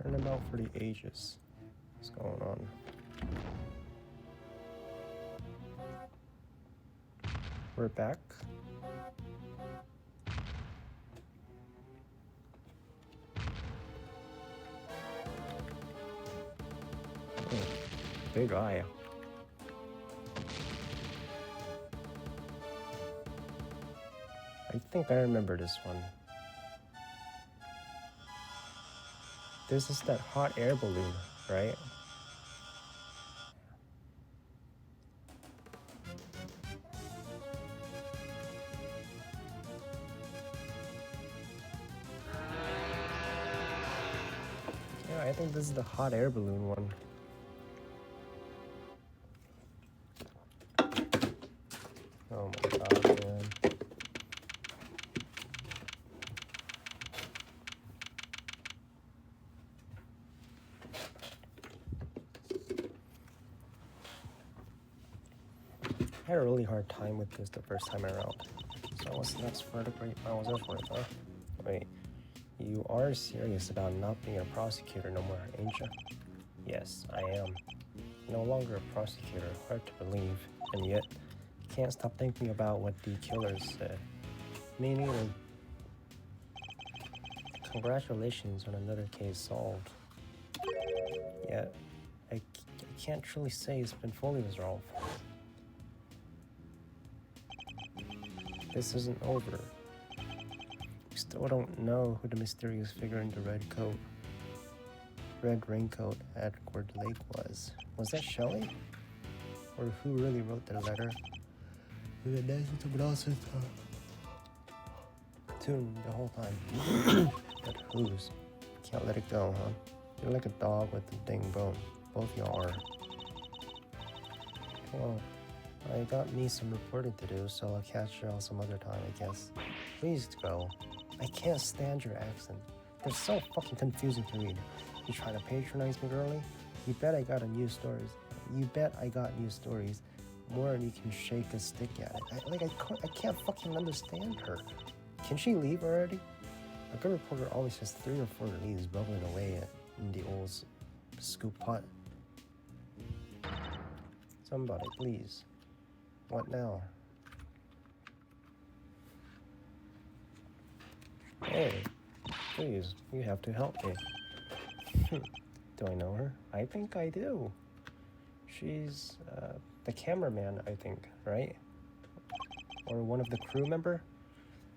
Turnabout for the ages. What's going on? We're back. Big eye. I think I remember this one. This is that hot air balloon, right? Yeah, I think this is the hot air balloon one. Oh my god, man. I had a really hard time with this the first time around. So what's next for the Great Miles Edgeworth, huh? Wait, you are serious about not being a prosecutor no more, ain't you? Yes, I am. No longer a prosecutor, hard to believe, and yet can't stop thinking about what the killers said. Me neither. Congratulations on another case solved. Yet, I can't truly say it's been fully resolved. This isn't over. We still don't know who the mysterious figure in the red raincoat at Cord Lake was. Was that Shelley? Or who really wrote the letter? Tune the whole time. But whose? Can't let it go, huh? You're like a dog with a ding bone. Both y'all are. Well, I got me some reporting to do, so I'll catch y'all some other time, I guess. Please go. I can't stand your accent. They're so fucking confusing to read. You trying to patronize me, girlie? You bet I got news stories. More than you can shake a stick at it. I can't fucking understand her. Can she leave already? A good reporter always has 3 or 4 leads bubbling away in the old scoop pot. Somebody, please. What now? Hey, please, you have to help me. Do I know her? I think I do. She's the cameraman, I think, right? Or one of the crew member?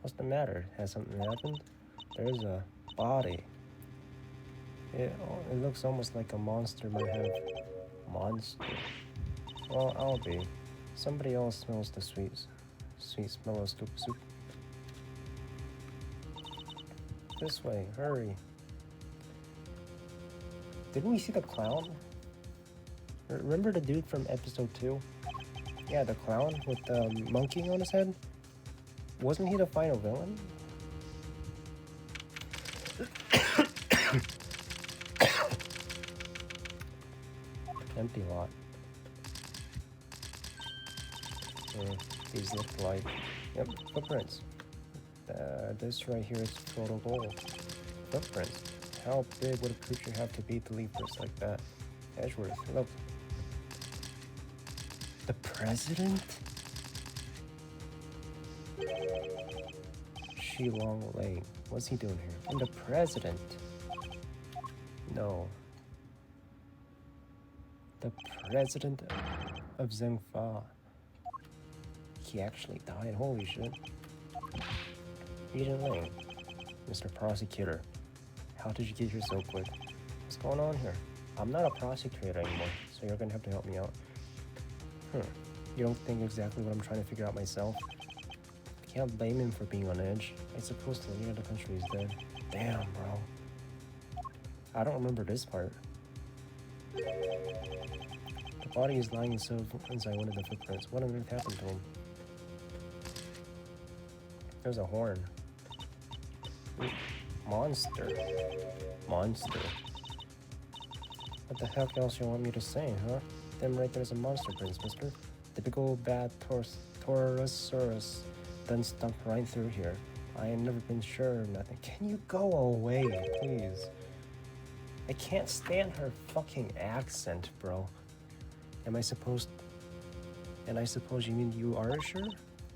What's the matter? Has something happened? There's a body. It looks almost like a monster might have. Monster? Well, I'll be. Somebody else smells the sweet smell of scoop soup. This way, hurry. Didn't we see the clown? Remember the dude from episode 2? Yeah, the clown with the monkey on his head? Wasn't he the final villain? Empty lot. These look like... Yep, footprints. This right here is total gold. Footprints. How big would a creature have to be to leave first like that? Edgeworth, look. The president? Shilong Lane. What's he doing here? And the president? No. The president of Zhengfa. He actually died. Holy shit. Eden Lane. Mr. Prosecutor. How did you get here so quick? What's going on here? I'm not a prosecutor anymore, so you're gonna have to help me out. You don't think exactly what I'm trying to figure out myself? I can't blame him for being on edge. I suppose the leader of the country is dead. Damn, bro. I don't remember this part. The body is lying inside one of the footprints. What on earth happened to him? There's a horn. Monster. Monster. What the heck else you want me to say, huh? Them right there's a monster prince, mister. Typical bad Taurosaurus done stumped right through here. I ain't never been sure of nothing. Can you go away, please? I can't stand her fucking accent, bro. And I suppose you mean you are sure?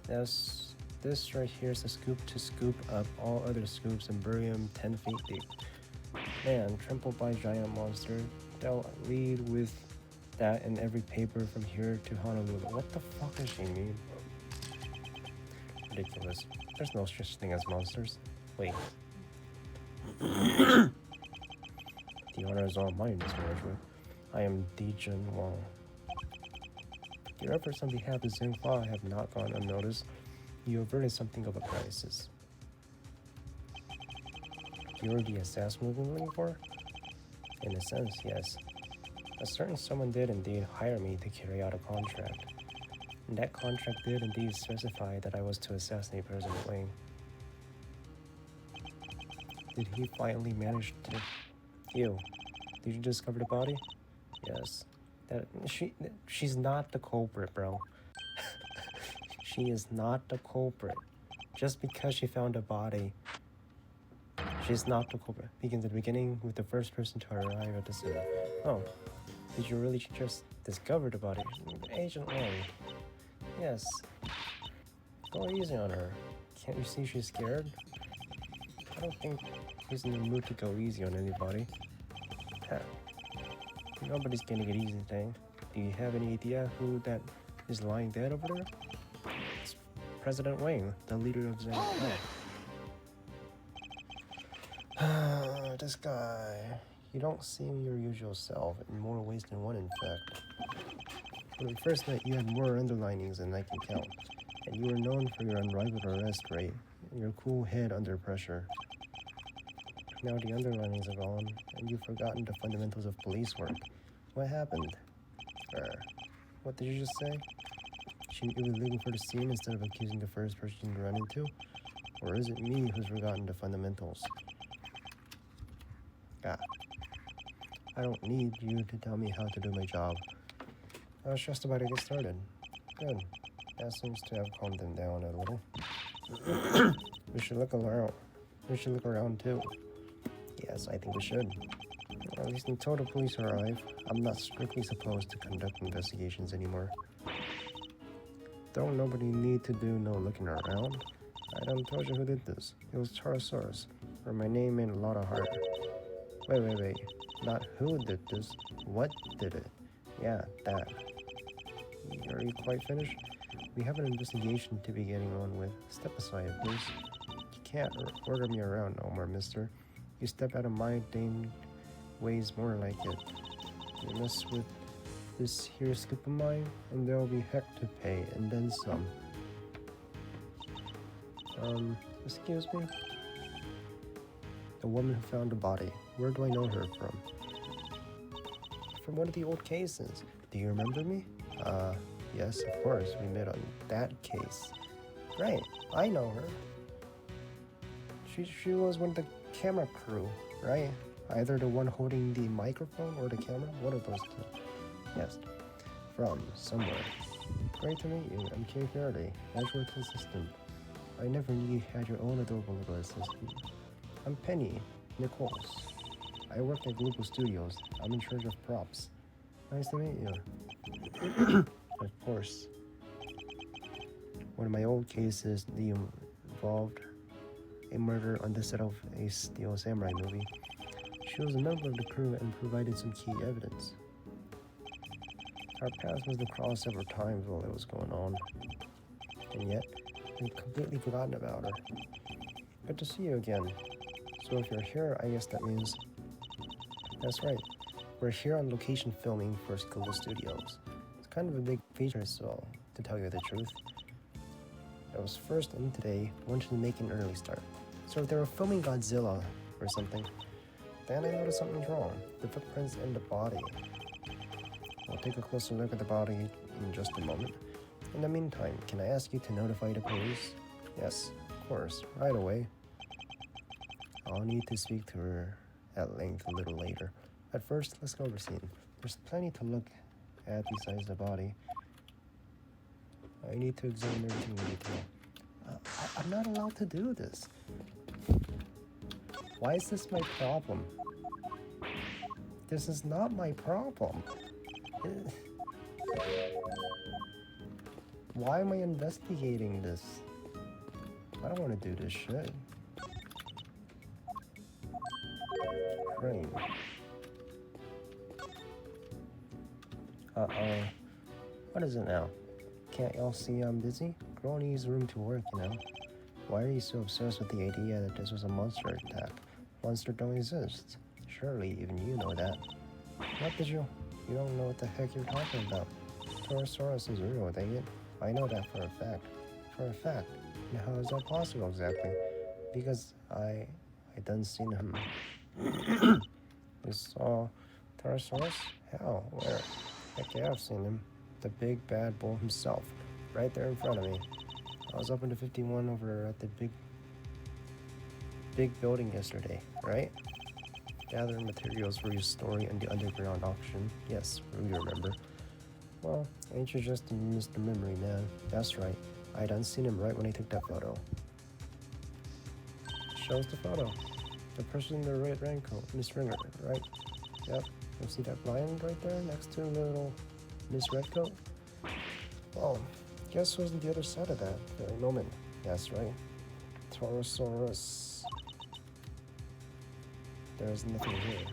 Yes, this right here is a scoop to scoop up all other scoops and bury them 10 feet deep. Man, trampled by giant monster. They'll lead with that in every paper from here to Honolulu. What the fuck does she mean? Ridiculous. There's no such thing as monsters. Wait. The honor is all mine, Mr. Edgewood. I am Dijun Wong. Your efforts on behalf of Xinhua have not gone unnoticed. You averted something of a crisis. You're the assassin we've been looking for? In a sense, yes. A certain someone did indeed hire me to carry out a contract. And that contract did indeed specify that I was to assassinate President Wang. Did he finally manage to... You, did you discover the body? Yes. She's not the culprit, bro. She is not the culprit. Just because she found a body, she's not the culprit. Begins at the beginning with the first person to arrive at the scene. Oh, did you really just discover the body? Agent Wang. Yes. Go easy on her. Can't you see she's scared? I don't think he's in the mood to go easy on anybody. Huh. Nobody's getting it easy thing. Do you have any idea who that is lying dead over there? It's President Wang, the leader of Xinhua. This guy. You don't seem your usual self, in more ways than one, in fact. When we first met, you had more underlinings than I can count, and you were known for your unrivaled arrest rate and your cool head under pressure. Now the underlinings are gone, and you've forgotten the fundamentals of police work. What happened? What did you just say? Shouldn't you be looking for the scene instead of accusing the first person you run into? Or is it me who's forgotten the fundamentals? I don't need you to tell me how to do my job. I was just about to get started. Good. That seems to have calmed them down a little. We should look around. We should look around too. Yes, I think we should. At least until the police arrive, I'm not strictly supposed to conduct investigations anymore. Don't nobody need to do no looking around. I done told you who did this. It was Charosaurus, or my name made a lot of heart. Wait. Not who did this, what did it? Yeah, that. Are you quite finished? We have an investigation to be getting on with. Step aside, please. You can't order me around no more, mister. You step out of my dang ways more like it. You mess with this here scoop of mine, and there'll be heck to pay, and then some. Excuse me? The woman who found the body. Where do I know her from? From one of the old cases. Do you remember me? Yes, of course. We met on that case. Right, I know her. She was one of the camera crew, right? Either the one holding the microphone or the camera, one of those two. Yes, from somewhere. Great to meet you. I'm Kay Faraday, Edgeworth's assistant. I never knew you had your own adorable little assistant. I'm Penny Nichols. I work at Global Studios. I'm in charge of props. Nice to meet you. Of course. One of my old cases involved a murder on the set of a Steel Samurai movie. She was a member of the crew and provided some key evidence. Our paths must have crossed several times while it was going on. And yet, I'd completely forgotten about her. Good to see you again. So if you're here, I guess that means... That's right. We're here on location filming for Global Studios. It's kind of a big feature, so to tell you the truth. I was first in today, wanted to make an early start. So if they were filming Godzilla or something, then I noticed something's wrong. The footprints in the body. We'll take a closer look at the body in just a moment. In the meantime, can I ask you to notify the police? Yes, of course, right away. I'll need to speak to her at length a little later. At first, let's go over the scene. There's plenty to look at besides the body. I need to examine everything in detail. I'm not allowed to do this. Why is this my problem? This is not my problem. Why am I investigating this? I don't want to do this shit. Crane. Uh-oh. What is it now? Can't y'all see I'm busy? Girl needs room to work, you know? Why are you so obsessed with the idea that this was a monster attack? Monsters don't exist. Surely even you know that. What did you? You don't know what the heck you're talking about. Torosaurus is real, dang it. I know that for a fact. For a fact. And how is that possible exactly? Because I done seen him. You saw Torosaurus? Hell, where? Heck yeah, I've seen him. The big bad bull himself. Right there in front of me. I was up into 51 over at the big building yesterday, right? Gathering materials for your story in the underground auction. Yes, we remember. Well, ain't you just a Mr. Memory, man? That's right. I done seen him right when he took that photo. Shows the photo. The person in the red raincoat, Miss Ringer, right? Yep. You see that lion right there next to little Miss Redcoat? Well, guess who's on the other side of that very moment? That's right. Torosaurus. There's nothing here.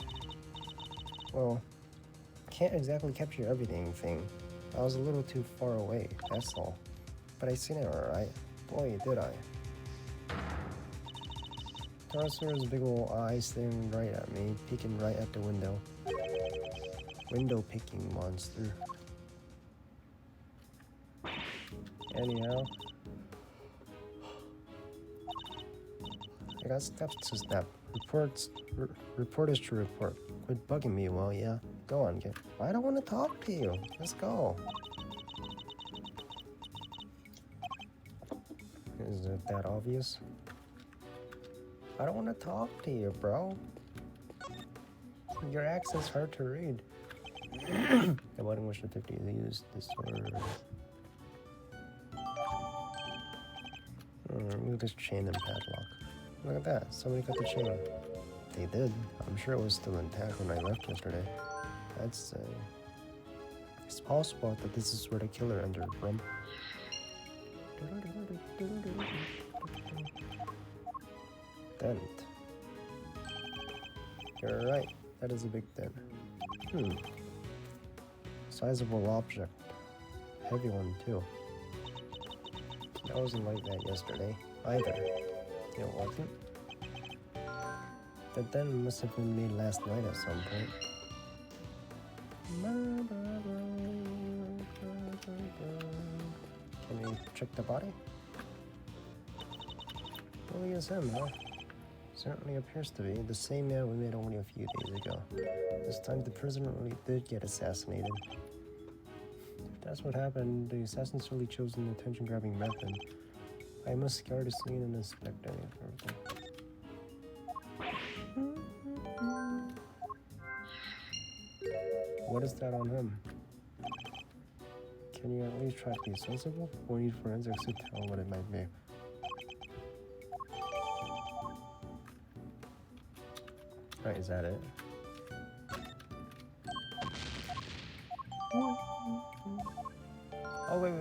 Well, can't exactly capture everything thing. I was a little too far away, that's all. But I seen it alright. Boy, did I. Torosaurus' big ol' eyes staring right at me, peeking right at the window. Window picking monster. Anyhow, I got steps to snap. Reporters to report. Quit bugging me, well, yeah. Go on, kid. I don't want to talk to you. Let's go. Is it that obvious? I don't want to talk to you, bro. Your accent's hard to read. The wedding wish the 50s used this word. Remove this chain and padlock. Look at that. Somebody cut the chain. They did. I'm sure it was still intact when I left yesterday. I'd say. It's possible that this is where the killer entered from. Dent. You're right. That is a big dent. Sizable object. Heavy one, too. That wasn't like that yesterday, either. It wasn't. The dent must have been made last night at some point. Can we check the body? Really is him, huh? Certainly appears to be the same man we met only a few days ago. This time the prisoner really did get assassinated. If that's what happened, the assassins really chose an attention-grabbing method. I must scour the scene and inspect everything. What is that on him? Can you at least try to be sensible? We need forensics to tell what it might be. Right, is that it? Oh, wait.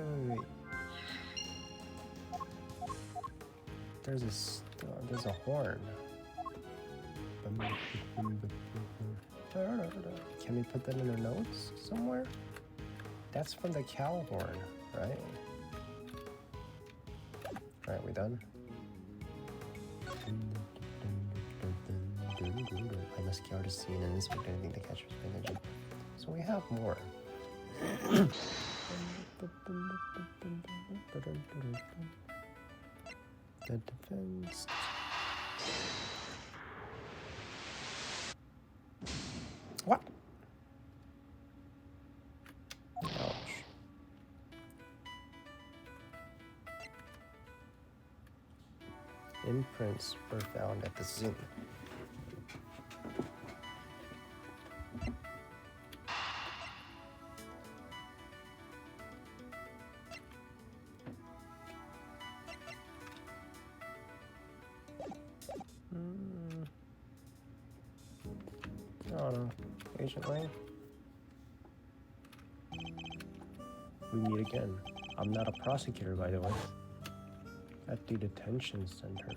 There's a horn. Can we put that in our notes somewhere? That's from the cow horn, right? Alright, we done? I must scour the scene and inspect anything that catches my attention. So we have more. The defense. What? Ouch. Imprints were found at the scene. Oh no. Agent Lang? We meet again. I'm not a prosecutor, by the way. At the detention center.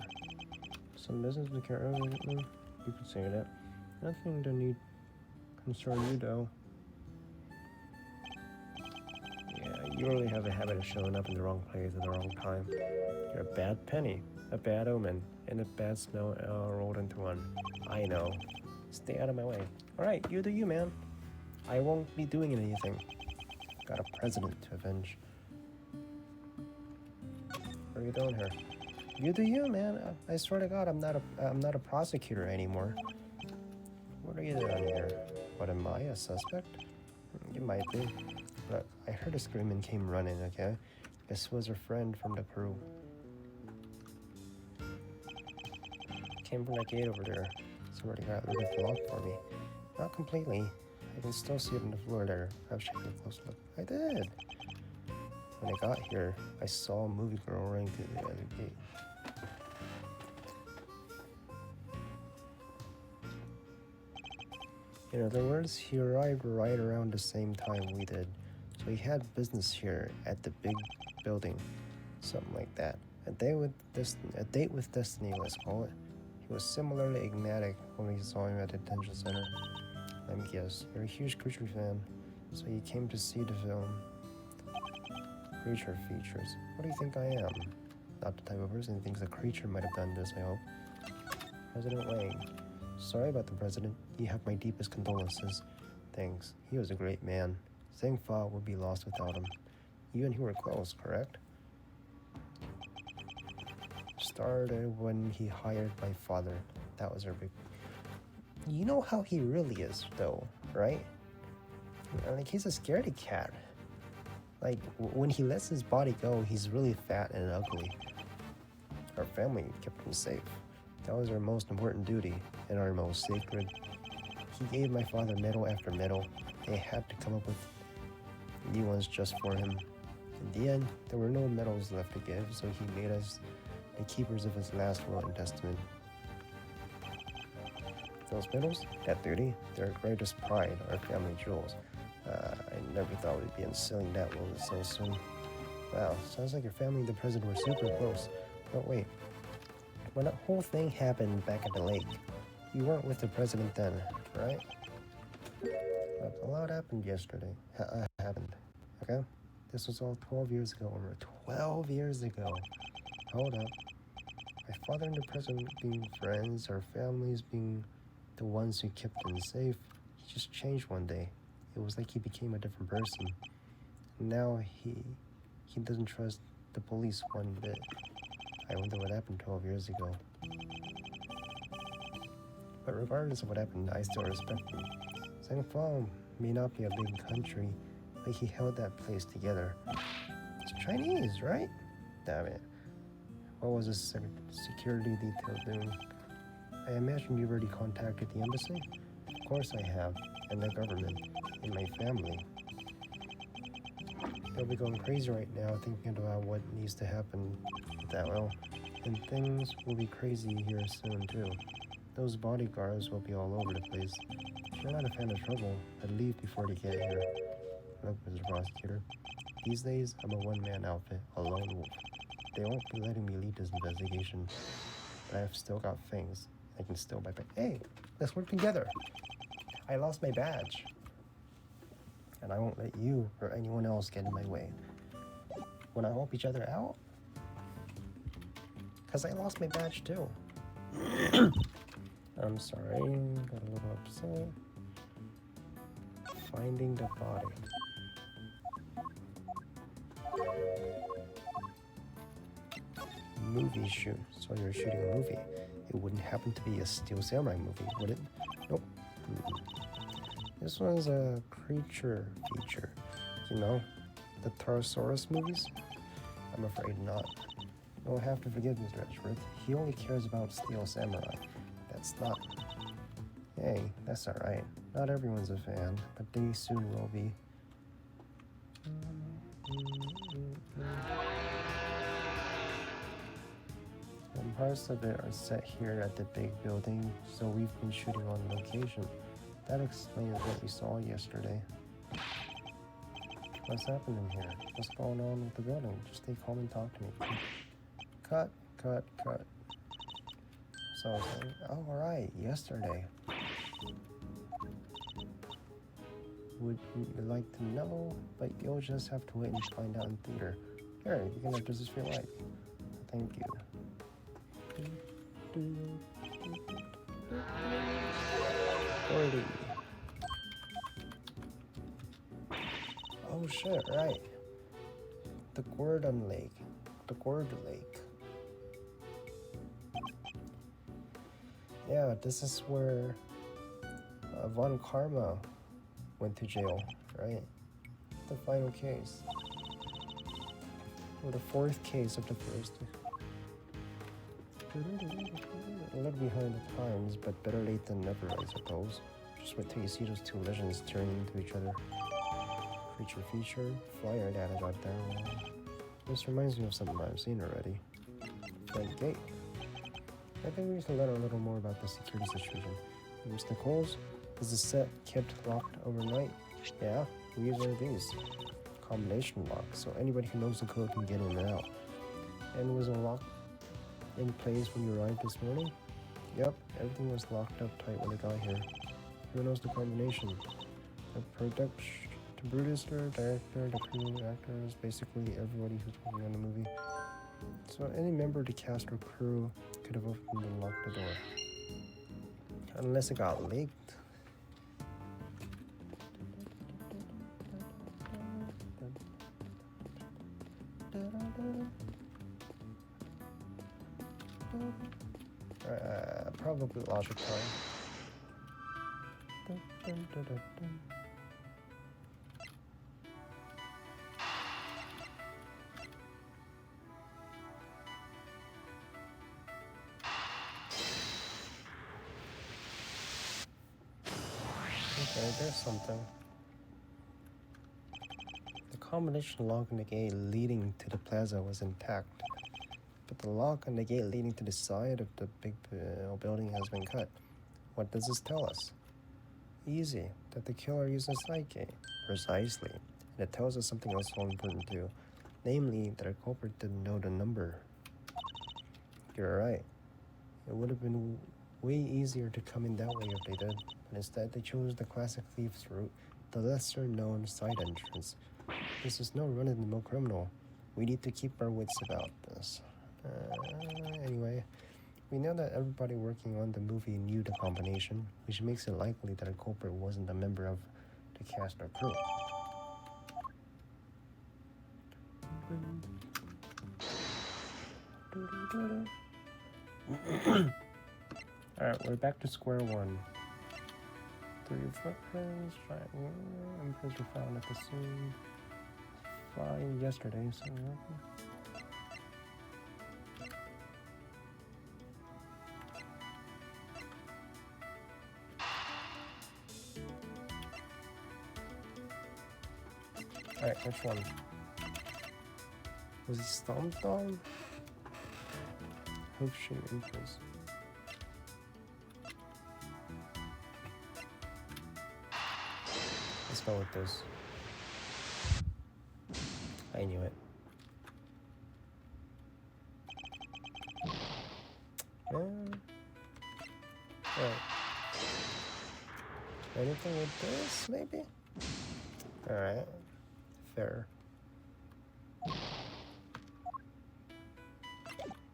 Some business we can't really... You could say that. Nothing to need concern you, though. Yeah, you really have a habit of showing up in the wrong place at the wrong time. You're a bad penny, a bad omen, and a bad smell rolled into one. I know. Stay out of my way. Alright, you do you, man. I won't be doing anything. Got a president to avenge. What are you doing here? You do you, man. I swear to God, I'm not a prosecutor anymore. What are you doing here? What, am I a suspect? You might be. But I heard a scream and came running, okay? This was a friend from the crew. Came from that gate over there. Swear to God, leave it locked for me. Not completely. I can still see it on the floor there. I've taken a close look. I did. When I got here, I saw a movie girl running through the other gate. In other words, he arrived right around the same time we did. So he had business here at the big building. Something like that. A date with destiny, let's call it. He was similarly enigmatic when we saw him at the detention center. Let me guess, you're a huge Creature fan, so you came to see the film. Creature features. What do you think I am? Not the type of person who thinks a creature might have done this, I hope. President Wang. Sorry about the president. You have my deepest condolences. Thanks. He was a great man. Zheng Fa would be lost without him. You and he were close, correct? Started when he hired my father. That was our big... You know how he really is, though, right? Like, he's a scaredy cat. Like, when he lets his body go, he's really fat and ugly. Our family kept him safe. That was our most important duty, and our most sacred. He gave my father medal after medal. They had to come up with new ones just for him. In the end, there were no medals left to give, so he made us the keepers of his last will and testament. Those medals, that duty, their greatest pride, our family jewels. I never thought we'd be unsealing that will so soon. Wow, sounds like your family and the president were super close. But wait, when that whole thing happened back at the lake, you weren't with the president then, right? But a lot happened yesterday. Happened, okay? This was all 12 years ago, over 12 years ago. Hold up. My father and the president being friends, our families being the ones who kept him safe, he just changed one day. It was like he became a different person. Now he doesn't trust the police one bit. I wonder what happened 12 years ago. But regardless of what happened, I still respect him. Zheng Fa may not be a big country, but he held that place together. It's Chinese, right? Damn it. What was this security detail doing? I imagine you've already contacted the embassy? Of course I have, and the government, and my family. They'll be going crazy right now thinking about what needs to happen with that well. And things will be crazy here soon too. Those bodyguards will be all over the place. If you're not a fan of trouble, I'd leave before they get here. Look, Mr. Prosecutor, these days I'm a one-man outfit, a lone wolf. They won't be letting me lead this investigation, but I've still got things. I can still buy back. Hey, let's work together. I lost my badge, and I won't let you or anyone else get in my way. Wanna help each other out? Cause I lost my badge too. I'm sorry, got a little upset. Finding the body. Movie shoot. So you're shooting a movie. It wouldn't happen to be a Steel Samurai movie, would it? Nope. This one's a creature feature. You know, the Pterosaurus movies? I'm afraid not. You'll have to forgive Mr. Edgeworth. He only cares about Steel Samurai. That's not... Hey, that's alright. Not everyone's a fan, but they soon will be. Some parts of it are set here at the big building, so we've been shooting on location. That explains what we saw yesterday. What's happening here? What's going on with the building? Just stay calm and talk to me. Cut, cut, cut. So I was like, oh, alright, yesterday. Would you like to know? But you'll just have to wait and find out in theater. Here, you can have just as you like. Thank you. 40. Oh shit, right. The Gordon Lake. The Gord Lake. Yeah, this is where Von Karma went to jail, right? The final case. Or the fourth case of the first. A little behind the times, but better late than never, I suppose. Just wait till you see those two legends turning into each other. Creature feature, flyer data got down. This reminds me of something I've seen already. Front gate. I think we should learn a little more about the security situation. Mr. Coles, is the set kept locked overnight? Yeah, we use one of these. Combination lock, so anybody who knows the code can get in and out. And was it locked in place when you arrived this morning? Yep, everything was locked up tight when I got here. Who knows the combination? The producer, director, the crew, actors, basically everybody who's working on the movie. So any member of the cast or crew could have opened and locked the door. Unless it got leaked. Probably logic time. Okay, there's something. The combination lock on the gate leading to the plaza was intact, but the lock on the gate leading to the side of the big building has been cut. What does this tell us? Easy, that the killer used a side gate. Precisely. And it tells us something else so important too. Namely, that our culprit didn't know the number. You're right. It would have been way easier to come in that way if they did, but instead they chose the classic thief's route, the lesser known side entrance. This is no run-of-the-mill criminal. We need to keep our wits about this. Anyway, we know that everybody working on the movie knew the combination, which makes it likely that a culprit wasn't a member of the cast or crew. Alright, we're back to square one. 3 footprints, imprints were found at the scene. Flying yesterday, so alright, which one? Was he stomped on? Hoof shape imprints. Let's go with this. I knew it. Right. Anything with this, maybe? Alright. Fair.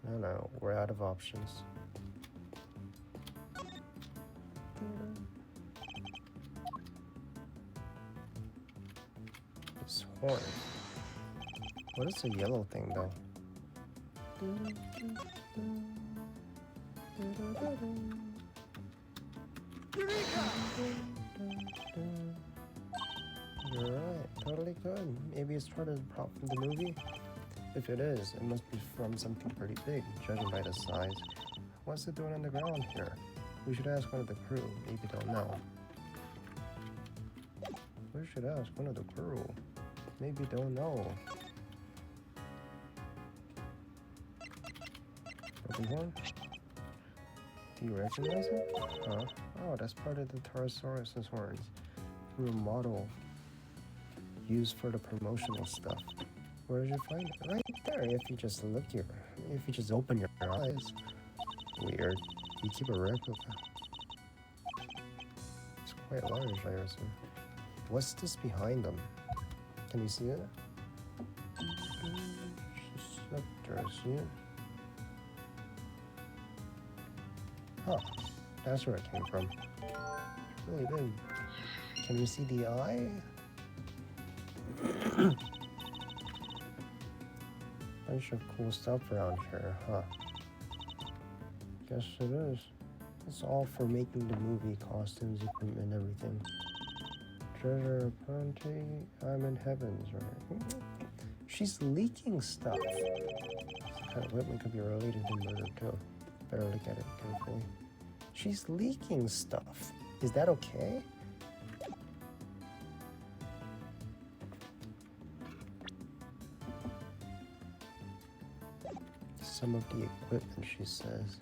No, we're out of options. This horn. What is the yellow thing, though? You're right, totally good. Maybe it's part of the prop from the movie? If it is, it must be from something pretty big, judging by the size. What's it doing on the ground here? We should ask one of the crew. Maybe they'll know. We should ask one of the crew. Maybe they'll know. Broken horn? Do you recognize it? Huh? Oh, that's part of the Torosaurus's horns. From a model used for the promotional stuff. Where did you find it? Right there. If you just open your eyes. Weird. You keep a replica. It's quite large, I assume. What's this behind them? Can you see it? Just up there, see it? Huh. That's where it came from. Really big. Can you see the eye? Bunch of cool stuff around here, huh? Guess it is. It's all for making the movie, costumes, equipment, everything. Treasure bounty, I'm in heavens, right? She's leaking stuff. This kind of weapon could be related to murder too. Better look at it carefully. She's leaking stuff. Is that okay? Some of the equipment, she says.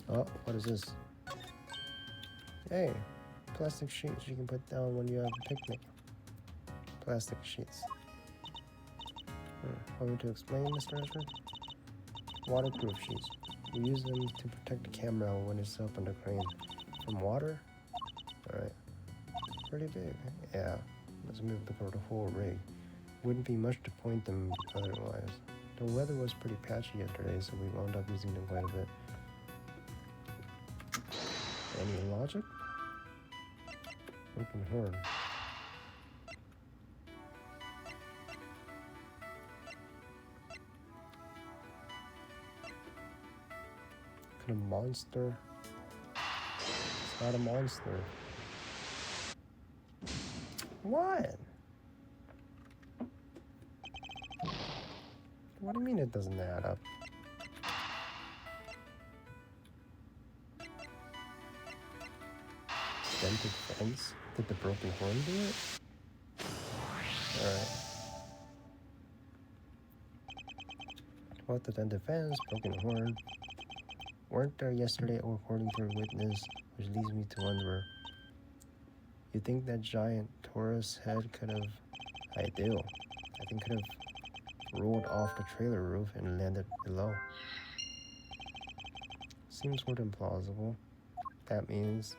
Oh, what is this? Hey, plastic sheets you can put down when you have a picnic. Plastic sheets. Want me to explain, Mr. Ashford? Waterproof sheets. We use them to protect the camera when it's up on the crane. From water? Alright. Pretty big. Yeah. Let's move the whole rig. Wouldn't be much to point them otherwise. The weather was pretty patchy yesterday, so we wound up using them quite a bit. Any logic? Open horn. Could a monster? It's not a monster. What? What do you mean it doesn't add up? Dented fence? Did the broken horn do it? Alright. What the dented fence, broken horn, weren't there yesterday according to a witness, which leads me to wonder. You think that giant Taurus head could have... I do. I think could have rolled off the trailer roof and landed below. Seems sort of implausible. That means...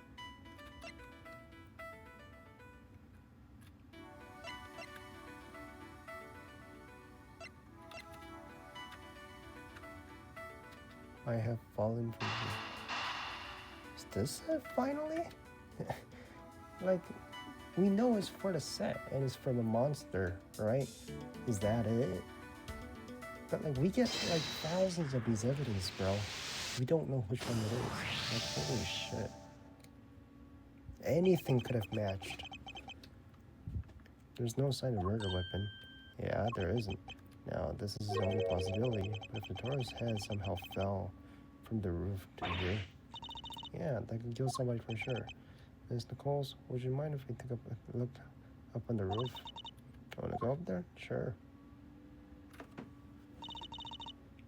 I have fallen from you. Is this it finally? Like, we know it's for the set and it's for the monster, right? Is that it? But like, we get like thousands of these evidence, bro. We don't know which one it is. Like, holy shit. Anything could have matched. There's no sign of murder weapon. Yeah, there isn't. Now, this is the only possibility, but if the Taurus head somehow fell from the roof to here, yeah, that could kill somebody for sure. Miss Nichols, would you mind if we take a look up on the roof? Want to go up there? Sure.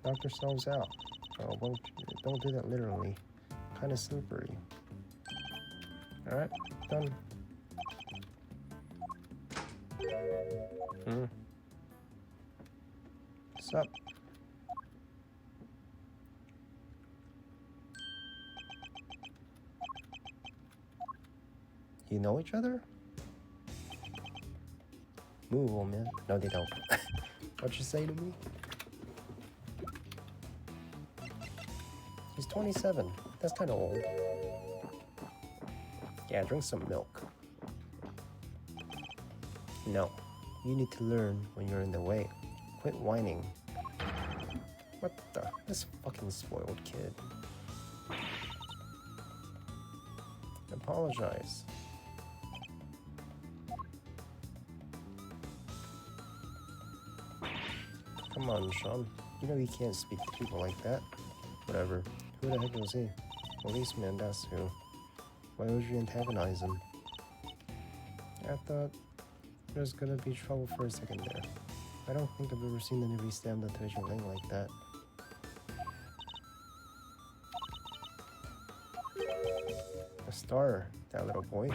Knock yourselves out. Oh, don't do that literally. Kind of slippery. Alright, done. What's up? You know each other? Move, old man. No, they don't. What you say to me? He's 27. That's kind of old. Yeah, drink some milk. No. You need to learn when you're in the way. Quit whining. What the? This fucking spoiled kid. Apologize. Come on, Sean. You know you can't speak to people like that. Whatever. Who the heck was he? Policeman, that's who. Why would you antagonize him? I thought there was gonna be trouble for a second there. I don't think I've ever seen anybody stand on Twitch and link like that. A star, that little boy.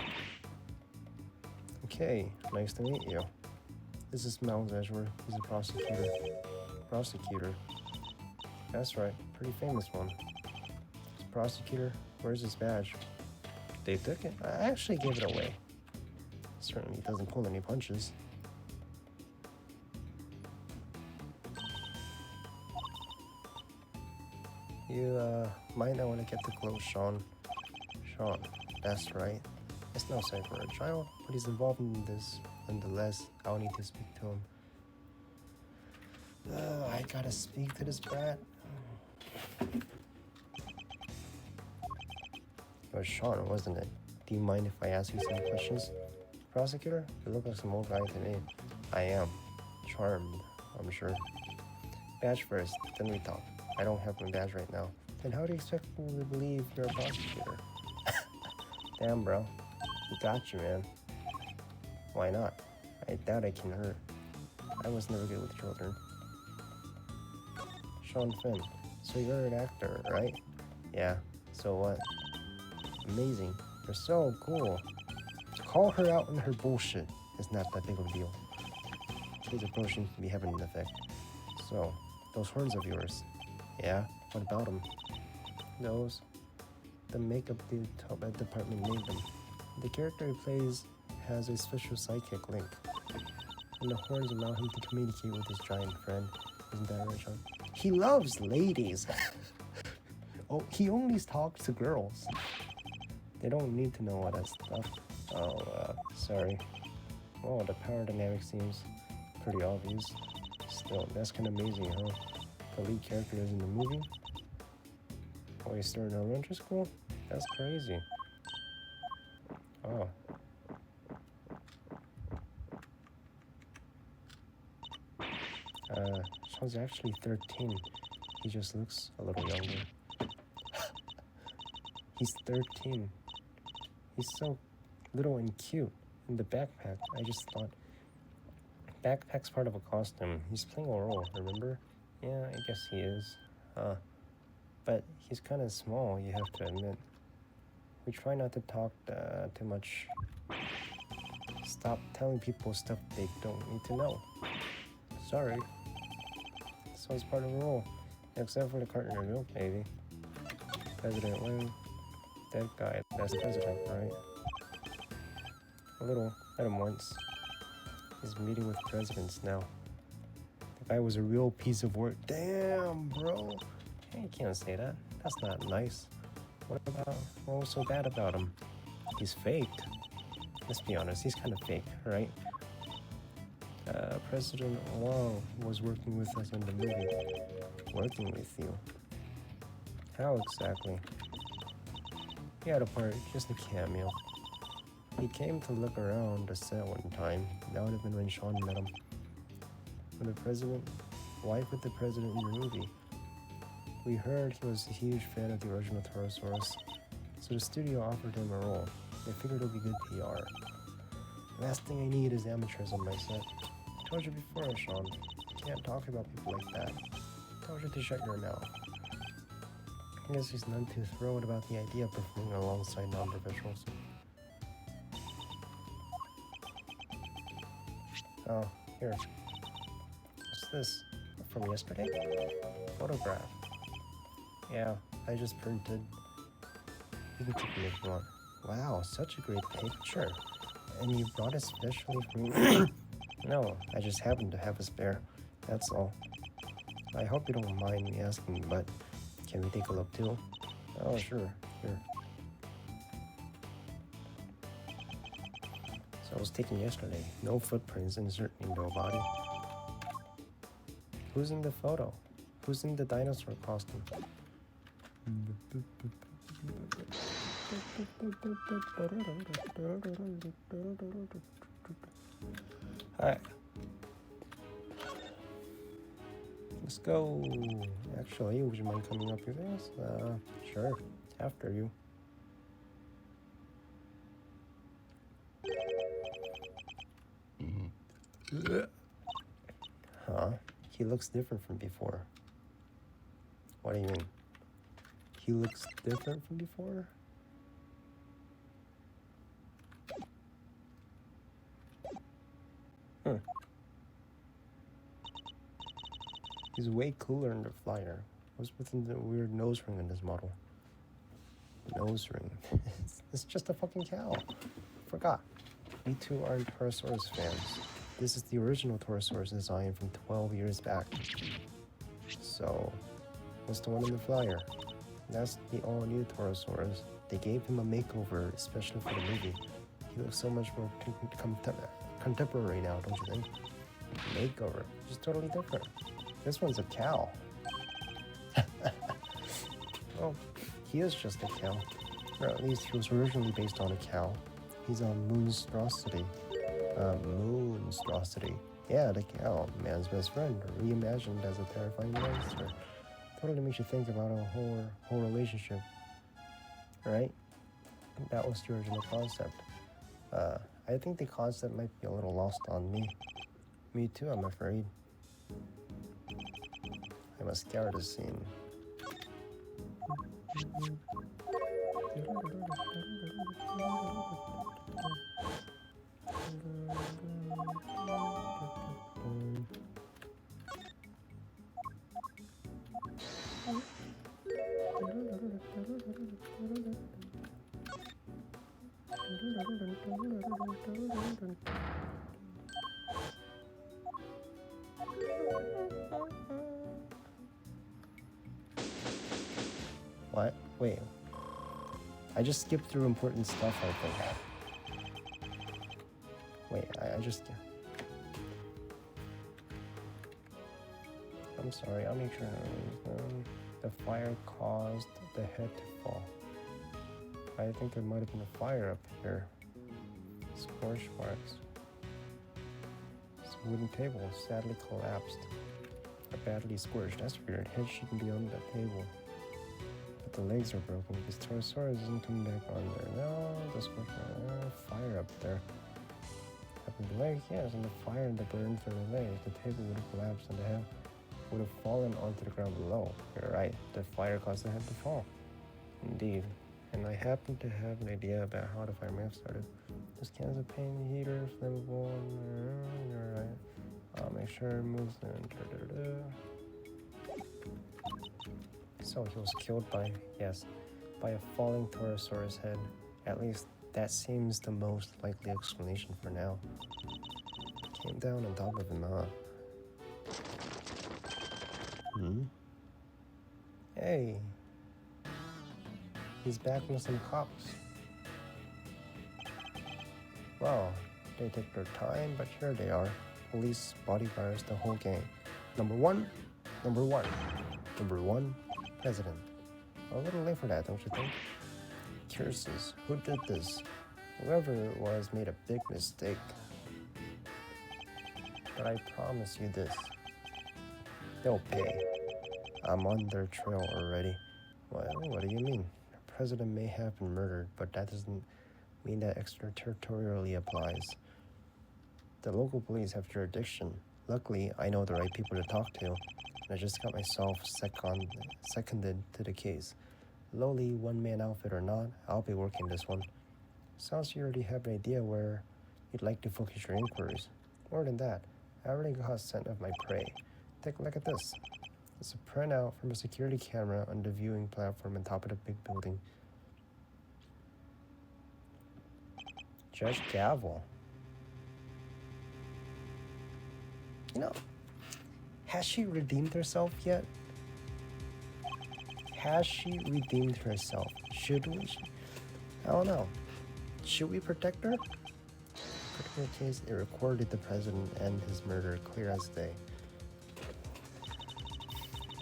Okay, nice to meet you. This is Miles Edgeworth. He's a prosecutor. Prosecutor. That's right, pretty famous one. He's a prosecutor. Where's his badge? They took it? I actually gave it away. Certainly doesn't pull any punches. You might not want to get too close, Sean. Sean, that's right. It's no sight for a child, but he's involved in this nonetheless. I'll need to speak to him. I gotta speak to this brat. It was Sean, wasn't it? Do you mind if I ask you some questions? Prosecutor? You look like some old guy to me. I am. Charmed, I'm sure. Badge first, then we talk. I don't have my badge right now. Then how do you expect me to believe you're a prosecutor? Damn, bro. You got you, man. Why not? I doubt I can hurt. I was never good with children. Sean Finn. So you're an actor, right? Yeah. So what? Amazing. You're so cool. Call her out on her bullshit. It's not that big of a deal. His approach seems to be having an effect. So, those horns of yours. Yeah? What about them? Those? The makeup department made them. The character he plays has a special psychic link. And the horns allow him to communicate with his giant friend. Isn't that right, Sean? He loves ladies! Oh, he only talks to girls. They don't need to know all that stuff. Oh, sorry. Oh, the power dynamic seems pretty obvious. Still, that's kind of amazing, huh? The lead character is in the movie? Oh, he's starting elementary school? That's crazy. Oh. Sean's actually 13. He just looks a little younger. He's 13. He's so little and cute. In the backpack, I just thought... Backpack's part of a costume. He's playing a role, remember? Yeah, I guess he is. But he's kind of small, you have to admit. We try not to talk too much. Stop telling people stuff they don't need to know. Sorry. So it's part of the role. Except for the carton of milk, maybe. President Lin. That guy, that's the president, right? A little. Met him once. He's meeting with presidents now. The guy was a real piece of work. Damn, bro. Hey, you can't say that. That's not nice. What was so bad about him? He's fake. Let's be honest, he's kind of fake, right? President Wang was working with us in the movie. Working with you? How exactly? He had a part, just a cameo. He came to look around the set one time. That would have been when Sean met him. When the president, wife with the president in the movie. We heard he was a huge fan of the original Taurosaurus, so the studio offered him a role. They figured it would be good PR. The last thing I need is amateurs on my set. I told you before, Sean. You can't talk about people like that. I told you to shut your mouth. I guess he's none too thrilled about the idea of performing alongside non-professionals. Oh, here. What's this? From yesterday? Photograph. Yeah, I just printed. You can take it if you want. Wow, such a great picture. And you brought it specially for me? No, I just happened to have a spare. That's all. I hope you don't mind me asking, but can we take a look too? Oh, sure. Here. So I was taken yesterday. No footprints inserted into a body. Who's in the photo? Who's in the dinosaur costume? Hi. Let's go. Actually, would you mind coming up here? Yes? Sure. After you. He looks different from before. What do you mean? He looks different from before? Huh. He's way cooler in the flyer. What's with the weird nose ring in this model? Nose ring. It's just a fucking cow. Forgot. We two aren't Torosaurus fans. This is the original Torosaurus design from 12 years back. So, what's the one in the flyer? That's the all-new Torosaurus. They gave him a makeover, especially for the movie. He looks so much more contemporary now, don't you think? Makeover. Just totally different. This one's a cow. Well, he is just a cow. Or at least he was originally based on a cow. He's a monstrosity. Monstrosity. Yeah, the cow, man's best friend, reimagined as a terrifying monster. Totally makes you think about a whole relationship. Right? That was the original concept. I think the concept might be a little lost on me. Me too, I'm afraid. I must scour the scene. What? Wait. I just skipped through important stuff, I think. Wait, I just... I'm sorry, I'll make sure. The fire caused the head to fall. I think there might have been a fire up here. Scorch marks. This wooden table sadly collapsed. Badly scorched. That's weird. Head shouldn't be on the table. But the legs are broken because Torosaurus isn't coming back on there. No, the scorch fire up there. Happened to the legs? Yes, and the fire and the burn for the legs. The table would have collapsed and the head would have fallen onto the ground below. You're right. The fire caused the head to fall. Indeed. And I happen to have an idea about how the fire may have started. This cans of paint, heater, flammable. You're right. I'll make sure it moves in. So he was killed by, yes, by a falling Torosaurus head. At least that seems the most likely explanation for now. Came down on top of him, huh? Hey. He's back with some cops. Wow, they take their time, but here they are. Police, bodyguards, the whole gang. Number one, president. A little late for that, don't you think? Curses, who did this? Whoever it was made a big mistake. But I promise you this. They'll pay. I'm on their trail already. Well, what do you mean? The president may have been murdered, but that doesn't mean that extraterritorially applies. The local police have jurisdiction. Luckily, I know the right people to talk to, and I just got myself seconded to the case. Lowly one-man outfit or not, I'll be working this one. Sounds you already have an idea where you'd like to focus your inquiries. More than that, I already got scent of my prey. Take a look at this. It's a printout from a security camera on the viewing platform on top of the big building. Judge Gavel. You know, has she redeemed herself yet? Has she redeemed herself? Should we? I don't know. Should we protect her? In her case, it recorded the president and his murder clear as day.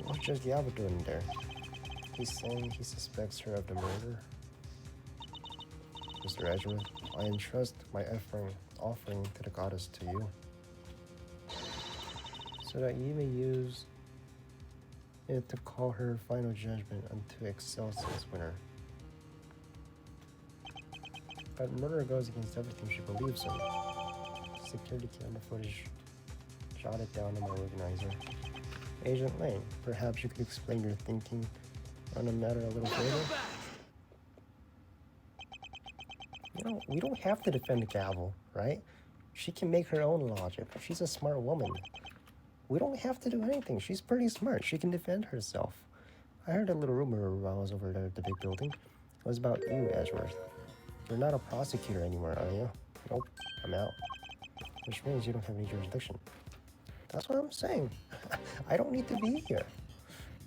What's Judge Gavel doing there? He's saying he suspects her of the murder. Mr. Edgewood, I entrust my offering to the goddess to you, so that you may use it to call her final judgment unto Excelsis winner. But murder goes against everything she believes in. Security camera footage jotted down in my organizer. Agent Lane, perhaps you could explain your thinking on the matter a little further? You know, we don't have to defend Gavel, right? She can make her own logic. She's a smart woman. We don't have to do anything. She's pretty smart. She can defend herself. I heard a little rumor while I was over there at the big building. It was about you, Edgeworth. You're not a prosecutor anymore, are you? Nope, I'm out. Which means you don't have any jurisdiction. That's what I'm saying. I don't need to be here.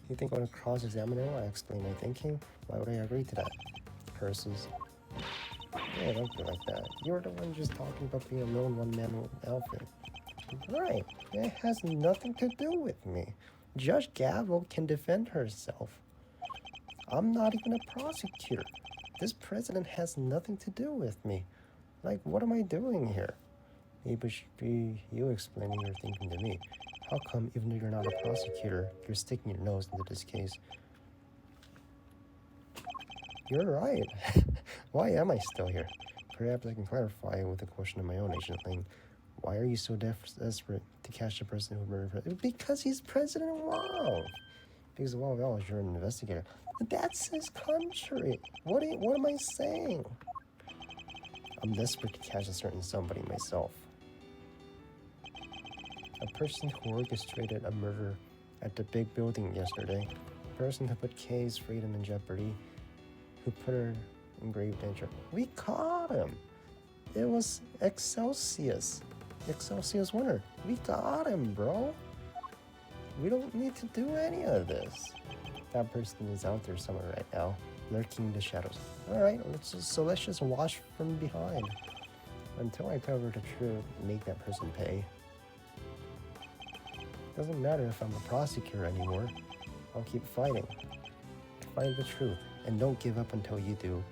You think I want to cross-examine her while I explain my thinking? Why would I agree to that? Curses. Yeah, don't be like that. You're the one just talking about being a lone one-man outfit. Right. It has nothing to do with me. Judge Gavel can defend herself. I'm not even a prosecutor. This president has nothing to do with me. Like, what am I doing here? Maybe it should be you explaining your thinking to me. How come, even though you're not a prosecutor, you're sticking your nose into this case? You're right. Why am I still here? Perhaps I can clarify with a question of my own, Agent Lane. Why are you so desperate to catch the person who murdered President? Because he's President Wong. Because well, you're an investigator. That's his country. What am I saying? I'm desperate to catch a certain somebody myself. A person who orchestrated a murder at the big building yesterday. A person who put Kay's freedom in jeopardy. Who put her in grave danger. We caught him. It was Excelsius. Excelsius Winter. We got him, bro. We don't need to do any of this. That person is out there somewhere right now, lurking in the shadows. Alright, let's just watch from behind. Until I cover the truth and make that person pay. Doesn't matter if I'm a prosecutor anymore. I'll keep fighting. Find the truth, and don't give up until you do.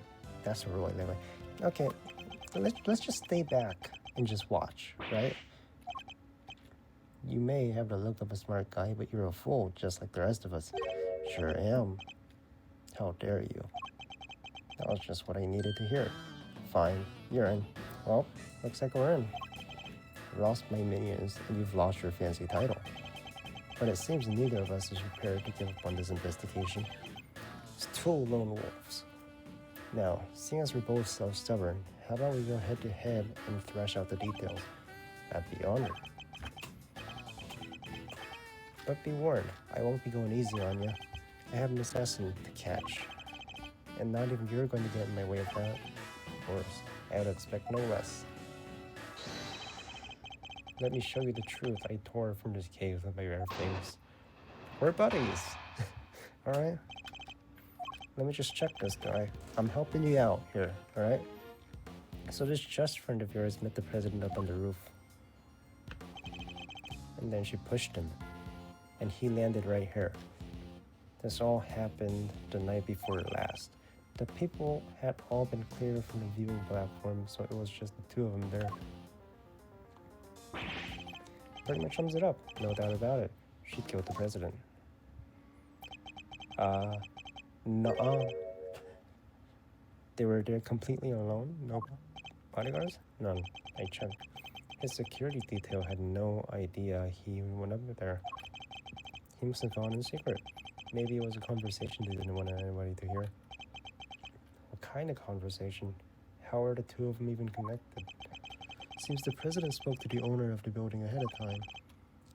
That's the rule I live by. Okay, let's just stay back and just watch, right? You may have the look of a smart guy, but you're a fool, just like the rest of us. Sure am. How dare you? That was just what I needed to hear. Fine, you're in. Well, looks like we're in. I lost my minions, and you've lost your fancy title. But it seems neither of us is prepared to give up on this investigation. It's two lone wolves. Now, seeing as we're both so stubborn, how about we go head to head and thrash out the details? I'd be honored. But be warned, I won't be going easy on you. I have an assassin to catch. And not even you're going to get in my way of that. Of course, I would expect no less. Let me show you the truth I tore from this cave with my bare face. We're buddies! Alright? Let me just check this guy. I'm helping you out here, alright? So this just friend of yours met the president up on the roof. And then she pushed him. And he landed right here. This all happened the night before last. The people had all been cleared from the viewing platform, so it was just the two of them there. Pretty much sums it up, no doubt about it. She killed the president. No. They were there completely alone? No bodyguards? None. I checked. His security detail had no idea he went up there. He must have gone in secret. Maybe it was a conversation they didn't want anybody to hear. What kind of conversation? How are the two of them even connected? Seems the president spoke to the owner of the building ahead of time.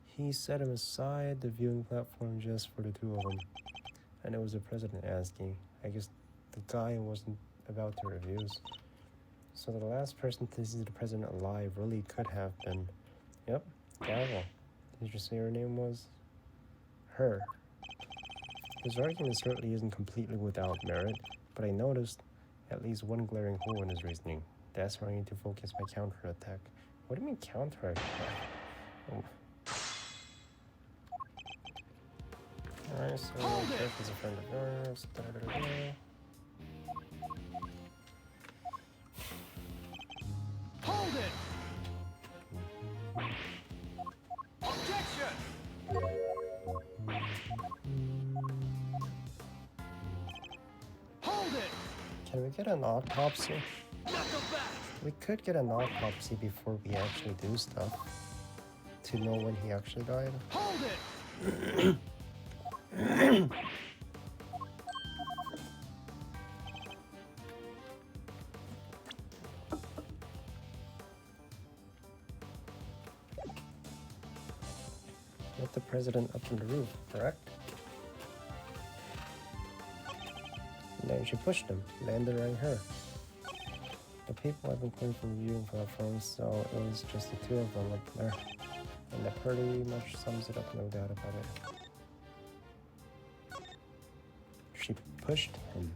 He set him aside the viewing platform just for the two of them. And it was the president asking. I guess the guy wasn't about to refuse. So the last person to see the president alive really could have been... Yep, Gavel. Did you say her name was? Her. His argument certainly isn't completely without merit, but I noticed at least one glaring hole in his reasoning. That's where I need to focus my counterattack. What do you mean counterattack? Oh. Alright, so Jeff is a friend of yours. Hold it! Objection! Hold it! Can we get an autopsy? Knuckle back! We could get an autopsy before we actually do stuff. To know when he actually died. Hold it! Get the president up on the roof, correct? And then she pushed him, landed right here. The people have been cleared from viewing from our phones, so it was just the two of them up there. And that pretty much sums it up, no doubt about it. She pushed him.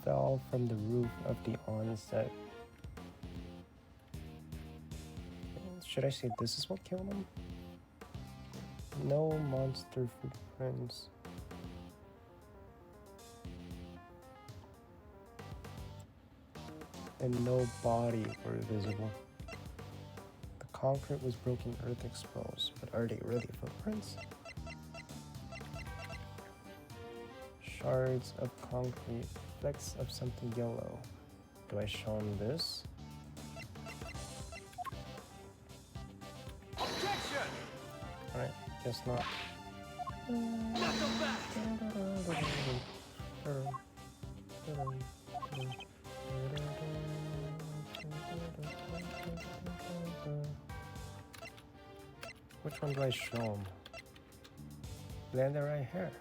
Fell from the roof of the onset. Should I say this is what killed him? No monster footprints. And no body were visible. The concrete was broken, earth exposed, but are they really footprints? Shards of concrete, flecks of something yellow. Do I show him this? Objection! Alright, guess not. Not so fast! Which one do I show him? Landed right here.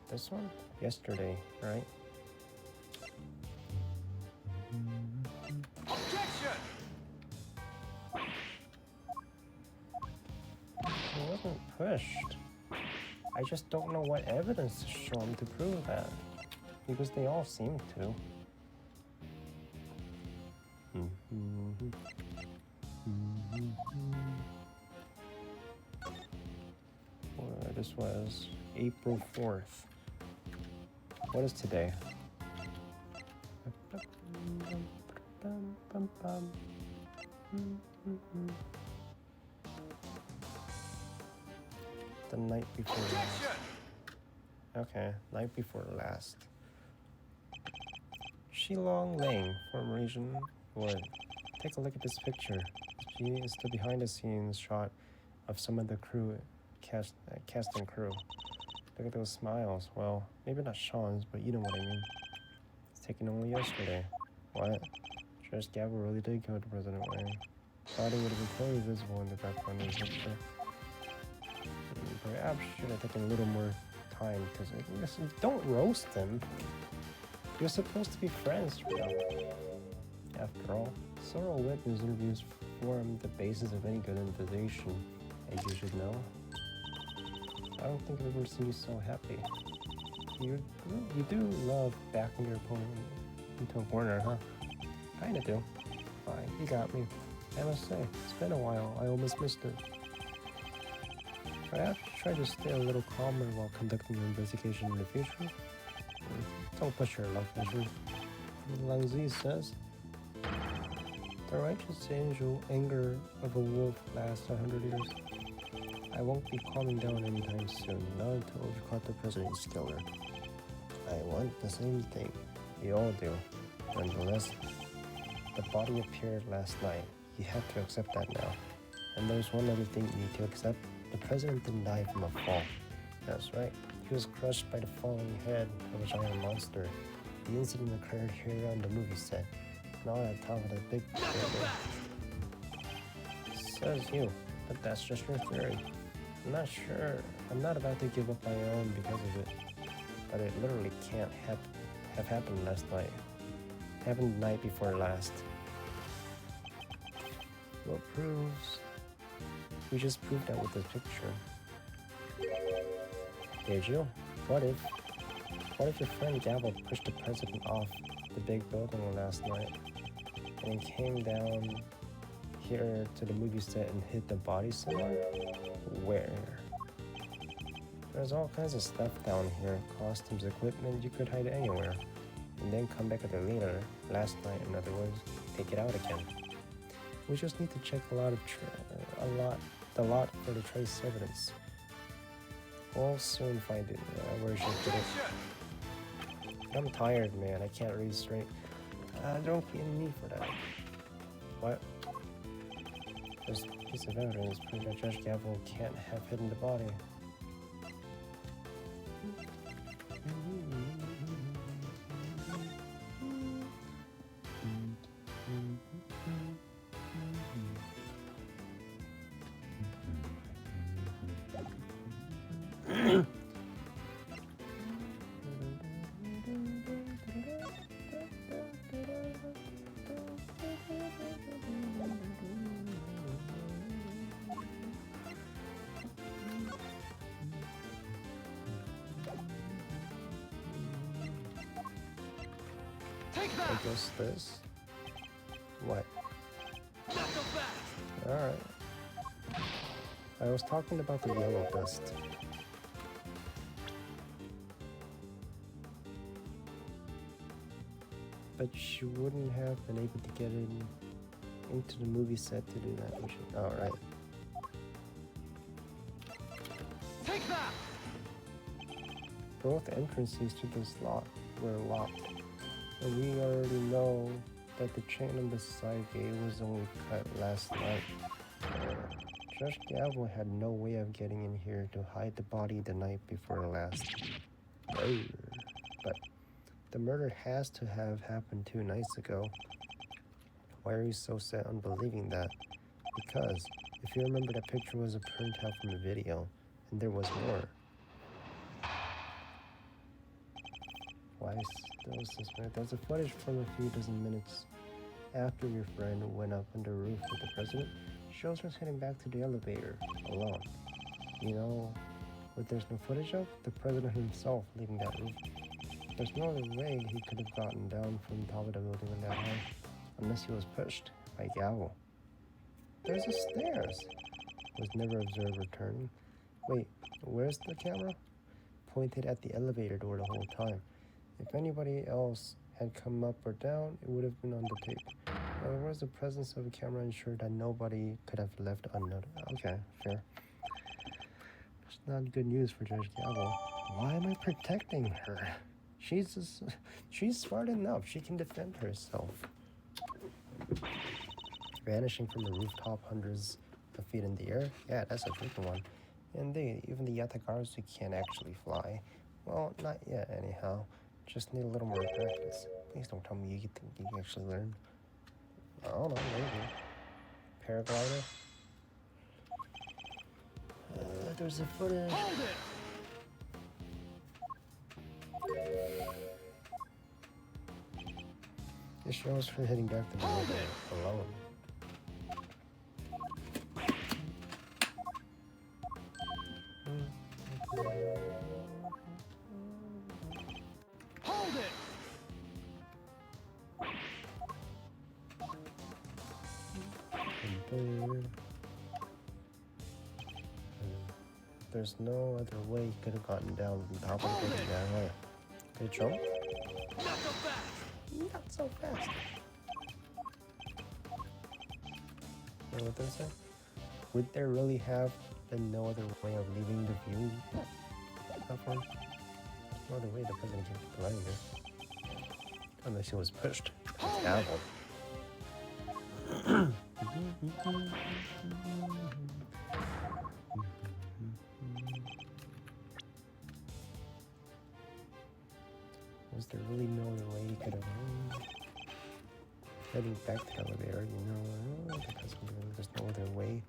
This one? Yesterday, right? Objection! He wasn't pushed. I just don't know what evidence to show him to prove that. Because they all seem to. Well, this was April 4th. What is today? The night before last. Objection! Okay, night before last. Shillong Lane, former Asian Wood. Take a look at this picture. She is the behind the scenes shot of some of the crew, cast and crew. Look at those smiles. Well, maybe not Sean's, but you know what I mean. It's taken only yesterday. What? Just Gabby really did kill the President Wang. Thought it would have been clearly visible in the background of the picture. Perhaps should have taken a little more time, because don't roast him. You're supposed to be friends, you know. After all, several witness interviews form the basis of any good investigation, as you should know. I don't think I've ever seen you so happy. You do love backing your opponent into a corner, huh? Kinda do. Fine, you got me. I must say, it's been a while. I almost missed it. Perhaps try to stay a little calmer while conducting your investigation in the future. Don't push your luck, measure. Lang Zi says, the righteous anger of a wolf lasts 100 years. I won't be calming down anytime soon, not until we've caught the president's killer. I want the same thing. We all do. Nonetheless, the body appeared last night. You have to accept that now. And there's one other thing you need to accept. The president didn't die from a fall. That's right. He was crushed by the falling head of a giant monster. The incident occurred here on the movie set, not on top of the big building. Says you, but that's just your theory. I'm not sure. I'm not about to give up my own because of it. But it literally can't have happened last night. It happened the night before last. What proves? We just proved that with this picture. Did you? What if your friend Gavel pushed the president off the big building last night and came down here to the movie set and hid the body somewhere? Where? There's all kinds of stuff down here. Costumes, equipment, you could hide anywhere. And then come back a bit later, last night in other words, take it out again. We just need to check the lot for the trace evidence. We'll soon find it. Where should I put it? I'm tired, man. I can't read straight. Don't be any need for that. What? This piece of evidence proves that Judge Gavel can't have hidden the body. I guess this. What? Not so fast. Alright. I was talking about the yellow dust. But she wouldn't have been able to get into the movie set to do that, would she? Alright. Take that. Both entrances to this lot were locked. And we already know that the chain on the side gate was only cut last night. Judge Gavel had no way of getting in here to hide the body the night before last. But the murder has to have happened 2 nights ago. Why are you so set on believing that? Because if you remember, that picture was a printout from a video, and there was more. Why still suspect? There's a footage from a few dozen minutes after your friend went up on the roof with the president. Shows her heading back to the elevator alone. You know what there's no footage of? The president himself leaving that roof. There's no other way he could have gotten down from the top of the building on that high, unless he was pushed by Gavel. There's the stairs. Was never observed returning. Wait, where's the camera? Pointed at the elevator door the whole time. If anybody else had come up or down, it would have been on the tape. Otherwise, the presence of a camera ensured that nobody could have left unnoticed. Okay, fair. It's not good news for Judge Gavel. Why am I protecting her? She's smart enough. She can defend herself. Vanishing from the rooftop hundreds of feet in the air? Yeah, that's a tricky one. Indeed, even the Yatagarasu can't actually fly. Well, not yet anyhow. Just need a little more practice. Please don't tell me you think you can actually learn. I don't know, maybe. Paraglider? There's a footage. Hold it. This shows her heading back to the building alone. Hold it. There's no other way he could have gotten down from the top of the building that way. Could he jump? Not so fast. Not so fast. You know what they say? Would there really have been no other way of leaving the view platform? There's no other way the president can keep running there. Unless he was pushed. Gavel. Was there really no other way he could have heading back to the elevator, you know, because there's no other way.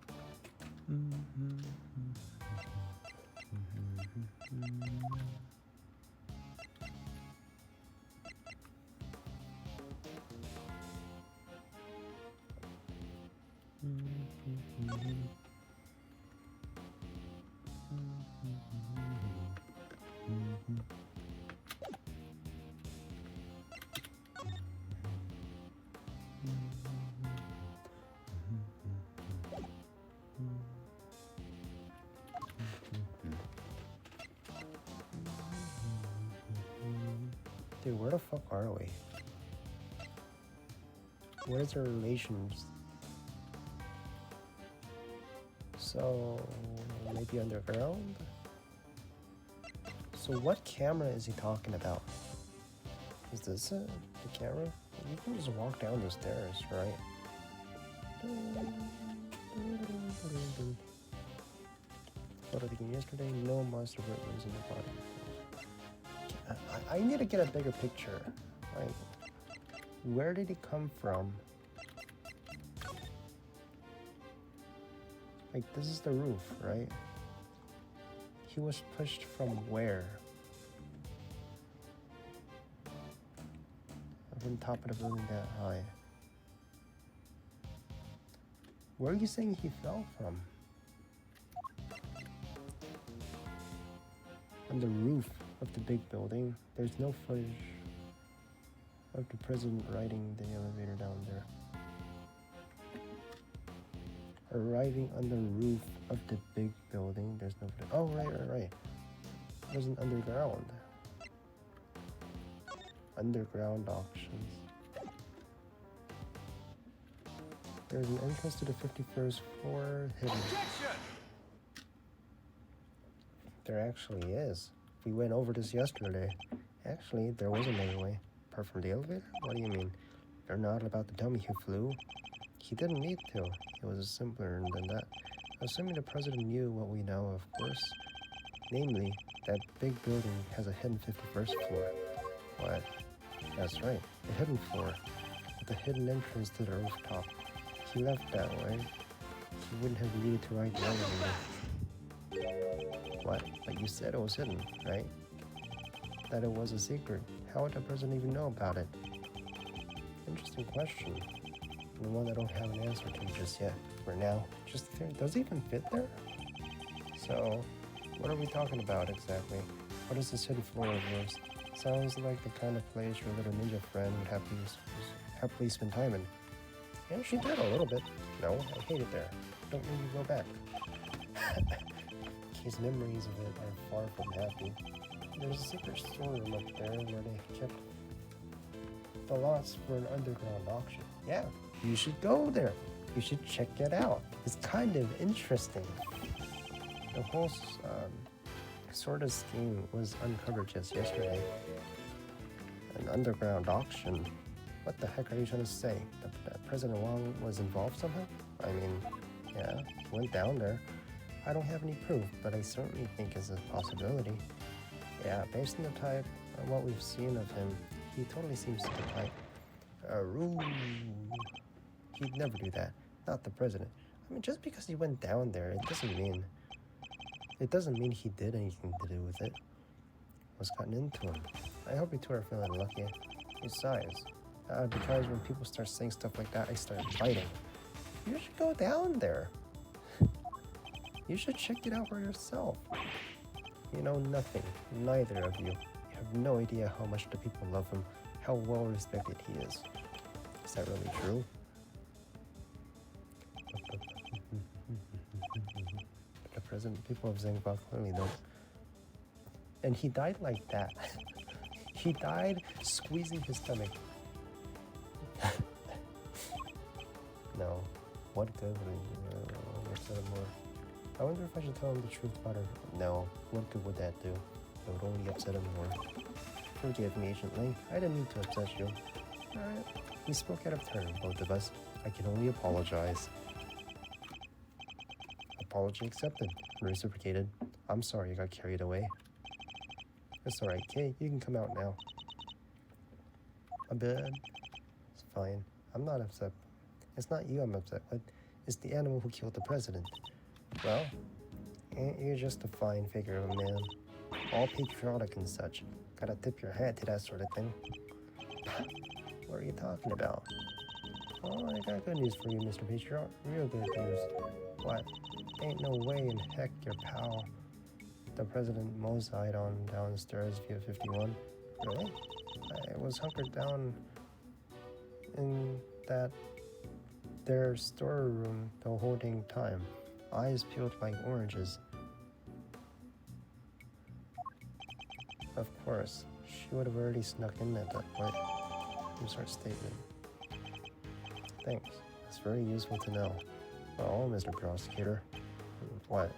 Dude, where the fuck are we? Where's our relations? So, maybe underground? So what camera is he talking about? Is this it? The camera? You can just walk down the stairs, right? Photo taken yesterday, no monster was in the body. I need to get a bigger picture. Like, where did he come from? Like, this is the roof, right? He was pushed from where? From top of the building that high. Where are you saying he fell from? On the roof of the big building. There's no footage of the president riding the elevator down there. Arriving on the roof of the big building. There's no footage. Oh, right. There's an underground. Underground auctions. There's an entrance to the 51st floor hidden. Objection! There actually is. We went over this yesterday. Actually, there was another way. Apart from the elevator? What do you mean? You're not about to tell me he flew? He didn't need to. It was simpler than that. Assuming the president knew what we know, of course. Namely, that big building has a hidden 51st floor. What? That's right, the hidden floor. With a hidden entrance to the rooftop. He left that way. He wouldn't have needed to ride the elevator. What? But you said it was hidden, right? That it was a secret. How would the president even know about it? Interesting question. And one I don't have an answer to just yet. For now, just there. Does it even fit there? So, what are we talking about exactly? What is this hidden floor of yours? Sounds like the kind of place your little ninja friend would happily spend time in. And she did a little bit. No, I hate it there. Don't need to go back. His memories of it are far from happy. There's a secret storeroom up there where they kept the lots for an underground auction. Yeah, you should go there. You should check it out. It's kind of interesting. The whole sort of scheme was uncovered just yesterday. An underground auction. What the heck are you trying to say? That President Wang was involved somehow? I mean, yeah, he went down there. I don't have any proof, but I certainly think it's a possibility. Yeah, based on the type and what we've seen of him, he totally seems to be like he'd never do that. Not the president. I mean, just because he went down there, it doesn't mean he did anything to do with it. What's gotten into him? I hope you two are feeling lucky. Besides, because when people start saying stuff like that, I start fighting. You should go down there. You should check it out for yourself. You know nothing, neither of you. You have no idea how much the people love him, how well respected he is. Is that really true? The present people of Zhengbao clearly don't. And he died like that. He died squeezing his stomach. No. What good would it upset him more? I wonder if I should tell him the truth about her. No. What good would that do? It would only upset him more. Forgive me, Agent Ling. I didn't mean to upset you. Alright. We spoke out of turn, both of us. I can only apologize. Apology accepted. Reciprocated. I'm sorry you got carried away. It's alright, Kay. You can come out now. I'm bad. It's fine. I'm not upset. It's not you I'm upset with. It's the animal who killed the president. Well, ain't you just a fine figure of a man? All patriotic and such. Gotta tip your hat to that sort of thing. What are you talking about? Oh, I got good news for you, Mr. Patriot. Real good news. What? Ain't no way in heck your pal, the president, moseyed on downstairs via 51. Really? I was hunkered down in that their storeroom the whole dang time. Eyes peeled like oranges. Of course, She would have already snuck in at that point. Insert statement. Thanks. That's very useful to know. Well, Mr. Prosecutor. What?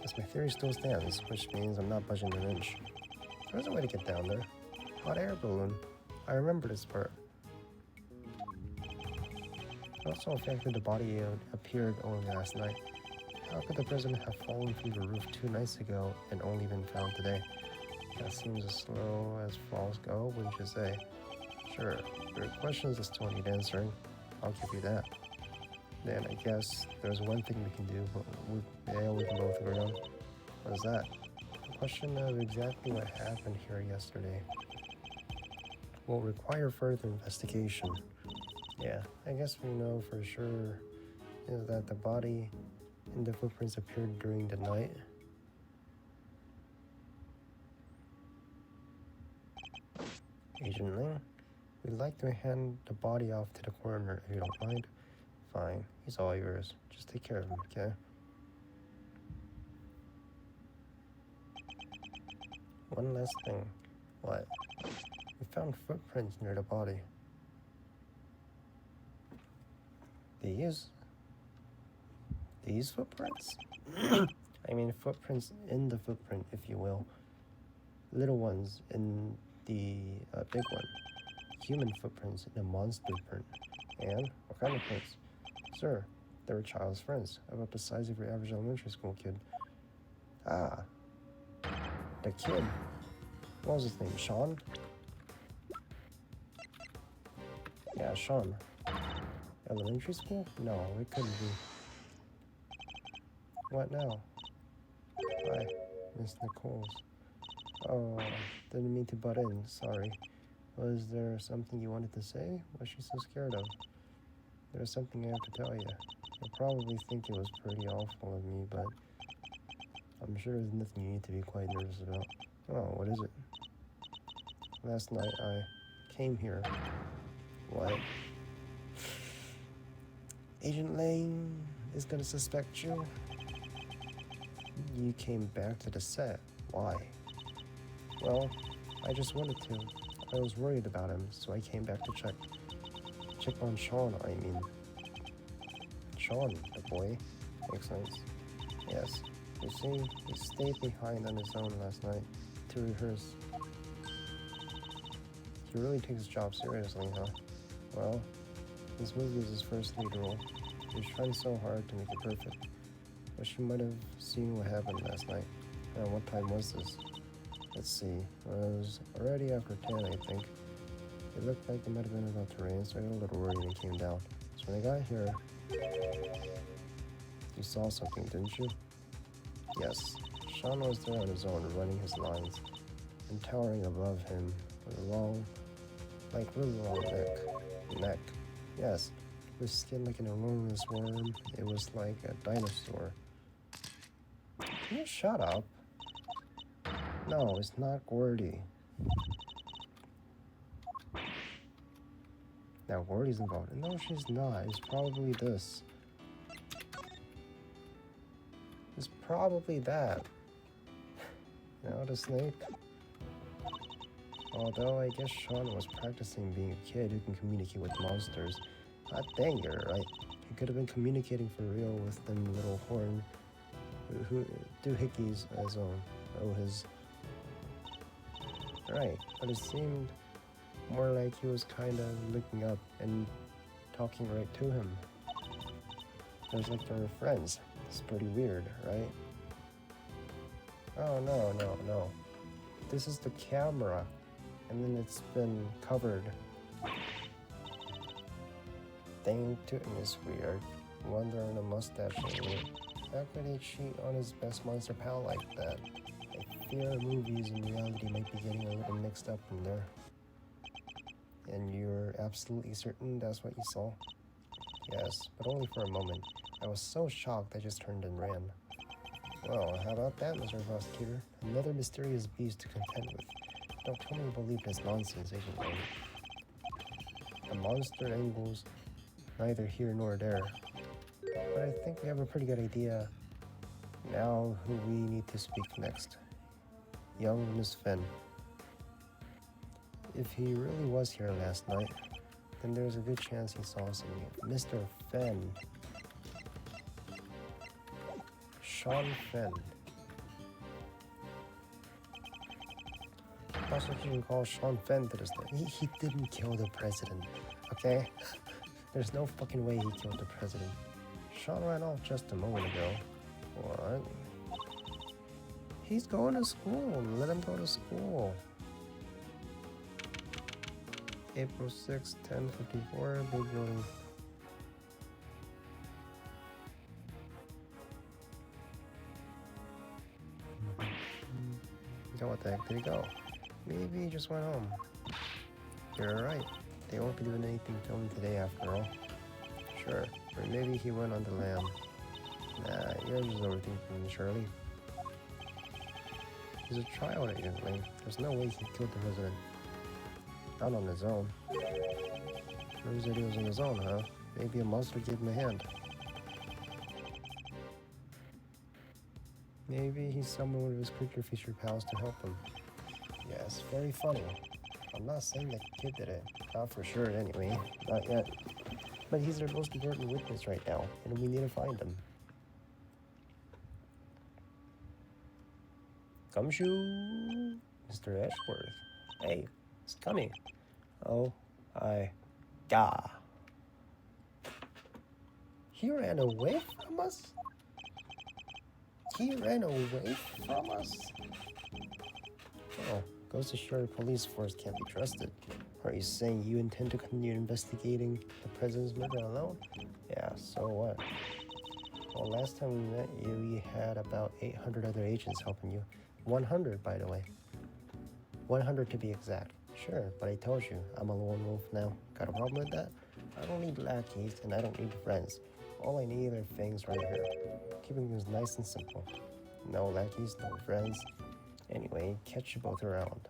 Guess my theory still stands, which means I'm not budging an inch. There's a way to get down there. Hot air balloon. I remember this part. It also affected the body appeared only last night. How could the president have fallen from the roof 2 nights ago and only been found today? That seems as slow as falls go, wouldn't you say? Sure, there are questions that still need answering. I'll give you that. Then I guess there's one thing we can do, but we can both agree on. What is that? The question of exactly what happened here yesterday will require further investigation. Yeah, I guess we know for sure is that the body and the footprints appeared during the night. Agent Ling, we'd like to hand the body off to the coroner if you don't mind. Fine, he's all yours. Just take care of him, okay? One last thing. What? We found footprints near the body. These footprints? I mean footprints in the footprint, if you will. Little ones in the big one. Human footprints in a monster print. And what kind of prints? Sir, they were child's friends, about the size of your average elementary school kid. Ah, the kid. What was his name? Sean? Yeah, Sean. Elementary school? No, it couldn't be. What now? Hi, Miss Nichols. Oh, didn't mean to butt in, sorry. Was there something you wanted to say? What's she so scared of? There's something I have to tell you. You'll probably think it was pretty awful of me, but I'm sure there's nothing you need to be quite nervous about. Oh, what is it? Last night I came here. What? Agent Lane is gonna suspect you? You came back to the set. Why? Well, I just wanted to. I was worried about him, so I came back to check. Check on Sean, I mean. Sean, the boy. Makes sense. Yes. You see, he stayed behind on his own last night to rehearse. He really takes his job seriously, huh? Well, this movie is his first lead role. He's trying so hard to make it perfect. Wish you might have seen what happened last night. What time was this? Let's see. It was already after 10, I think. It looked like it might have been about to rain, so I got a little worried and came down. So when I got here, you saw something, didn't you? Yes. Sean was there on his own, running his lines, and towering above him with a long, like really long neck. Yes, with skin like an enormous worm. It was like a dinosaur. Can you shut up? No, it's not Gordy. Now Gordy's involved. No, she's not. It's probably this. It's probably that. You know, the snake. Although I guess Sean was practicing being a kid who can communicate with monsters. God dang, you're right. He could have been communicating for real with them little horn doohickeys as his. Right, but it seemed more like he was kind of looking up and talking right to him. It was like they were friends. It's pretty weird, right? Oh, no. This is the camera, and then it's been covered. Dang, tootin' is weird. Wonder on a mustache. How could he cheat on his best monster pal like that? I fear movies and reality might be getting a little mixed up in there. And you're absolutely certain that's what you saw? Yes, but only for a moment. I was so shocked I just turned and ran. Well, how about that, Mr. Prosecutor? Another mysterious beast to contend with. Don't tell me you believe this nonsense, Agent Lane. The monster angles neither here nor there. But I think we have a pretty good idea now who we need to speak next. Young Miss Finn. if he really was here last night, then there's a good chance he saw something. Mr. Fenn. Sean Fenn. That's what you can call Sean Fenn to this day. He didn't kill the president, okay? There's no fucking way he killed the president. Sean ran off just a moment ago. What? He's going to school. Let him go to school. April 6, 10:54, big building. So what the heck did he go? Maybe he just went home. You're right. They won't be doing anything to him today after all. Sure. Or maybe he went on the lam. Nah, you're just overthinking, Shirley. He's a child agent, Lane. There's no way he killed the president. Not on his own. Who said he was on his own, huh? Maybe a monster gave him a hand. Maybe he's summoned one of his creature feature pals to help him. Yes, very funny. I'm not saying the kid did it. Not for sure, anyway. Not yet. But he's their most important witness right now, and we need to find him. Gumshoe! Mr. Ashworth. Hey, it's coming. Oh, gah. He ran away from us? He ran away from us? Oh, goes to show the police force can't be trusted. Are you saying you intend to continue investigating the president's murder alone? Yeah, so what? Well, last time we met you, we had about 800 other agents helping you. 100, by the way. 100 to be exact. Sure, but I told you, I'm a lone wolf now. Got a problem with that? I don't need lackeys, and I don't need friends. All I need are things right here. Keeping things nice and simple. No lackeys, no friends. Anyway, catch you both around.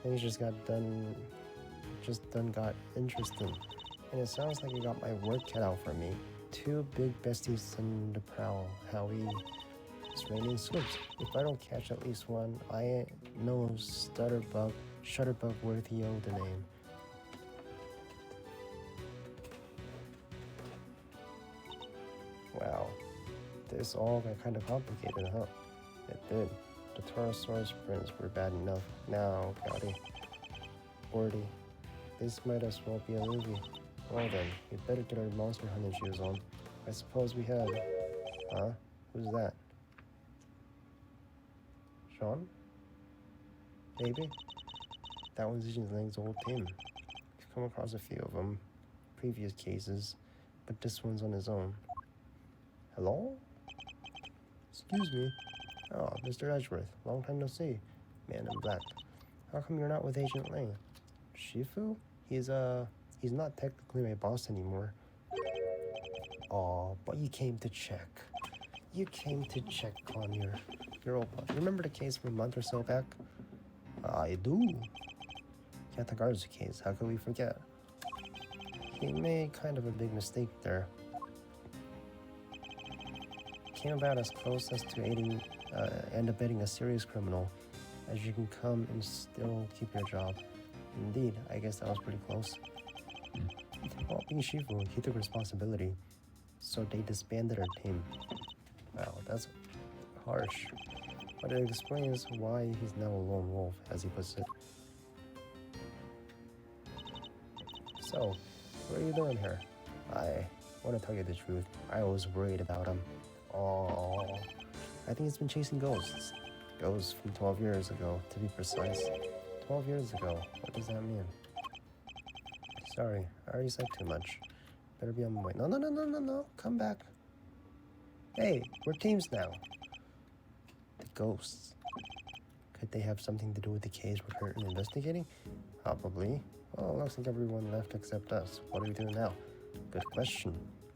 Things just got interesting. And it sounds like you got my work cut out for me. Two big besties on the prowl. Howie is raining swoops. If I don't catch at least one, I know Shutterbug worthy of the name. Wow, this all got kind of complicated, huh? It did. The Taurosaurus prints were bad enough. Now, Gotti, Bordy, this might as well be a movie. Well then, we better get our monster hunting shoes on. I suppose we have. Huh? Who's that? Sean? Maybe? That one's Agent Lang's old team. We've come across a few of them. Previous cases. But this one's on his own. Hello? Excuse me. Oh, Mr. Edgeworth. Long time no see. Man in black. How come you're not with Agent Lang? Shifu? He's not technically my boss anymore. Aw, but you came to check. You came to check on your old boss. Remember the case from a month or so back? I do. Katagaru's case, how could we forget? He made kind of a big mistake there. Came about as close as to aiding and abetting a serious criminal as you can come and still keep your job. Indeed, I guess that was pretty close. Well, being Shifu, he took responsibility, so they disbanded our team. Wow, that's harsh. But it explains why he's now a lone wolf, as he puts it. So, what are you doing here? I want to tell you the truth. I was worried about him. Oh, I think he's been chasing ghosts. Ghosts from 12 years ago, to be precise. 12 years ago. What does that mean? Sorry, I already said too much. Better be on my way. No. Come back. Hey, we're teams now. The ghosts. Could they have something to do with the case we're currently investigating? Probably. Well, looks like everyone left except us. What do we do now? Good question.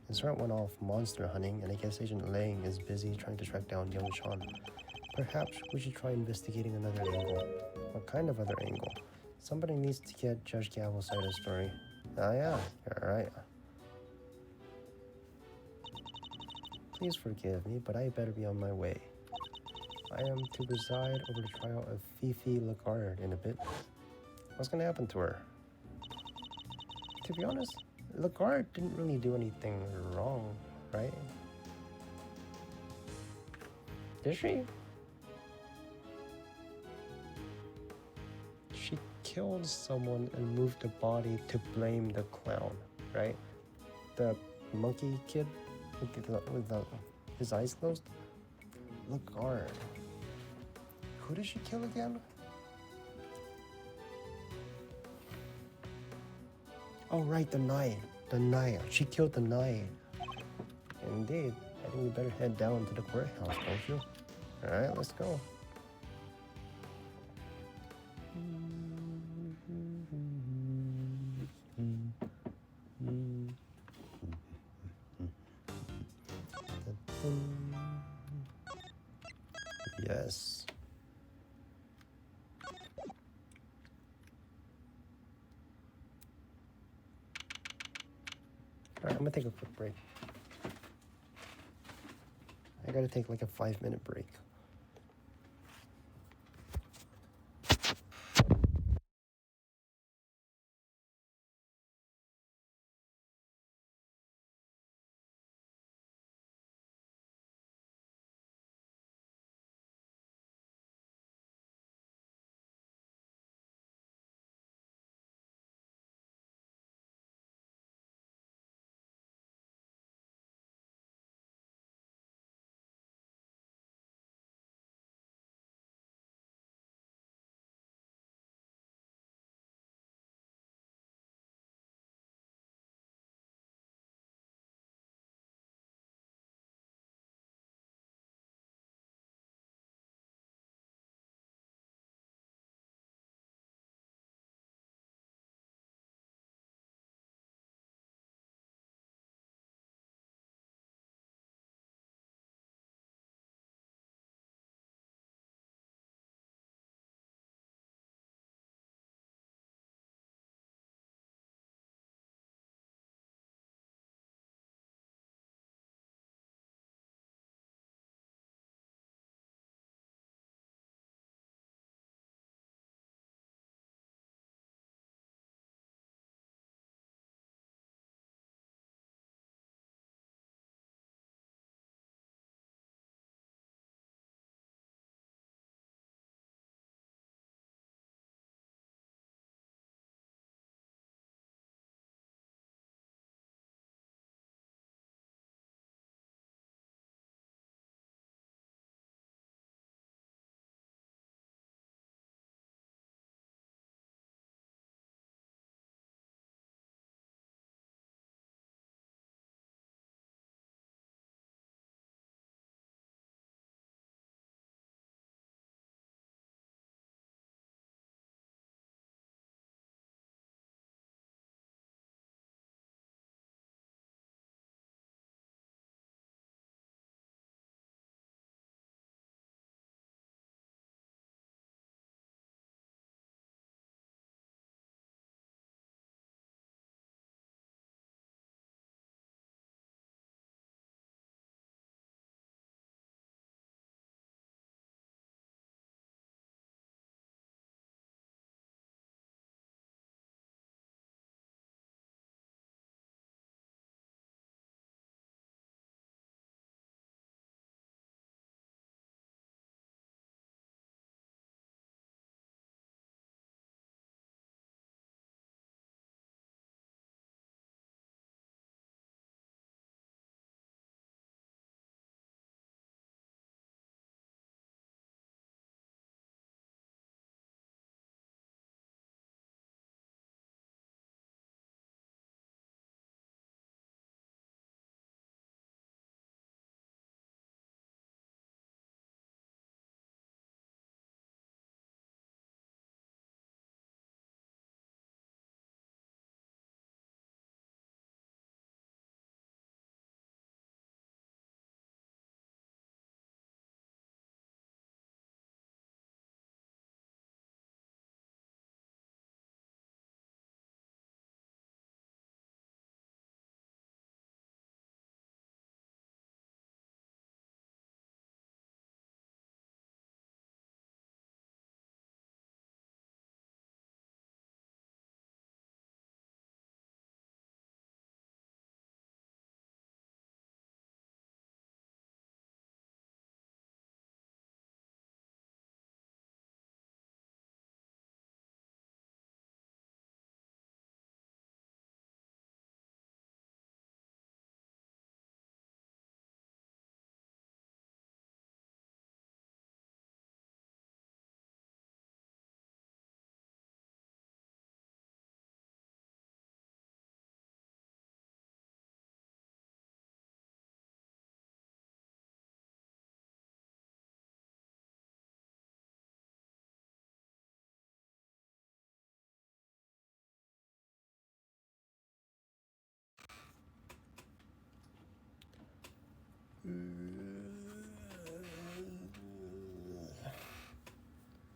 Insert went off monster hunting, and I guess Agent Lang is busy trying to track down young Sean. Perhaps we should try investigating another angle. What kind of other angle? Somebody needs to get Judge Gavel's side of the story. Ah yeah, you're right. Please forgive me, but I better be on my way. I am to preside over the trial of Fifi Lagarde in a bit. What's gonna happen to her? To be honest, Lagarde didn't really do anything wrong, right? Did she? She killed someone and moved the body to blame the clown, right? The monkey kid with his eyes closed? Lagarde. Who did she kill again? Oh, right, the knight. The knight. She killed the knight. Indeed. I think we better head down to the courthouse, don't you? Alright, let's go. Yes. Alright, I'm gonna take a quick break. I gotta take like a 5-minute break.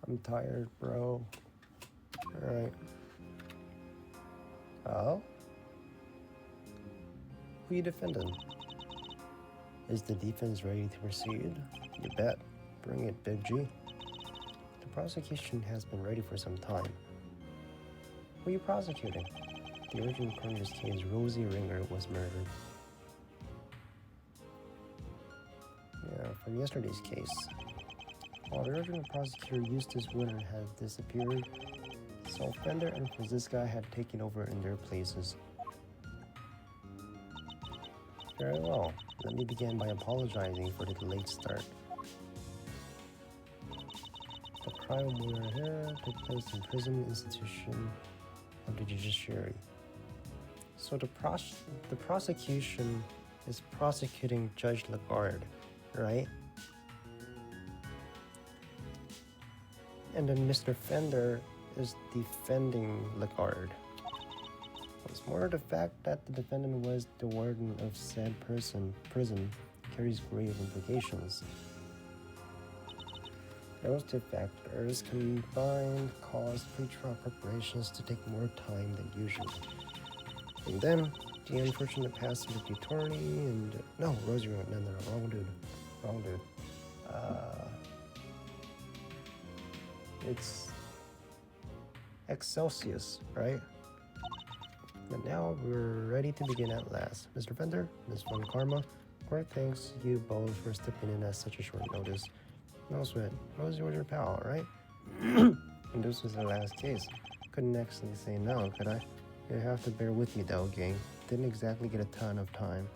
I'm tired, bro. Alright. Oh? Who you defending? Is the defense ready to proceed? You bet. Bring it, Big G. The prosecution has been ready for some time. Who are you prosecuting? The original part of this case, Rosie Ringer was murdered. Yeah, from yesterday's case. While the original prosecutor Eustace Winter has disappeared, so Fender and Franziska had taken over in their places. Very well. Let me begin by apologizing for the late start. The crime we are here took place in prison institution of the judiciary. So the prosecution is prosecuting Judge Lagarde, right? And then Mr. Fender is defending Lagarde. What's more, the fact that the defendant was the warden of said prison carries grave implications. Those two factors combined caused pretrial preparations to take more time than usual. And then, the unfortunate passing of the attorney and... No, Rosie, no, wrong dude. It's Excelsius, right? But now we're ready to begin at last. Mr. Fender, Ms. Von Karma, Court thanks you both for stepping in at such a short notice. No sweat. Rosie was your pal, right? And this was the last case. Couldn't actually say no, could I? You have to bear with me though, gang. Didn't exactly get a ton of time.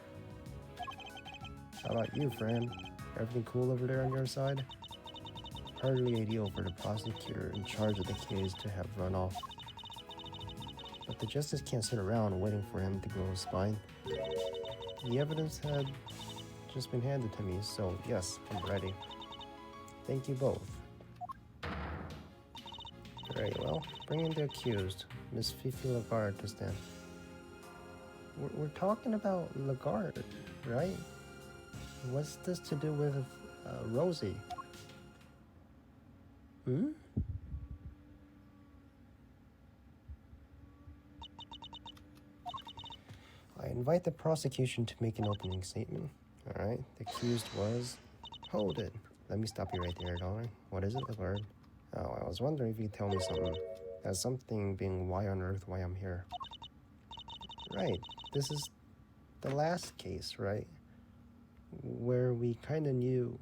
How about you, friend? Everything cool over there on your side? Hardly ideal for the prosecutor in charge of the case to have run off. But the justice can't sit around waiting for him to grow a spine. The evidence had just been handed to me, so yes, I'm ready. Thank you both. Very well. Bring in the accused, Miss Fifi Lagarde, to stand. We're talking about Lagarde, right? What's this to do with Rosie? Hmm? I invite the prosecution to make an opening statement. Alright, the accused was... Hold it. Let me stop you right there, darling. What is it, Lagarde? Oh, I was wondering if you could tell me something. As something being why on earth why I'm here. Right, this is the last case, right? Where we kind of knew...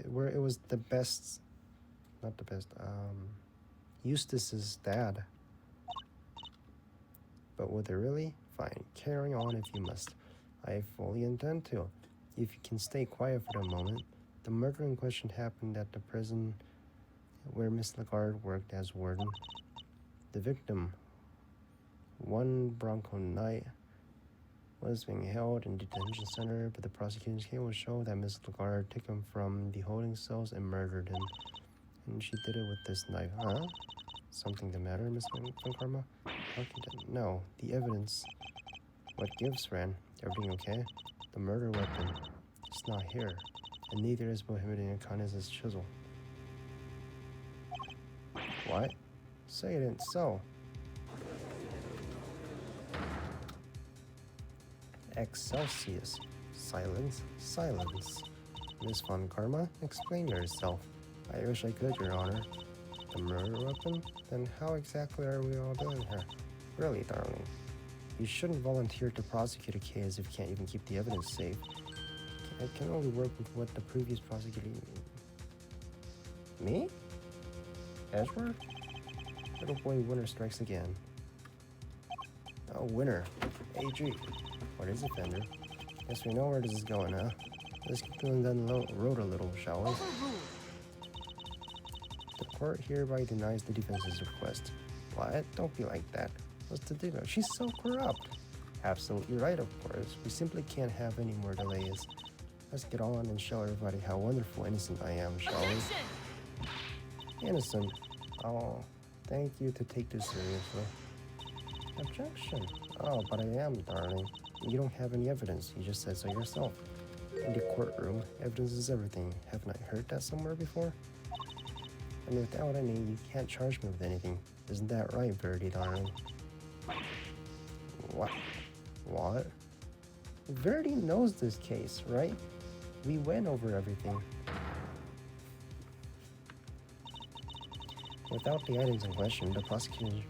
Where it was the best... Not the best, Eustace's dad. But would it really? Fine, carry on if you must. I fully intend to. If you can stay quiet for the moment. The murder in question happened at the prison where Miss Lagarde worked as warden. The victim, one Bronco Knight, was being held in detention center, but the prosecution's case will show that Miss Lagarde took him from the holding cells and murdered him. And she did it with this knife, huh? Something the matter, Miss Von Karma? No, the evidence. What gives, Fran? Everything okay? The murder weapon. It's not here. And neither is Bohemian Connes's chisel. What? Say it ain't so. Excelsius. Silence, silence. Miss Von Karma, explain yourself. I wish I could, Your Honor. The murder weapon? Then how exactly are we all doing here? Really, darling. You shouldn't volunteer to prosecute a case if you can't even keep the evidence safe. I can only work with what the previous prosecutor... Me? Edward? Little boy Winter strikes again. Oh, Winter. AG. What is it, Fender? Guess we know where this is going, huh? Let's keep going down the road a little, shall we? The court hereby denies the defense's request. What? Don't be like that. What's the deal? She's so corrupt. Absolutely right, of course. We simply can't have any more delays. Let's get on and show everybody how wonderful innocent I am, shall we? Innocent? Oh, thank you to take this seriously. Objection. Oh, but I am, darling. You don't have any evidence. You just said so yourself. In the courtroom, evidence is everything. Haven't I heard that somewhere before? And without any, you can't charge me with anything. Isn't that right, Verity, darling? What? What? Verity knows this case, right? We went over everything. Without the items in question, the prosecution's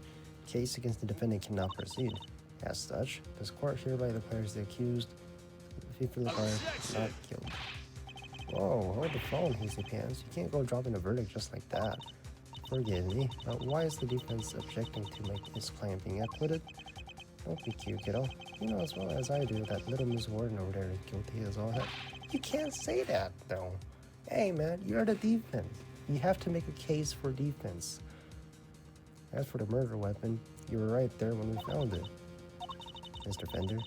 case against the defendant cannot proceed. As such, this court hereby declares the accused, Fifi LaGarde, not guilty. Whoa, hold the phone, Hasty Pants. You can't go dropping a verdict just like that. Forgive me, but why is the defense objecting to make his client being acquitted? Don't be cute, kiddo. You know as well as I do that little Miss Warden over there is guilty as all hell. You can't say that, though. Hey, man, you're the defense. You have to make a case for defense. As for the murder weapon, you were right there when we found it. Mr. Fender,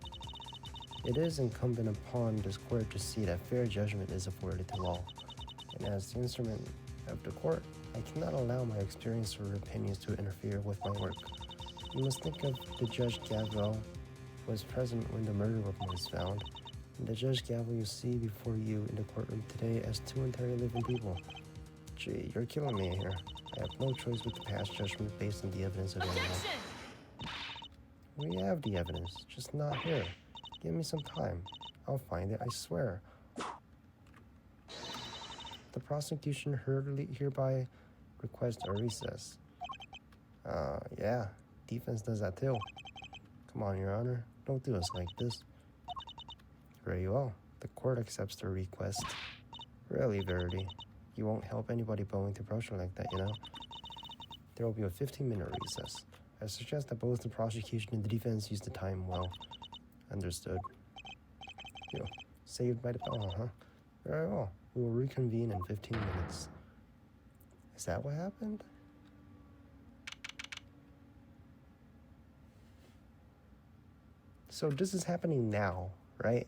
it is incumbent upon this court to see that fair judgment is afforded to all. And as the instrument of the court, I cannot allow my experience or opinions to interfere with my work. You must think of the Judge Gavel was present when the murder weapon was found, and the Judge Gavel you see before you in the courtroom today as two entirely living people. Gee, you're killing me here. I have no choice but to pass judgment based on the evidence available. We have the evidence, just not here. Give me some time. I'll find it, I swear. The prosecution hereby requests a recess. Yeah, defense does that too. Come on, Your Honor, don't do us like this. Very well, the court accepts the request. Really, Verity, you won't help anybody going to approach her like that, you know? There will be a 15-minute recess. I suggest that both the prosecution and the defense use the time well. Understood. You saved by the bell, huh? Very well. We will reconvene in 15 minutes. Is that what happened? So this is happening now, right?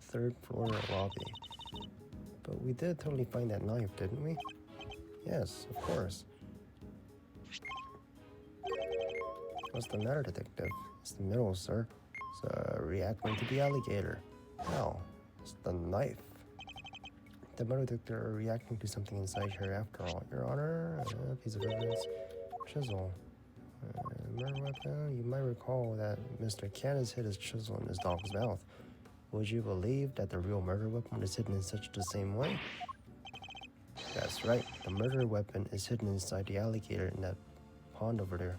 Third floor lobby. But we did totally find that knife, didn't we? Yes, of course. What's the matter, detective? It's the middle, sir. It's reacting to the alligator. No, it's the knife. The metal detector reacting to something inside here after all. Your Honor, a piece of evidence. Chisel. Murder weapon. You might recall that Mr. Candace hid his chisel in his dog's mouth. Would you believe that the real murder weapon is hidden in such the same way? That's right. The murder weapon is hidden inside the alligator in that pond over there.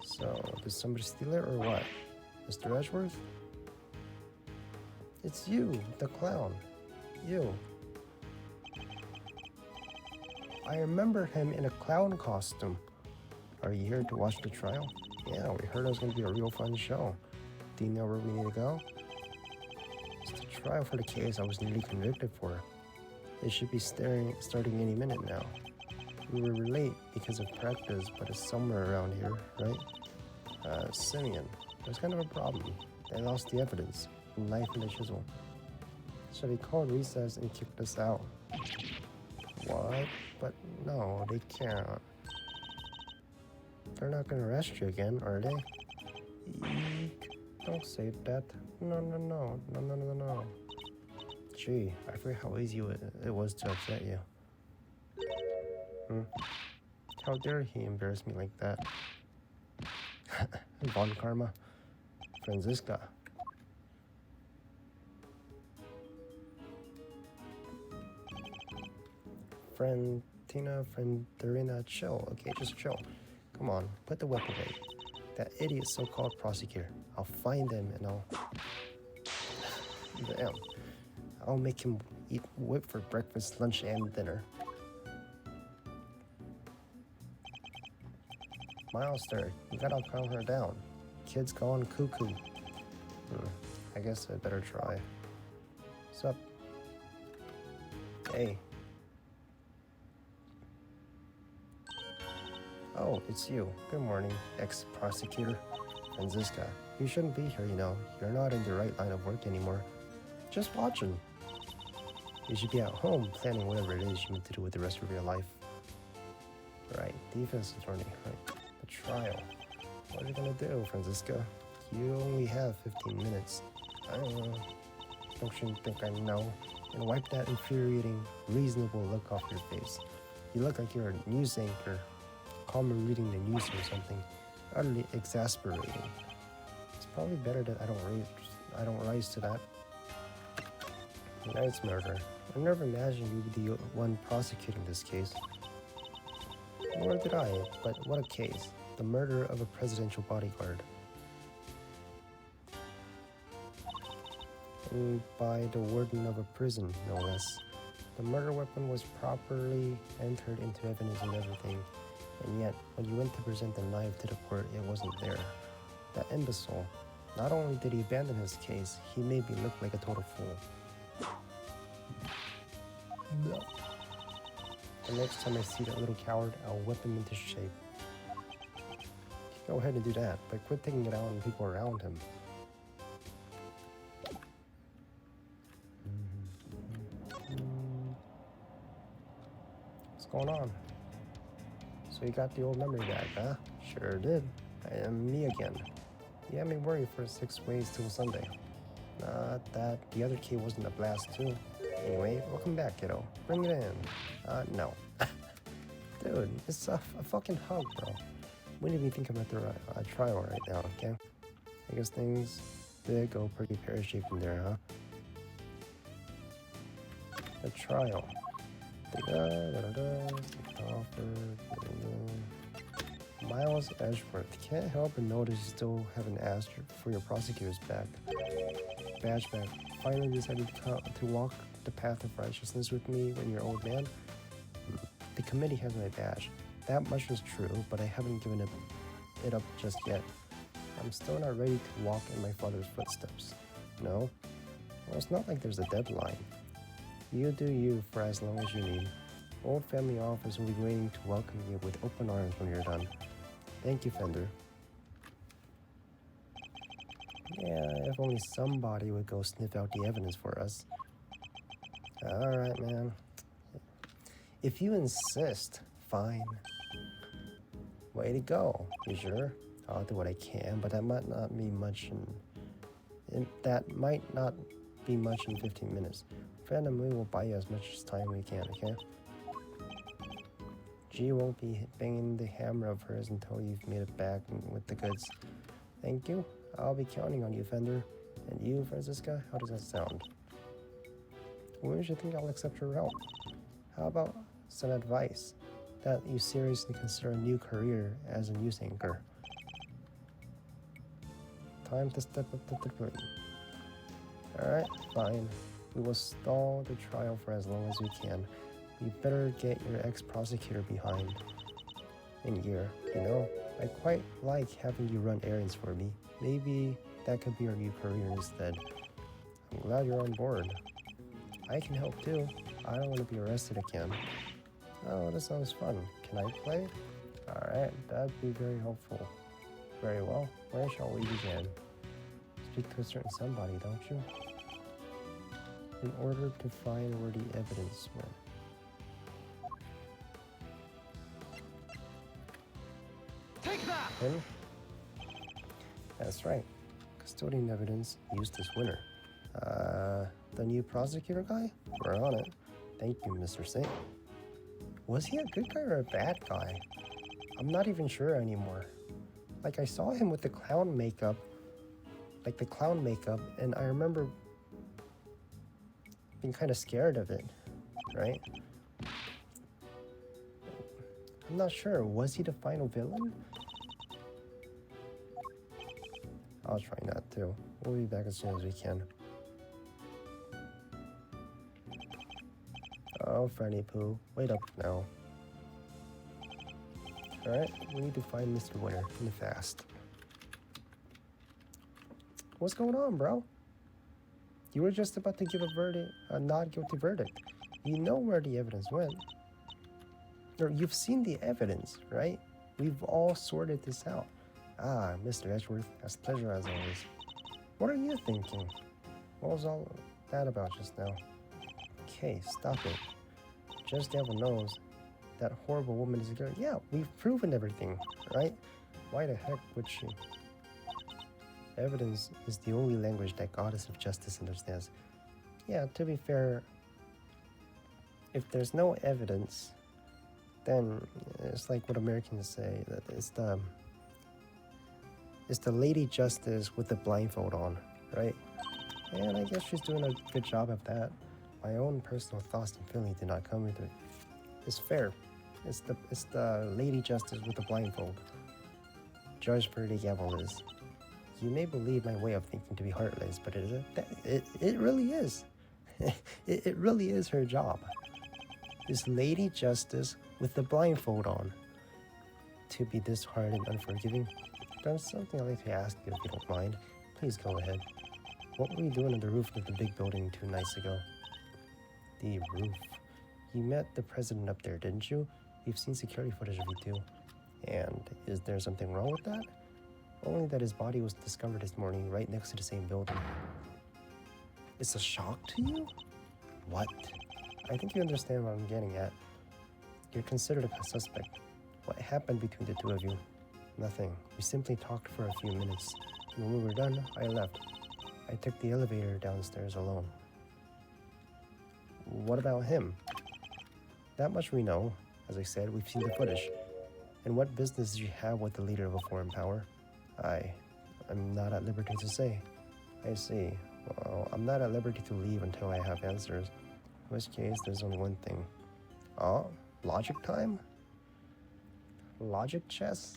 So, did somebody steal it or what? Mr. Edgeworth? It's you, the clown. You. I remember him in a clown costume. Are you here to watch the trial? Yeah, we heard it was going to be a real fun show. Do you know where we need to go? It's the trial for the case I was nearly convicted for. It should be starting any minute now. We were late because of practice, but it's somewhere around here, right? Simeon. There's kind of a problem. They lost the evidence. The knife and the chisel. So they called recess and kicked us out. What? But no, they can't. They're not gonna arrest you again, are they? Eek. Don't say that. No. Gee, I forget how easy it was to upset you. How dare he embarrass me like that? Von Karma. Franziska. Frienderina, chill. Okay, just chill. Come on, put the weapon away. That idiot so-called prosecutor. I'll find him and I'll make him eat whip for breakfast, lunch, and dinner. Milester, you gotta calm her down. Kid's gone cuckoo. I guess I better try. Sup? Hey. Oh, it's you. Good morning, ex-prosecutor. Franziska, you shouldn't be here, you know. You're not in the right line of work anymore. Just watching. You should be at home planning whatever it is you need to do with the rest of your life. Right, defense attorney, right. The trial. What are you gonna do, Franziska? You only have 15 minutes. Don't you think I know? And wipe that infuriating, reasonable look off your face. You look like you're a news anchor. Call me reading the news or something. Utterly exasperating. It's probably better that I don't rise to that. Nice murder. I never imagined you'd be the one prosecuting this case. Nor did I, but what a case. The murder of a presidential bodyguard. And by the warden of a prison, no less. The murder weapon was properly entered into evidence and everything, and yet, when you went to present the knife to the court, it wasn't there. That imbecile. Not only did he abandon his case, he made me look like a total fool. No. The next time I see that little coward, I'll whip him into shape. Go ahead and do that, but quit taking it out on people around him. What's going on? So you got the old memory back, huh? Sure did. I am me again. You had me worried for 6 ways till Sunday. Not that the other key wasn't a blast too. Anyway, welcome back, kiddo. Bring it in. No. Dude, it's a fucking hug, bro. We need to be thinking about the trial right now, okay? I guess things did go pretty pear-shaped in there, huh? The trial. Miles Edgeworth. Can't help but notice you still haven't asked for your prosecutor's badge back. Finally decided to walk the path of righteousness with me when you're old man. The committee has my badge. That much is true, but I haven't given it up just yet. I'm still not ready to walk in my father's footsteps. No? Well, it's not like there's a deadline. You do you for as long as you need. Old family office will be waiting to welcome you with open arms when you're done. Thank you, Fender. Yeah, if only somebody would go sniff out the evidence for us. Alright, man. If you insist, fine. Way to go. You sure? I'll do what I can, but that might not be much in 15 minutes. Fred and we will buy you as much time we can, okay? G won't be banging the hammer of hers until you've made it back with the goods. Thank you. I'll be counting on you, Fender. And you, Franziska, how does that sound? When do you think I'll accept your help? How about some advice? That you seriously consider a new career as a news anchor. Time to step up to the plate. Alright, fine. We will stall the trial for as long as we can. You better get your ex-prosecutor behind in gear. You know, I quite like having you run errands for me. Maybe that could be our new career instead. I'm glad you're on board. I can help too. I don't want to be arrested again. Oh, this sounds fun. Can I play? Alright, that'd be very helpful. Very well. Where shall we begin? Speak to a certain somebody, don't you? In order to find where the evidence went. Take that! Him? That's right. Custodian evidence used this winner. The new prosecutor guy? We're on it. Thank you, Mr. Saint. Was he a good guy or a bad guy? I'm not even sure anymore. Like, I saw him with the clown makeup. And I remember being kind of scared of it, right? I'm not sure. Was he the final villain? I'll try not to. We'll be back as soon as we can. Oh, Freddy Pooh, wait up now. Alright, we need to find Mr. Winner and fast. What's going on, bro? You were just about to give a not guilty verdict. You know where the evidence went. Or you've seen the evidence, right? We've all sorted this out. Ah, Mr. Edgeworth, as pleasure as always. What are you thinking? What was all that about just now? Okay, stop it. Just devil knows that horrible woman is a girl. Yeah, we've proven everything, right? Why the heck would she? Evidence is the only language that Goddess of Justice understands. Yeah, to be fair, if there's no evidence, then it's like what Americans say, that it's the Lady Justice with the blindfold on, right? And I guess she's doing a good job of that. My own personal thoughts and feelings did not come with it. It's fair. It's the Lady Justice with the blindfold. Judge Birdie Gamble is. You may believe my way of thinking to be heartless, but it really is. it really is her job. This Lady Justice with the blindfold on. To be this hard and unforgiving. There's something I'd like to ask you if you don't mind. Please go ahead. What were you doing on the roof of the big building 2 nights ago? The roof. You met the president up there, didn't you? We've seen security footage of you too. And is there something wrong with that? Only that his body was discovered this morning right next to the same building. It's a shock to you? What? I think you understand what I'm getting at. You're considered a suspect. What happened between the two of you? Nothing. We simply talked for a few minutes. And when we were done, I left. I took the elevator downstairs alone. What about him? That much we know. As I said, we've seen the footage. And what business do you have with the leader of a foreign power? I'm not at liberty to say. I see. Well, I'm not at liberty to leave until I have answers. In which case, there's only one thing. Oh, logic time? Logic chess?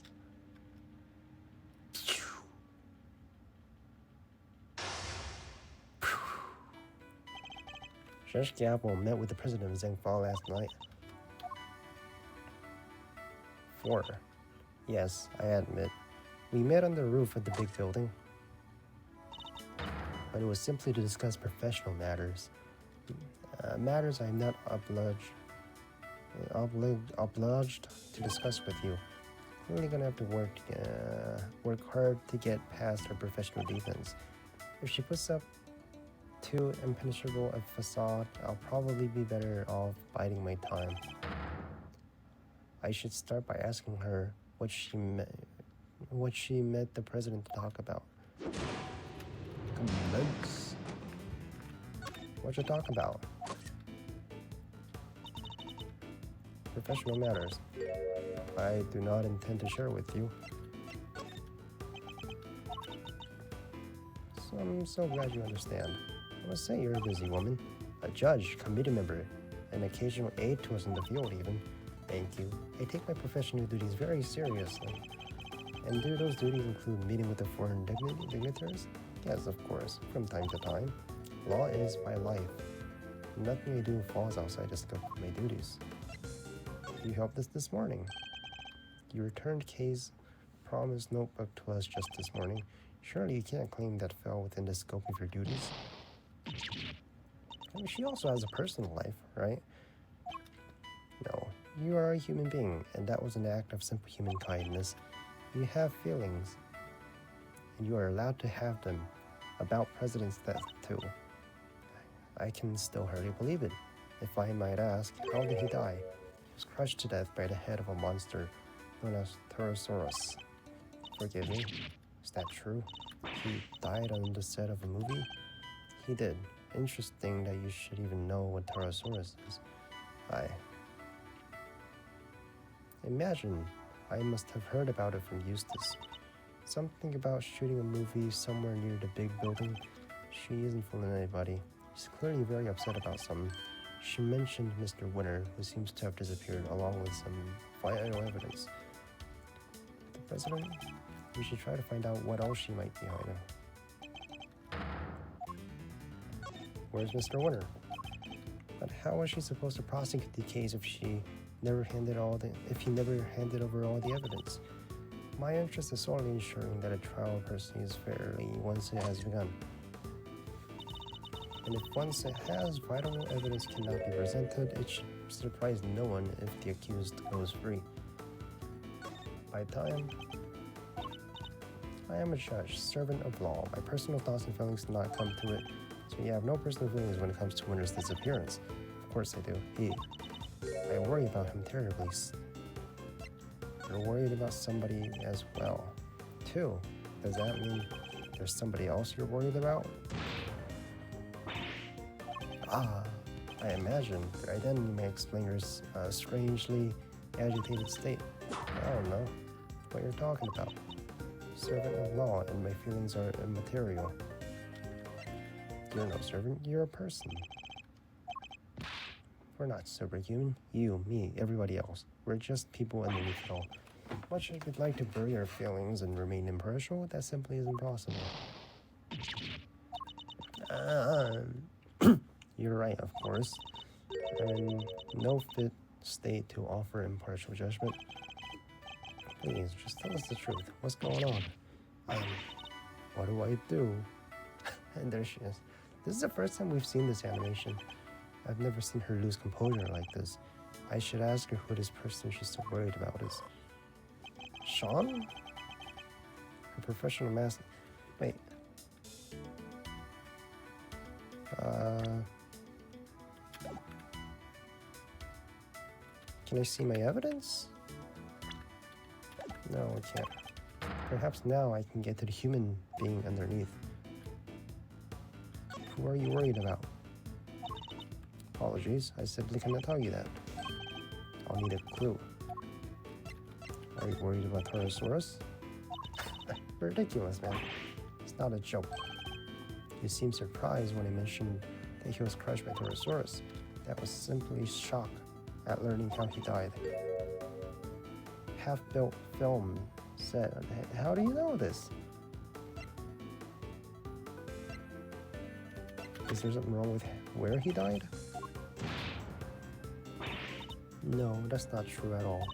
Judge Gamble met with the president of Zhengfa last night. 4. Yes, I admit. We met on the roof of the big building. But it was simply to discuss professional matters. Matters I'm not obliged to discuss with you. We're really gonna have to work hard to get past her professional defense. If she puts up too impenetrable a facade, I'll probably be better off biding my time. I should start by asking her what she met the president to talk about. Commence. What you talk about? Professional matters. I do not intend to share with you. So I'm so glad you understand. I must say you're a busy woman. A judge, committee member, an occasional aide to us in the field even. Thank you. I take my professional duties very seriously. And do those duties include meeting with the foreign dignitaries? Yes, of course, from time to time. Law is my life. Nothing I do falls outside the scope of my duties. You helped us this morning. You returned Kay's promised notebook to us just this morning. Surely you can't claim that fell within the scope of your duties. I mean, she also has a personal life, right? No, you are a human being, and that was an act of simple human kindness. You have feelings, and you are allowed to have them. About President's death, too. I can still hardly believe it. If I might ask, how did he die? He was crushed to death by the head of a monster known as Torosaurus. Forgive me, is that true? He died on the set of a movie? He did. Interesting that you should even know what Torosaurus is. Imagine, I must have heard about it from Eustace. Something about shooting a movie somewhere near the big building. She isn't fooling anybody. She's clearly very upset about something. She mentioned Mr. Winter, who seems to have disappeared, along with some vital evidence. The president? We should try to find out what else she might be hiding. Where's Mr. Winter? But how was she supposed to prosecute the case if he never handed over all the evidence? My interest is solely ensuring that a trial proceeds fairly once it has begun. And if once it has, vital evidence cannot be presented, it should surprise no one if the accused goes free. By time, I am a judge, servant of law. My personal thoughts and feelings do not come to it, so you have no personal feelings when it comes to Winter's disappearance. Of course I do. I worry about him terribly. you're worried about somebody as well, too. Does that mean there's somebody else you're worried about? Ah, I imagine their identity may explain your strangely agitated state. I don't know what you're talking about. Servant of law, and my feelings are immaterial. You're no servant, you're a person. We're not superhuman. You, me, everybody else. We're just people underneath it all. Much as we'd like to bury our feelings and remain impartial, that simply isn't possible. You're right, of course. I'm in no fit state to offer impartial judgment. Please, just tell us the truth. What's going on? What do I do? And there she is. This is the first time we've seen this animation. I've never seen her lose composure like this. I should ask her who this person she's so worried about is. Sean? Her professional master. Wait. Can I see my evidence? No, I can't. Perhaps now I can get to the human being underneath. Who are you worried about? Apologies, I simply cannot tell you that. I'll need a clue. Are you worried about Torosaurus? Ridiculous, man. It's not a joke. You seemed surprised when I mentioned that he was crushed by Torosaurus. That was simply shock at learning how he died. Half-built film set. How do you know this? Is there something wrong with where he died? No, that's not true at all.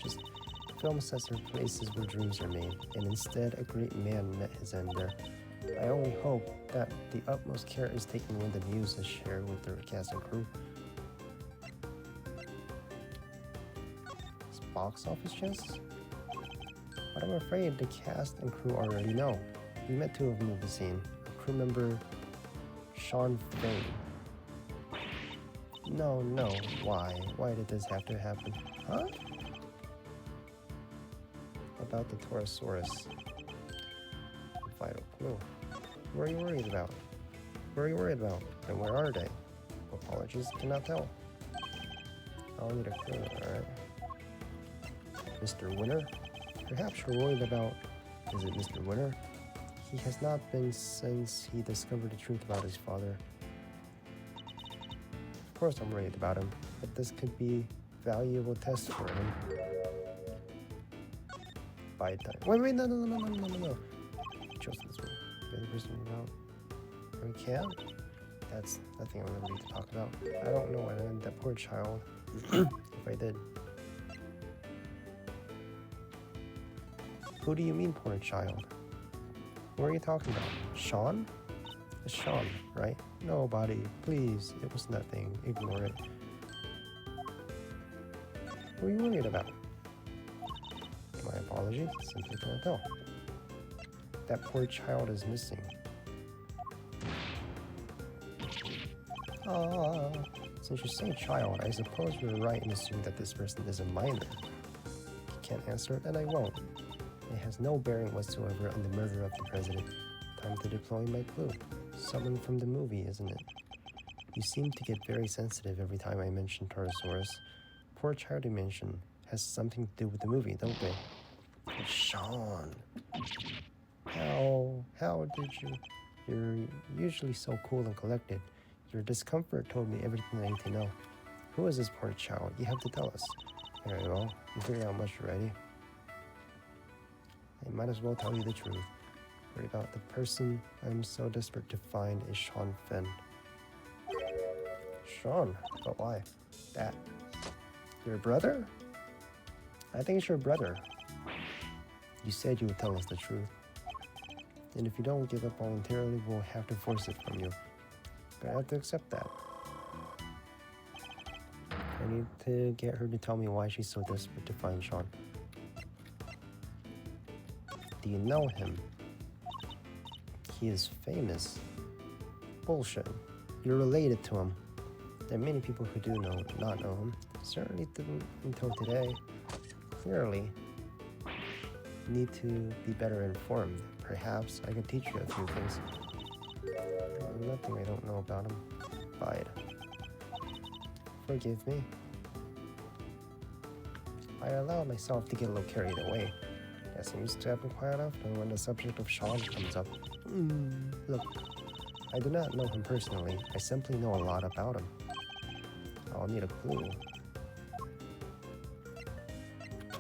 Just film sets are places where dreams are made, and instead a great man met his end there. I only hope that the utmost care is taken when the news is shared with the cast and crew. It's box office chess? But I'm afraid the cast and crew already know. We met two of them at the scene. Crew member Sean Fane. No, why? Why did this have to happen? Huh? About the Torosaurus. Vital clue. What are you worried about? What are you worried about? And where are they? Apologies, cannot tell. I'll need a clue, alright? Mr. Winter? Perhaps you're worried about... Is it Mr. Winter? He has not been since he discovered the truth about his father. Of course I'm worried about him, but this could be a valuable test for him. By time. Wait, no. Chose this one. The other person about. We can't? That's nothing I'm gonna need to talk about. I don't know what happened to that poor child. If I did. Who do you mean, poor child? What are you talking about? Sean? It's Sean, right? Nobody. Please. It was nothing. Ignore it. What are you worried about? My apologies. Simply can't tell. That poor child is missing. Since you say child, I suppose you're right in assuming that this person is a minor. If you can't answer it, then I won't. It has no bearing whatsoever on the murder of the president. Time to deploy my clue. Someone from the movie, isn't it? You seem to get very sensitive every time I mention Torosaurus. Poor child you mention has something to do with the movie, don't they? But Sean! How did you... You're usually so cool and collected. Your discomfort told me everything I need to know. Who is this poor child? You have to tell us. Very well. You figured out much already. I might as well tell you the truth. Worried about the person I'm so desperate to find is Sean Finn. Sean? But why? That. Your brother? I think it's your brother. You said you would tell us the truth. And if you don't give up voluntarily, we'll have to force it from you. But I have to accept that. I need to get her to tell me why she's so desperate to find Sean. Do you know him? He is famous. Bullshit. You're related to him. There are many people who do not know him. Certainly didn't until today. Clearly, need to be better informed. Perhaps I could teach you a few things. Nothing I don't know about him. Bide. Forgive me. I allowed myself to get a little carried away. That seems to happen quite often when the subject of Sean comes up. Look, I do not know him personally. I simply know a lot about him. I'll need a clue.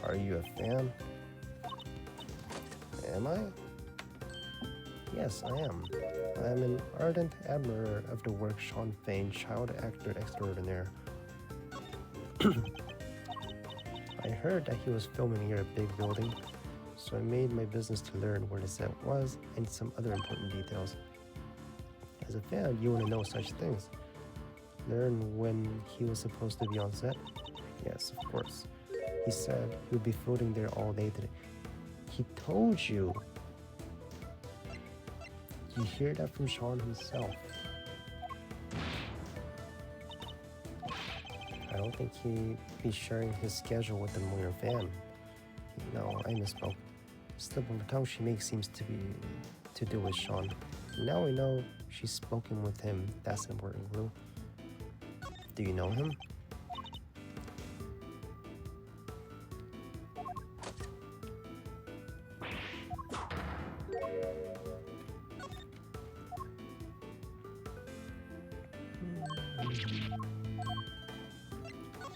Are you a fan? Am I? Yes, I am. I am an ardent admirer of the work Sean Fain, child actor extraordinaire. I heard that he was filming near a big building, so I made my business to learn where the set was and some other important details. As a fan, you want to know such things. Learn when he was supposed to be on set? Yes, of course. He said he would be floating there all day today. He told you. You hear that from Sean himself. I don't think he'd be sharing his schedule with the Moyer fan. No, I misspoke. Slip of the tongue she makes seems to be to do with Sean. Now we know she's spoken with him. That's an important clue. Do you know him?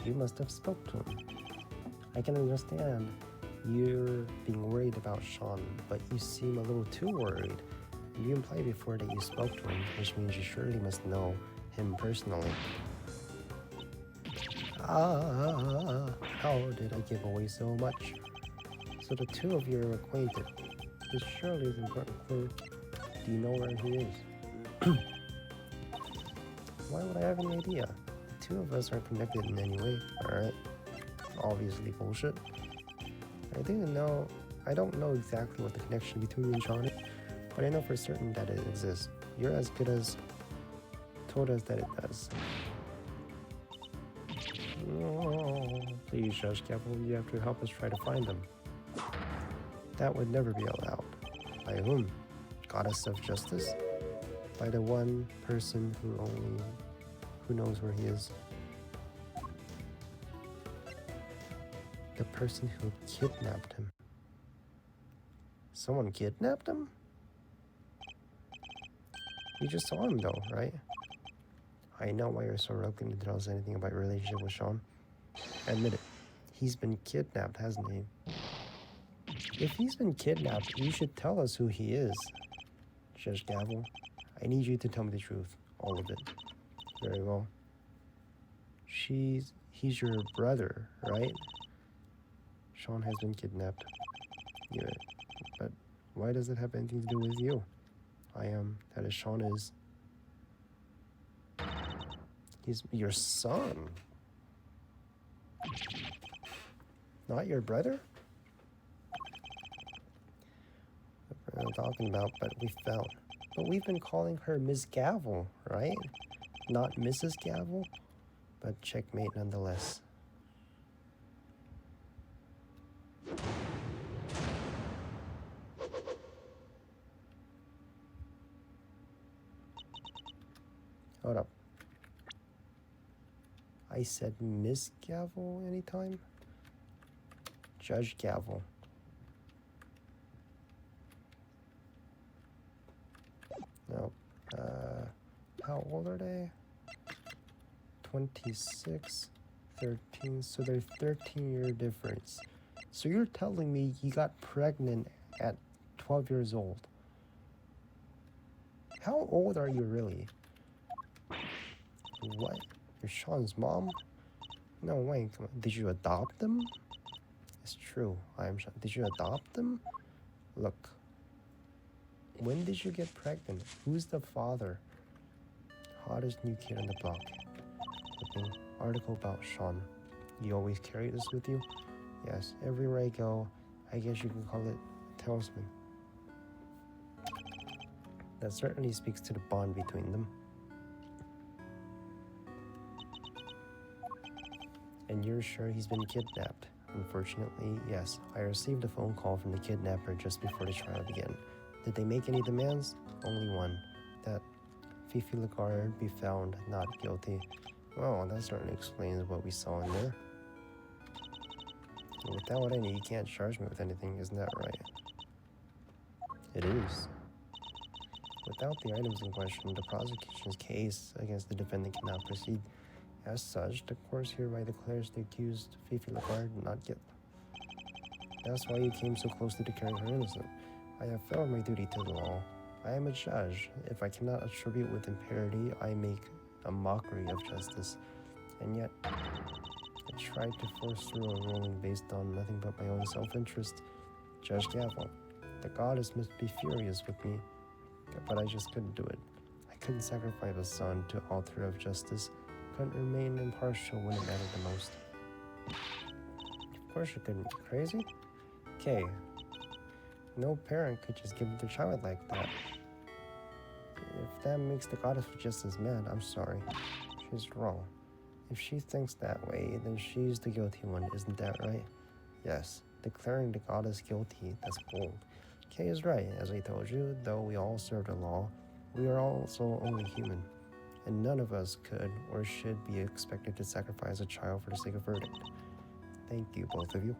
You must have spoke to him. I can understand you're being worried about Sean, but you seem a little too worried. You implied before that you spoke to him, which means you surely must know him personally. How did I give away so much? So the two of you are acquainted. This surely is an important clue. Do you know where he is? Why would I have any idea? The two of us aren't connected in any way, alright? Obviously bullshit. I don't know exactly what the connection between you and Sean is, but I know for certain that it exists. You're as good as told us that it does. Oh, please, Judge Gavel, you have to help us try to find them. That would never be allowed. By whom? Goddess of Justice? By the one person who knows where he is. The person who kidnapped him. Someone kidnapped him? You just saw him though, right? I know why you're so reluctant to tell us anything about your relationship with Sean. Admit it. He's been kidnapped, hasn't he? If he's been kidnapped, you should tell us who he is. Judge Gavel, I need you to tell me the truth. All of it. Very well. He's your brother, right? Sean has been kidnapped. Yeah, but why does it have anything to do with you? That is, Sean is... He's your son. Not your brother? What I'm talking about, but we found. But we've been calling her Ms. Gavel, right? Not Mrs. Gavel? But checkmate nonetheless. Hold up. I said Miss Gavel anytime? Judge Gavel. No. How old are they? 26, 13. So they're 13-year difference. So you're telling me you got pregnant at 12 years old. How old are you really? What? You're Sean's mom? No way. Come on. Did you adopt them? It's true. I'm Sean. Did you adopt them? Look. When did you get pregnant? Who's the father? Hottest new kid on the block. Looking. Article about Sean. You always carry this with you? Yes. Everywhere I go, I guess you can call it a talisman. That certainly speaks to the bond between them. And you're sure he's been kidnapped? Unfortunately, yes. I received a phone call from the kidnapper just before the trial began. Did they make any demands? Only one. That Fifi Lagarde be found not guilty. Well, that certainly explains what we saw in there. Without any, you can't charge me with anything, isn't that right? It is. Without the items in question, the prosecution's case against the defendant cannot proceed. As such, the court hereby declares the accused, Fifi Lagarde, not guilty. That's why you came so close to declaring her innocent. I have failed my duty to the law. I am a judge. If I cannot attribute with imparity, I make a mockery of justice. And yet, I tried to force through a ruling based on nothing but my own self-interest. Judge Gavel, the goddess must be furious with me, but I just couldn't do it. I couldn't sacrifice a son to altar of justice. Couldn't remain impartial when it mattered the most. Of course you couldn't. Crazy? Okay. No parent could just give up their child like that. If that makes the goddess of justice mad, I'm sorry. She's wrong. If she thinks that way, then she's the guilty one, isn't that right? Yes. Declaring the goddess guilty, that's bold. Kay is right. As I told you, though we all serve the law, we are also only human. And none of us could or should be expected to sacrifice a child for the sake of verdict. Thank you, both of you.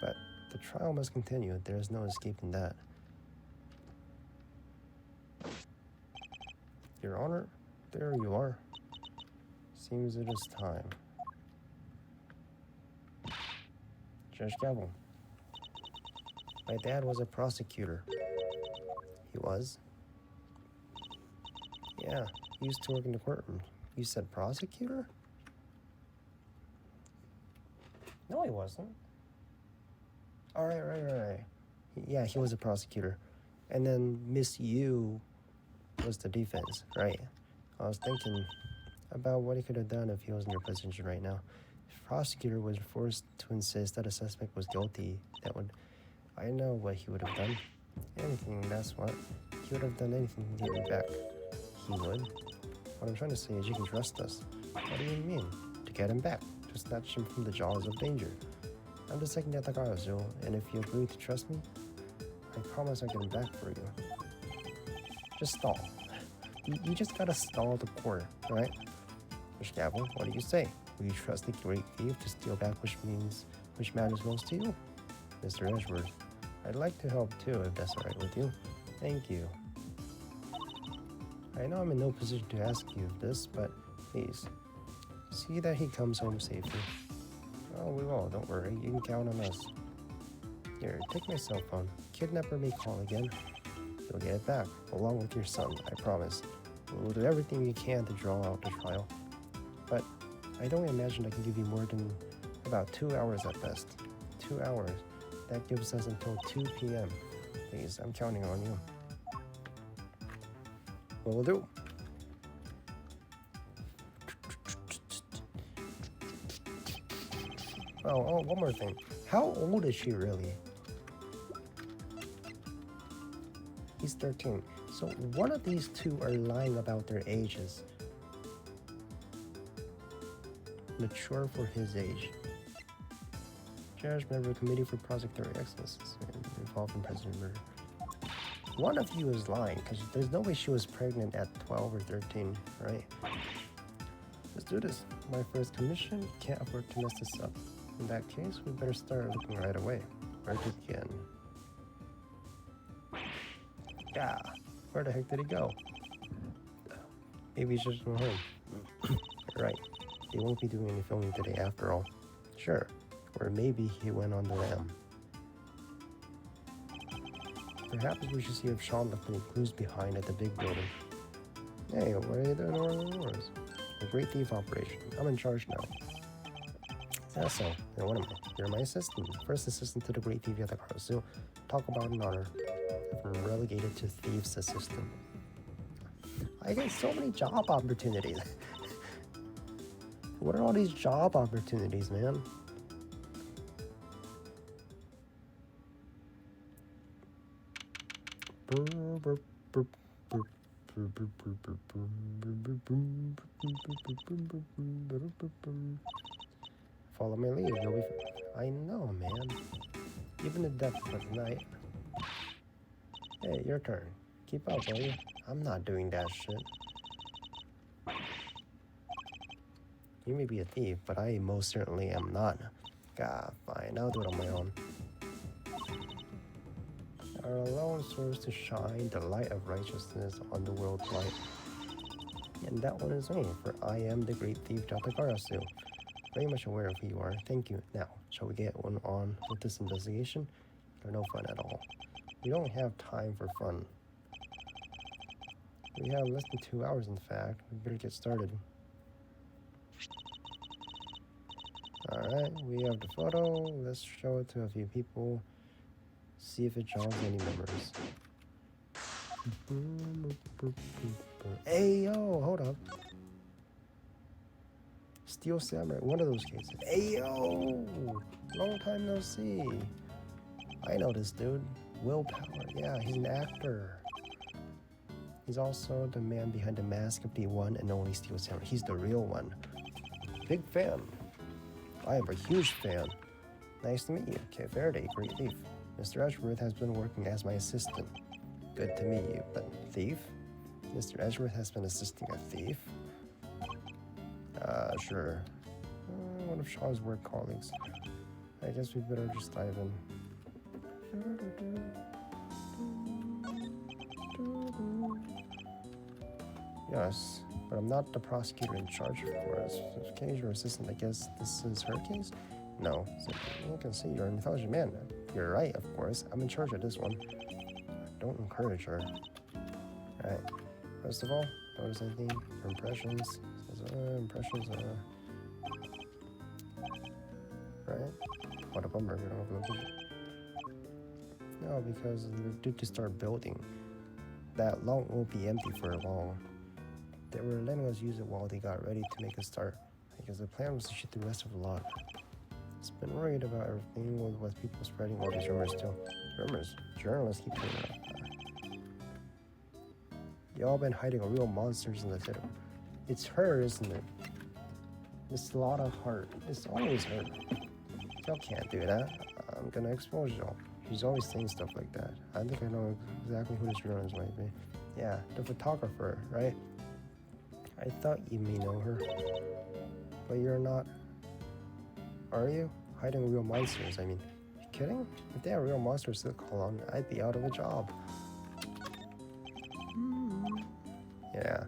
But the trial must continue. There is no escaping that. Your Honor, there you are. Seems it is time. Judge Gavel. My dad was a prosecutor. He was? Yeah, he used to work in the courtroom. You said prosecutor? No, he wasn't. All right. Yeah, he was a prosecutor. And then Miss Yu was the defense, right? I was thinking about what he could have done if he was in your position right now. If the prosecutor was forced to insist that a suspect was guilty, I know what he would have done. Anything, that's what. He would have done anything to get me back. He would. What I'm trying to say is you can trust us. What do you mean? To get him back. To snatch him from the jaws of danger. I'm just taking that Takarazu, and if you agree to trust me, I promise I'll get him back for you. Just stall. You just gotta stall the court, right? Mr. Gavel, what do you say? Will you trust the great thief to steal back which matters most to you? Mr. Edgeworth, I'd like to help too, if that's alright with you. Thank you. I know I'm in no position to ask you this, but please, see that he comes home safely. Oh, we will, don't worry, you can count on us. Here, take my cell phone. Kidnapper may call again. You'll get it back, along with your son, I promise. We'll do everything we can to draw out the trial. But I don't imagine I can give you more than about 2 hours at best. 2 hours. That gives us until 2 p.m. Please, I'm counting on you. Will do. Oh, one more thing. How old is she really? He's 13. So one of these two are lying about their ages. Mature for his age. Judge, member of Committee for Prosecutorial Excellence involved in President murder. One of you is lying, because there's no way she was pregnant at 12 or 13, right? Let's do this. My first commission, can't afford to mess this up. In that case, we better start looking right away. Where to begin? Yeah, where the heck did he go? Maybe he's just went home. Right, they won't be doing any filming today after all. Sure, or maybe he went on the lam. Perhaps we should see if Sean left any clues behind at the big building. Hey, what are you doing over the wars? The Great Thief Operation. I'm in charge now. That's so. And what am I? You're my assistant. First assistant to the Great Thief Yatakarazu. Talk about an honor. I've been relegated to Thief's assistant. I get so many job opportunities. What are all these job opportunities, man? Follow my lead. You'll be I know, man. Even the depth of night. Hey, your turn. Keep up, buddy. I'm not doing that shit. You may be a thief, but I most certainly am not. God, fine. I'll do it on my own. Our alone serves to shine the light of righteousness on the world's light. And that one is me, for I am the great thief Jatakarasu. Very much aware of who you are. Thank you. Now, shall we get on with this investigation? They're no fun at all. We don't have time for fun. We have less than 2 hours, in fact. We better get started. Alright, we have the photo. Let's show it to a few people. See if it jogs any memories. Hey, yo, hold up. Steel Samurai, one of those cases. Hey, yo! Long time no see. I know this dude. Willpower, yeah, he's an actor. He's also the man behind the mask of the one and only Steel Samurai. He's the real one. Big fan. I am a huge fan. Nice to meet you, Kit Faraday, great thief. Mr. Edgeworth has been working as my assistant. Good to meet you, but thief? Mr. Edgeworth has been assisting a thief? Sure. One of Sean's work colleagues. I guess we better just dive in. Yes, but I'm not the prosecutor in charge, of course. If Kay's your assistant, I guess this is her case? No. So you can see you're an intelligent man. You're right, of course. I'm in charge of this one. Don't encourage her. Alright. First of all, notice anything? Her impressions. Impressions are... Right? What a bummer, we don't have location. No, because they're due to start building. That lot won't be empty for long. They were letting us use it while they got ready to make a start. Because the plan was to shoot the rest of the lot. It's been worried about everything with people spreading all these rumors too. Rumors? Journalists keep doing that. Y'all been hiding real monsters in the theater. It's her, isn't it? It's a lot of heart. It's always her. Y'all can't do that. I'm gonna expose y'all. She's always saying stuff like that. I think I know exactly who this journalist might be. Yeah, the photographer, right? I thought you may know her. But you're not. Are you? Hiding real monsters, I mean. You kidding? If they had real monsters to call on, I'd be out of a job. Yeah,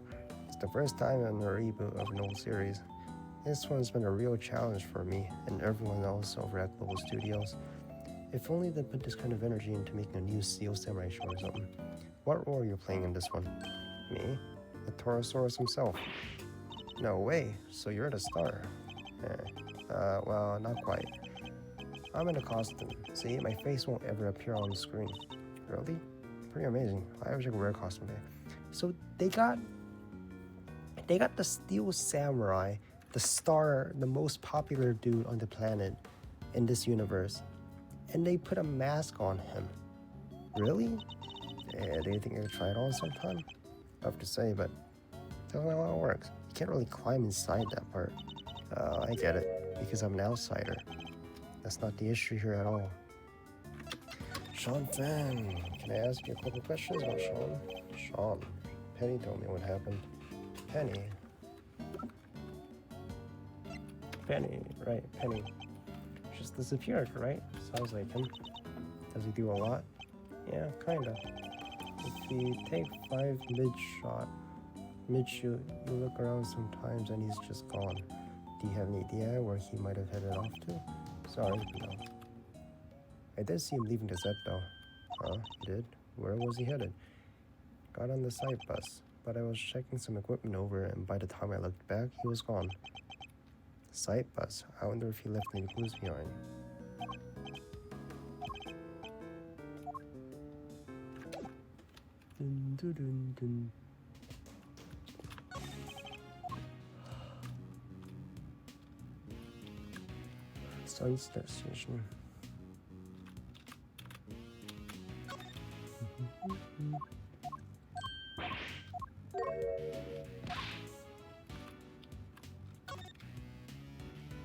it's the first time in the reboot of an old series. This one's been a real challenge for me and everyone else over at Global Studios. If only they put this kind of energy into making a new Steel Samurai show or something. What role are you playing in this one? Me? The Torosaurus himself. No way, so you're the star. Well, not quite. I'm in a costume. See, my face won't ever appear on the screen. Really? Pretty amazing. I wish I could wear a costume today. So they got the Steel Samurai, the star, the most popular dude on the planet in this universe, and they put a mask on him. Really? Yeah, do you think I could try it on sometime? Tough to say, but that's not how it works. You can't really climb inside that part. I get it, because I'm an outsider. That's not the issue here at all. Sean Fan, can I ask you a couple questions about Sean? Sean, Penny told me what happened. Penny? Penny, right, Penny. Just disappeared, right? Sounds like him. Does he do a lot? Yeah, kinda. If we take 5 mid-shoot, you look around sometimes and he's just gone. Do you have any idea where he might have headed off to? Sorry, no. I did see him leaving the set though. Huh? He did? Where was he headed? Got on the site bus, but I was checking some equipment over and by the time I looked back, he was gone. Site bus? I wonder if he left any clues behind. Dun, dun, dun, dun. Sunset Station.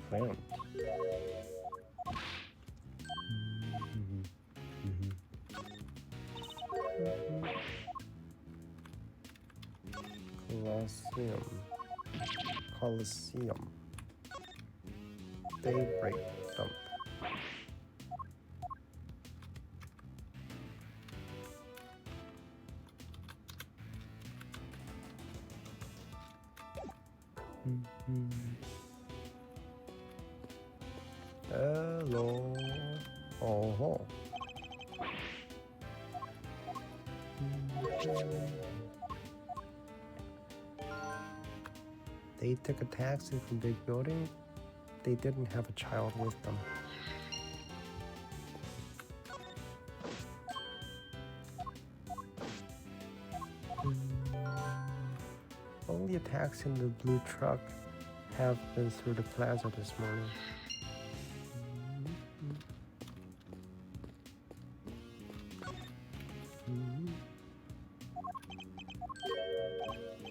Plant. Coliseum. Daybreak Dump. Hello. Oh. They took a taxi from Big Building. They didn't have a child with them. Only attacks in the blue truck have been through the plaza this morning.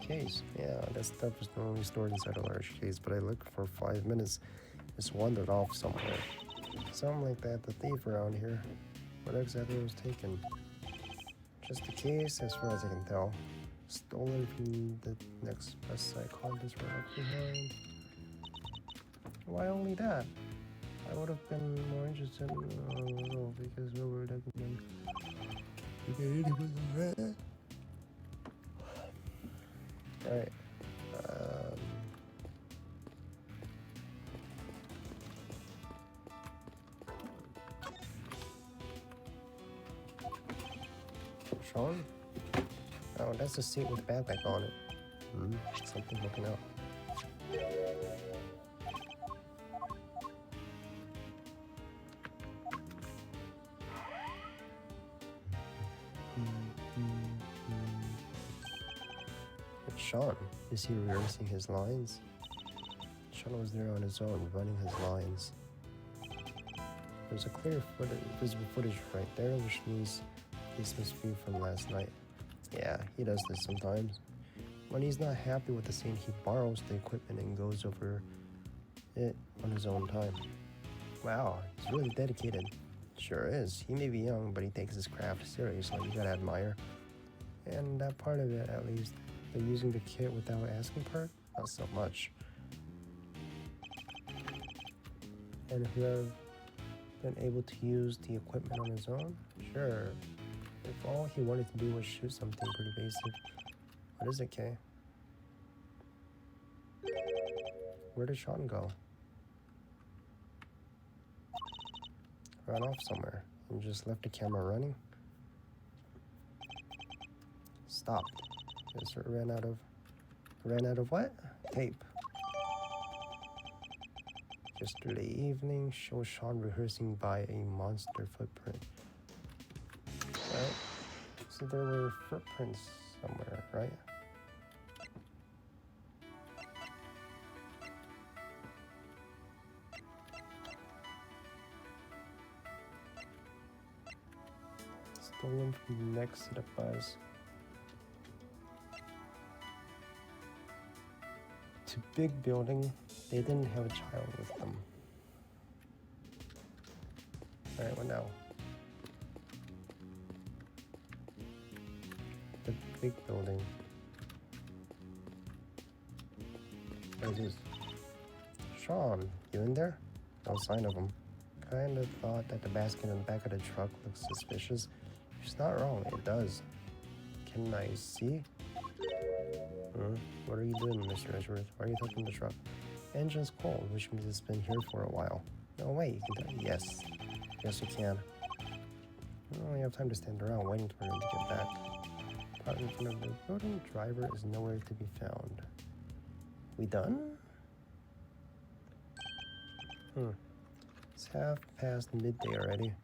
Case. Yeah, that stuff is normally stored inside a large case, but I looked for 5 minutes. It's wandered off somewhere. Something like that, the thief around here. What exactly was taken? Just a case, as far as I can tell. Stolen from the next West Side Compass right up behind. Why only that? I would have been more interested in, because we were recommended. Alright. Sean? Oh, that's a seat with a backpack on it. Something looking out. It's Sean. Is he rehearsing his lines? Sean was there on his own, running his lines. There's a clear visible footage right there, which means this must be from last night. Yeah, he does this sometimes. When he's not happy with the scene, he borrows the equipment and goes over it on his own time. Wow, he's really dedicated. Sure is. He may be young, but he takes his craft seriously. You gotta admire. And that part of it, at least, the using the kit without asking part, not so much. And who have been able to use the equipment on his own? Sure. If all he wanted to do was shoot something pretty basic. What is it, Kay? Where did Sean go? Ran off somewhere and just left the camera running? Stopped. Just ran out of what? Tape. Yesterday evening shows Sean rehearsing by a monster footprint. Right? So there were footprints somewhere, right? Stolen from next to the bus. To Big Building, they didn't have a child with them. Alright, what now? The Big Building. What is this? Sean, you in there? No sign of him. Kinda thought that the basket in the back of the truck looks suspicious. She's not wrong, it does. Can I see? What are you doing, Mr. Edgeworth? Why are you touching the truck? Engine's cold, which means it's been here for a while. No way, you can tell. Yes. Yes, you can. I don't really have time to stand around waiting for him to get back. Part in front of the building, driver is nowhere to be found. We done? It's half past midday already. You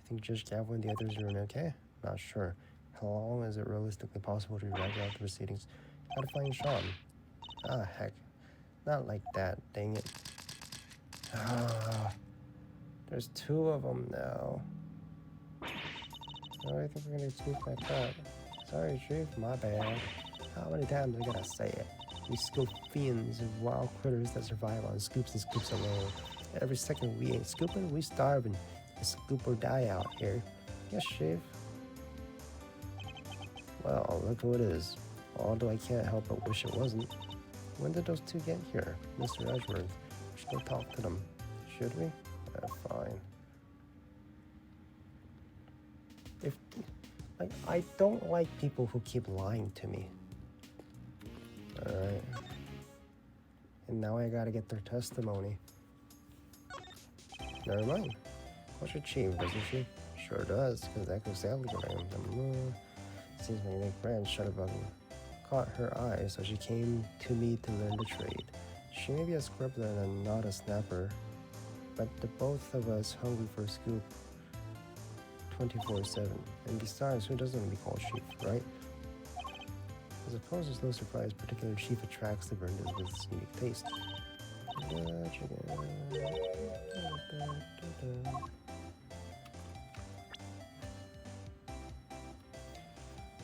think Judge Gavin and the others are in okay? Not sure. How long is it realistically possible to drag out the proceedings? How to find Sean? Ah, heck. Not like that, dang it. There's two of them now. I think we're gonna scoop like that. Sorry, Chief, my bad. How many times I gotta say it? We scoop fiends and wild critters that survive on scoops and scoops alone. Every second we ain't scooping, we starving. It's scoop or die out here. Yes, Chief. Well, look who it is. Although I can't help but wish it wasn't. When did those two get here? Mr. Edgeworth. We should go talk to them. Should we? Fine. If I don't like people who keep lying to me. Alright. And now I gotta get their testimony. Never mind. What's your chief, doesn't she? Sure does, because that goes exactly what I am. Seems my Nick Brand Shutterbug caught her eye, so she came to me to learn the trade. She may be a scribbler and not a snapper, but the both of us hungry for a scoop 24/7. And besides, who doesn't want to be called chief, right? I suppose it's no surprise particular chief attracts the Burndas with his unique taste.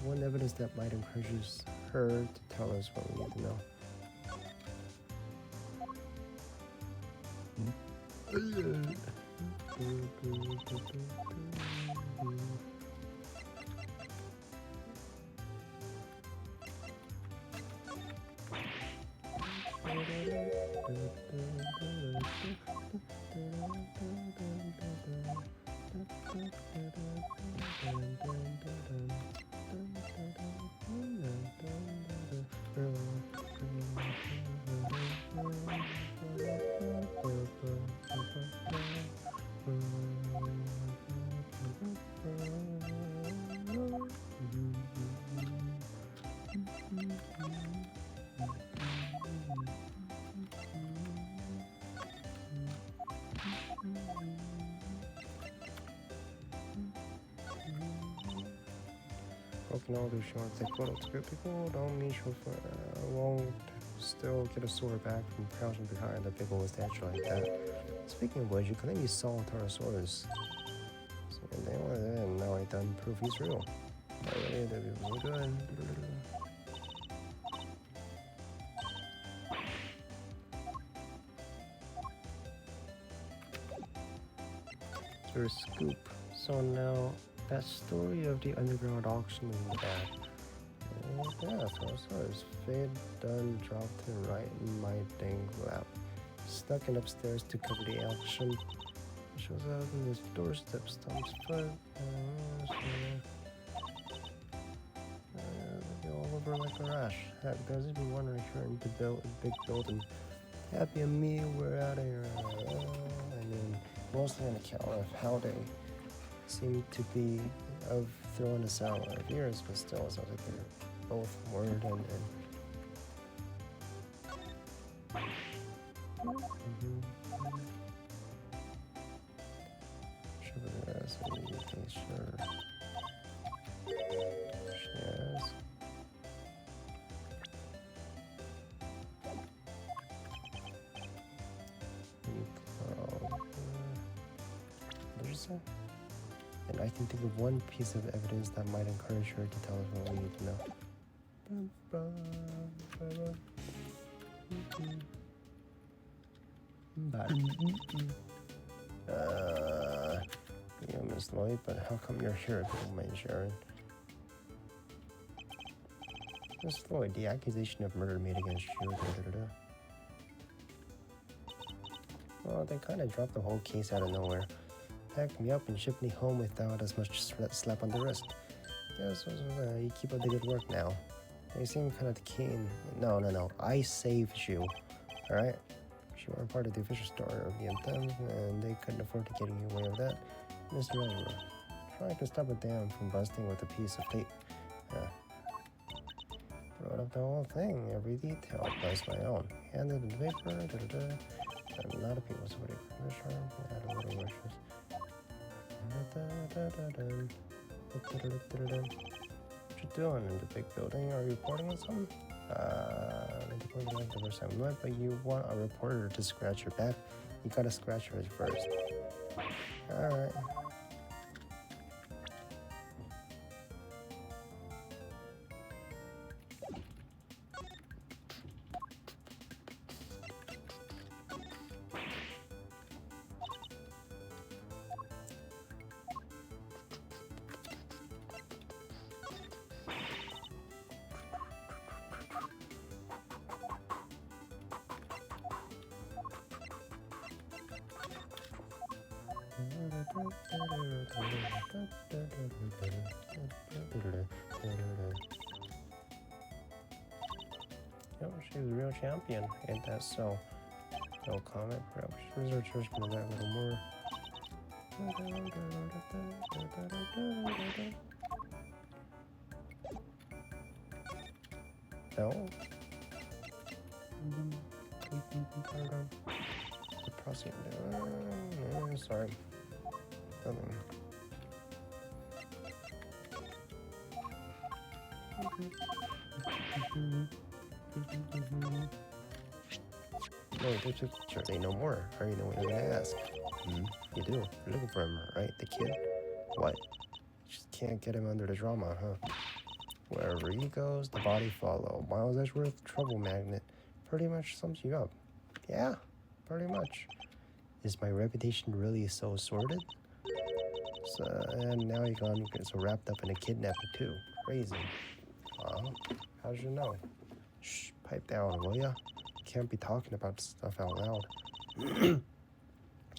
One evidence that might encourage her to tell us what we need to know. Broken all those shorts, like photos. Good people don't mean she'll won't still get a sore back from crouching behind a big old statue like that. Speaking of which, you claim you saw Torosaurus. So they were there, and now I done prove he's real. I really did it was good. Your scoop. So now that story of the underground auction in the back. Yeah, Torosaurus. Fade done dropped him right in my dang lap. Stuck it upstairs to cover the action. Shows up in his doorstep, stomps foot. All over like a rash. Heck, there's even one right here in the big building. Happy and me, we're out of here. I mean, mostly on account of how they seem to be of throwing us out of years, but still, it sounds like they're both word and sure. Yes. And I can think of one piece of evidence that might encourage her to tell us what we need to know. Yeah, Miss Lloyd, but how come you're here if you don't mind sharing? Miss Lloyd, the accusation of murder made against you. Well, they kind of dropped the whole case out of nowhere. Packed me up and shipped me home without as much slap on the wrist. Yeah, so you keep up the good work now. They seem kind of keen. No. I saved you. Alright? You weren't part of the official story of the anthem, and they couldn't afford to get you away with that. Mr. Edgeworth, trying to stop a dam from busting with a piece of tape. Wrote up the whole thing, every detail, plus my own. Handed in the paper, I'm not a people's witty commissioner, add a little wishes. What you doing in the big building? Are you reporting on something? The first time we met, but you want a reporter to scratch your back? You gotta scratch yours first. Alright. Yep, she's a real champion, ain't that so? No comment, perhaps researchers can do that a little more. No? Depressing. Sorry. No, there's a picture. Say no more. I already know what you're gonna ask. You do. You're looking for him, right? The kid? What? Just can't get him under the drama, huh? Wherever he goes, the body follow. Miles Edgeworth, trouble magnet. Pretty much sums you up. Yeah, pretty much. Is my reputation really so sordid? So, and now he gone so wrapped up in a kidnapping too. Crazy. How'd you know? Shh, pipe down, will ya? Can't be talking about stuff out loud.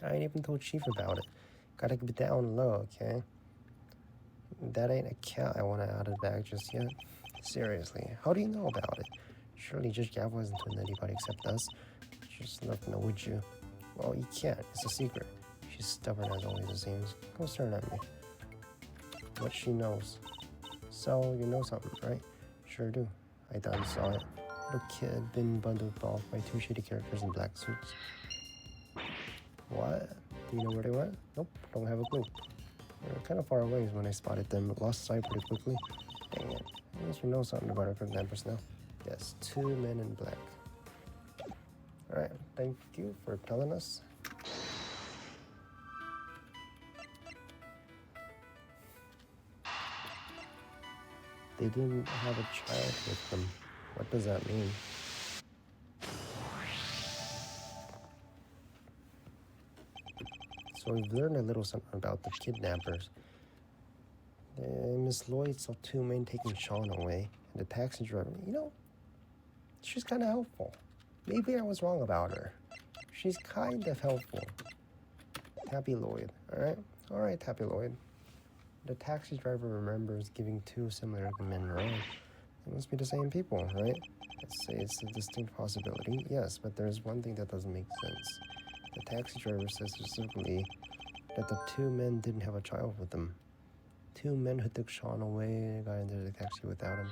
I ain't even told Chief about it. Gotta keep it down low, okay? That ain't a cat I want out of the bag just yet. Seriously, how do you know about it? Surely Judge Gav wasn't telling anybody except us. Just nothing to would you. Well, you can't. It's a secret. She's stubborn as always, it seems. Go stern at me. What she knows. So, you know something, right? Sure do. I done saw it. Little kid been bundled off by two shady characters in black suits. What? Do you know where they went? Nope, don't have a clue. They were kind of far away when I spotted them, but lost sight pretty quickly. Dang it. At least you know something about our kidnappers now. Yes, 2 men in black. Alright, thank you for telling us. They didn't have a child with them. What does that mean? So we've learned a little something about the kidnappers. Miss Lloyd saw 2 men taking Sean away, and the taxi driver, you know, she's kind of helpful. Maybe I was wrong about her. She's kind of helpful. Tappy Lloyd, alright? Alright, Tappy Lloyd. The taxi driver remembers giving 2 similar men a ride. They must be the same people, right? Let's say it's a distinct possibility, yes, but there's one thing that doesn't make sense. The taxi driver says specifically that the 2 men didn't have a child with them. 2 men who took Sean away got into the taxi without him.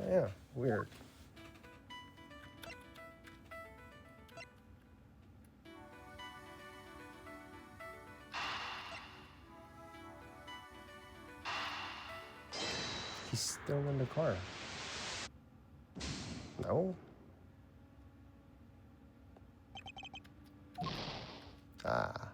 Yeah, weird. He's still in the car. No? Ah.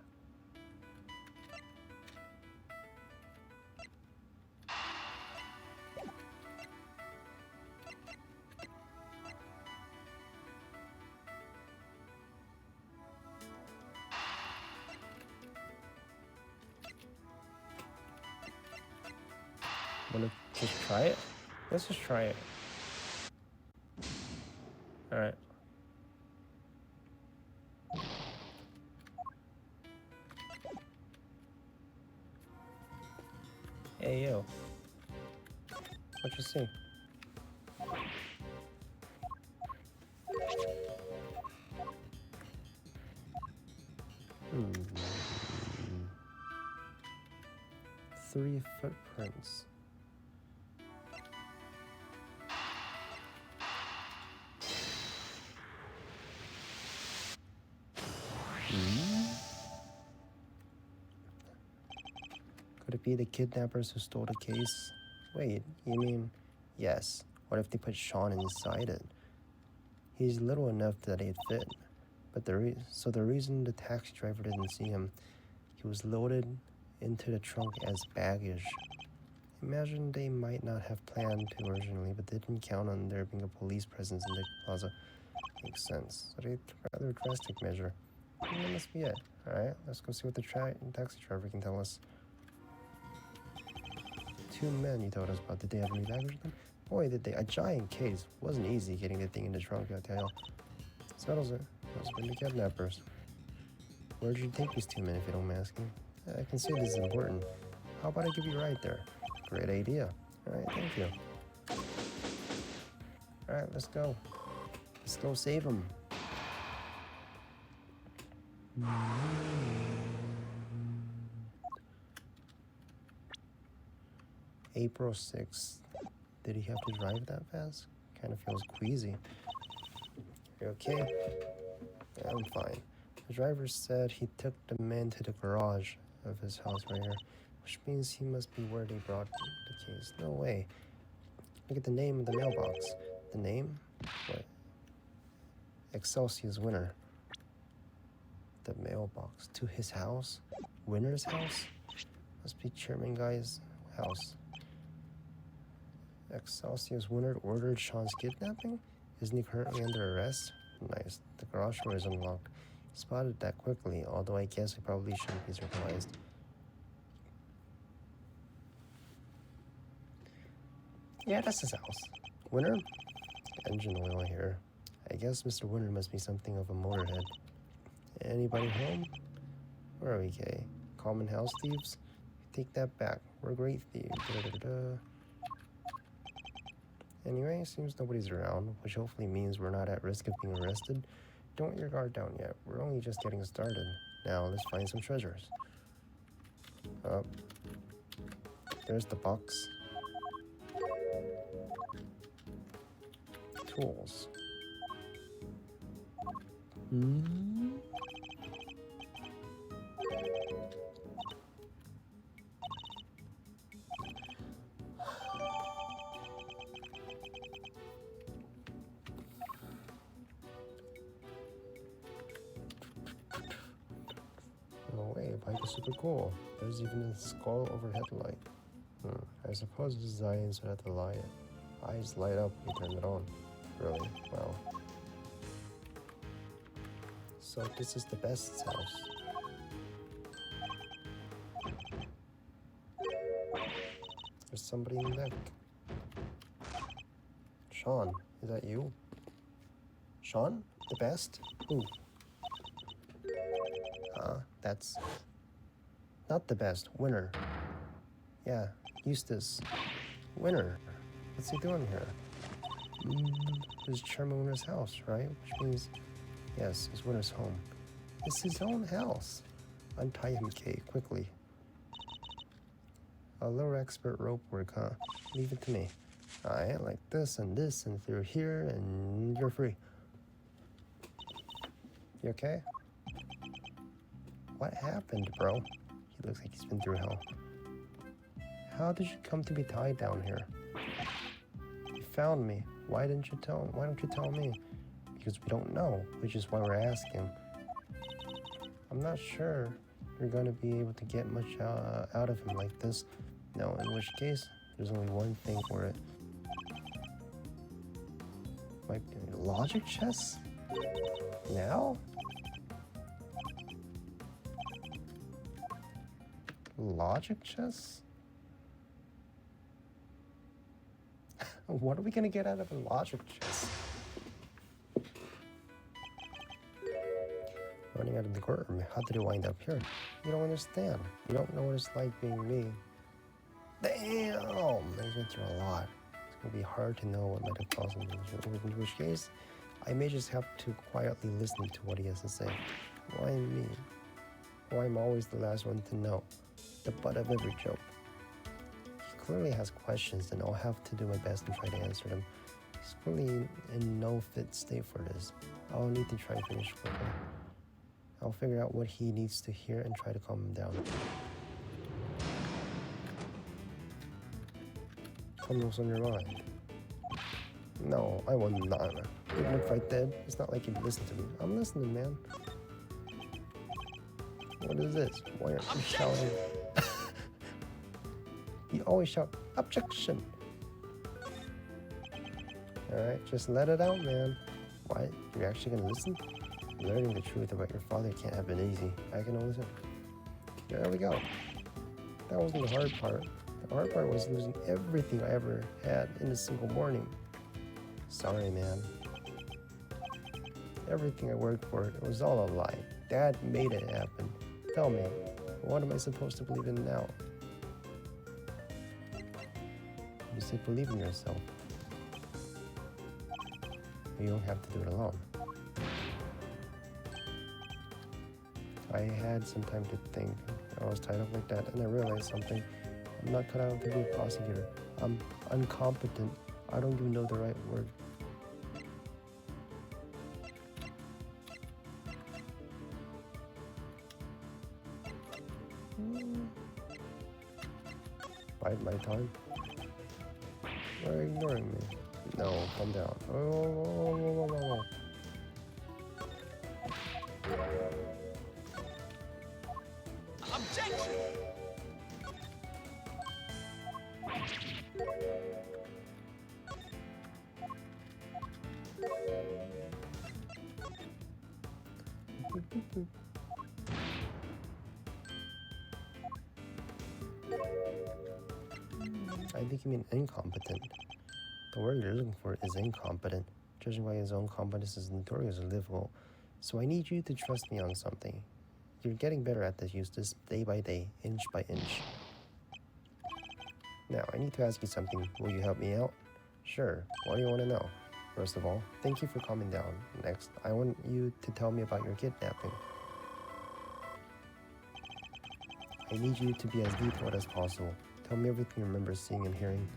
Wanna just try it? Let's just try it. Alright. Hey, yo. What you see? Hmm. 3 footprints. Could it be the kidnappers who stole the case? Wait, you mean... Yes. What if they put Sean inside it? He's little enough that he'd fit. But the reason the taxi driver didn't see him, he was loaded into the trunk as baggage. Imagine they might not have planned to originally, but didn't count on there being a police presence in the plaza. Makes sense. So they took a rather drastic measure. And that must be it. Alright, let's go see what the taxi driver can tell us. 2 men you told us about. Did they have any baggage with them? Boy, did they. A giant case. Wasn't easy getting the thing in the trunk, I tell you. Settles it. Must have been the kidnappers. Where did you take these 2 men if you don't mind asking? I can see this is important. How about I give you a ride there? Great idea. Alright, thank you. Alright, let's go. Let's go save him. April 6th. Did he have to drive that fast? Kind of feels queasy. You okay? Yeah, I'm fine. The driver said he took the man to the garage of his house right here, which means he must be where they brought the case. No way. Look at the name of the mailbox. The name? What? Excelsius Winter. The mailbox to his house? Winter's house? Must be Chairman Guy's house. Excelsius Winter ordered Sean's kidnapping? Isn't he currently under arrest? Nice. The garage door is unlocked. He spotted that quickly, although I guess I probably shouldn't be surprised. Yeah, that's his house. Winter? Engine oil here. I guess Mr. Winter must be something of a motorhead. Anybody home? Where are we, Kay? Common house thieves? Take that back. We're great thieves. Anyway, seems nobody's around, which hopefully means we're not at risk of being arrested. Don't let your guard down yet. We're only just getting started. Now, let's find some treasures. Oh. There's the box. Tools. No way, bike is super cool. There's even a skull overhead light. I suppose this is Zion's at the light. Eyes light up when you turn it on. Really? Wow. So this is the best's house. There's somebody in the back. Sean, is that you? Sean? The best? Who? That's not the best. Winter. Yeah, Eustace. Winter. What's he doing here? This is Chairman Winter's house, right? Which means, yes, it's Winter's home. It's his own house. Untie him, Kay, quickly. A little expert rope work, huh? Leave it to me. Alright, like this and through here, and you're free. You okay? What happened, bro? He looks like he's been through hell. How did you come to be tied down here? You found me. Why don't you tell me? Because we don't know, which is why we're asking. I'm not sure you're gonna be able to get much out of him like this. No, in which case, there's only one thing for it. Like, logic chess? Now? Logic chess? What are we gonna get out of a logic chess? Running out of the courtroom, how did it wind up here? You don't understand. You don't know what it's like being me. Damn! He's been through a lot. It's gonna be hard to know what might have caused him, in which case, I may just have to quietly listen to what he has to say. Why me? Why I'm always the last one to know. The butt of every joke. He clearly has questions, and I'll have to do my best to try to answer them. He's clearly in no fit state for this. I'll need to try to finish quickly. I'll figure out what he needs to hear and try to calm him down. Tell me what's on your mind. No, I will not. Even if I did, it's not like you'd listen to me. I'm listening, man. What is this? Why aren't you shouting? You always shout, objection! Alright, just let it out, man. Why? You're actually gonna listen? Learning the truth about your father can't have been easy. I can only say. There we go. That wasn't the hard part. The hard part was losing everything I ever had in a single morning. Sorry, man. Everything I worked for, it was all a lie. Dad made it happen. Tell me, what am I supposed to believe in now? You said believe in yourself. You don't have to do it alone. I had some time to think. I was tied up like that, and I realized something. I'm not cut out to be a prosecutor. I'm incompetent. I don't even know the right word. Bide my time. You're ignoring me. No, calm down. Oh. Objection! I think you mean incompetent. The word you're looking for is incompetent. Judging by his own competence is notoriously difficult. So I need you to trust me on something. You're getting better at this use this day by day, inch by inch. Now, I need to ask you something. Will you help me out? Sure. What do you want to know? First of all, thank you for calming down. Next, I want you to tell me about your kidnapping. I need you to be as detailed as possible. Tell me everything you remember seeing and hearing.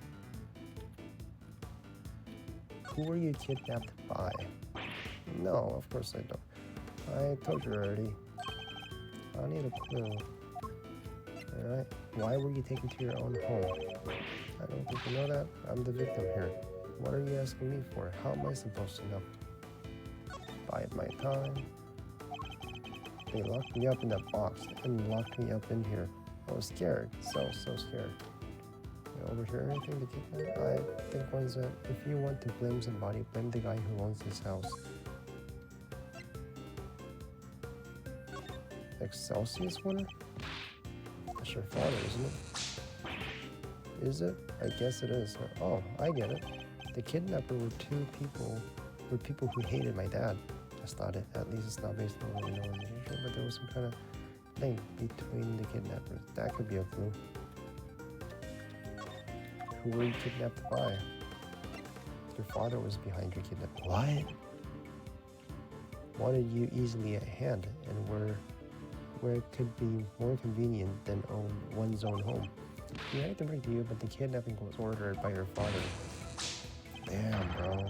Who were you kidnapped by? No, of course I don't. I told you already. I need a clue. Alright, why were you taken to your own home? I don't think you know that. I'm the victim here. What are you asking me for? How am I supposed to know? Bide my time. They locked me up in that box and locked me up in here. I was scared. So scared. You overhear anything to kidnap? I think one's that if you want to blame somebody, blame the guy who owns this house. Excelsius winner? That's your father, isn't it? Is it? I guess it is. Oh, I get it. The kidnapper were people who hated my dad. That's not it. At least it's not based on what we know in the future, but there was some kind of link between the kidnappers. That could be a clue. Who were you kidnapped by? Your father was behind your kidnapping. What? Wanted you easily at hand, and where it could be more convenient than own one's own home. Yeah, I can bring to you, but the kidnapping was ordered by your father. Damn, bro.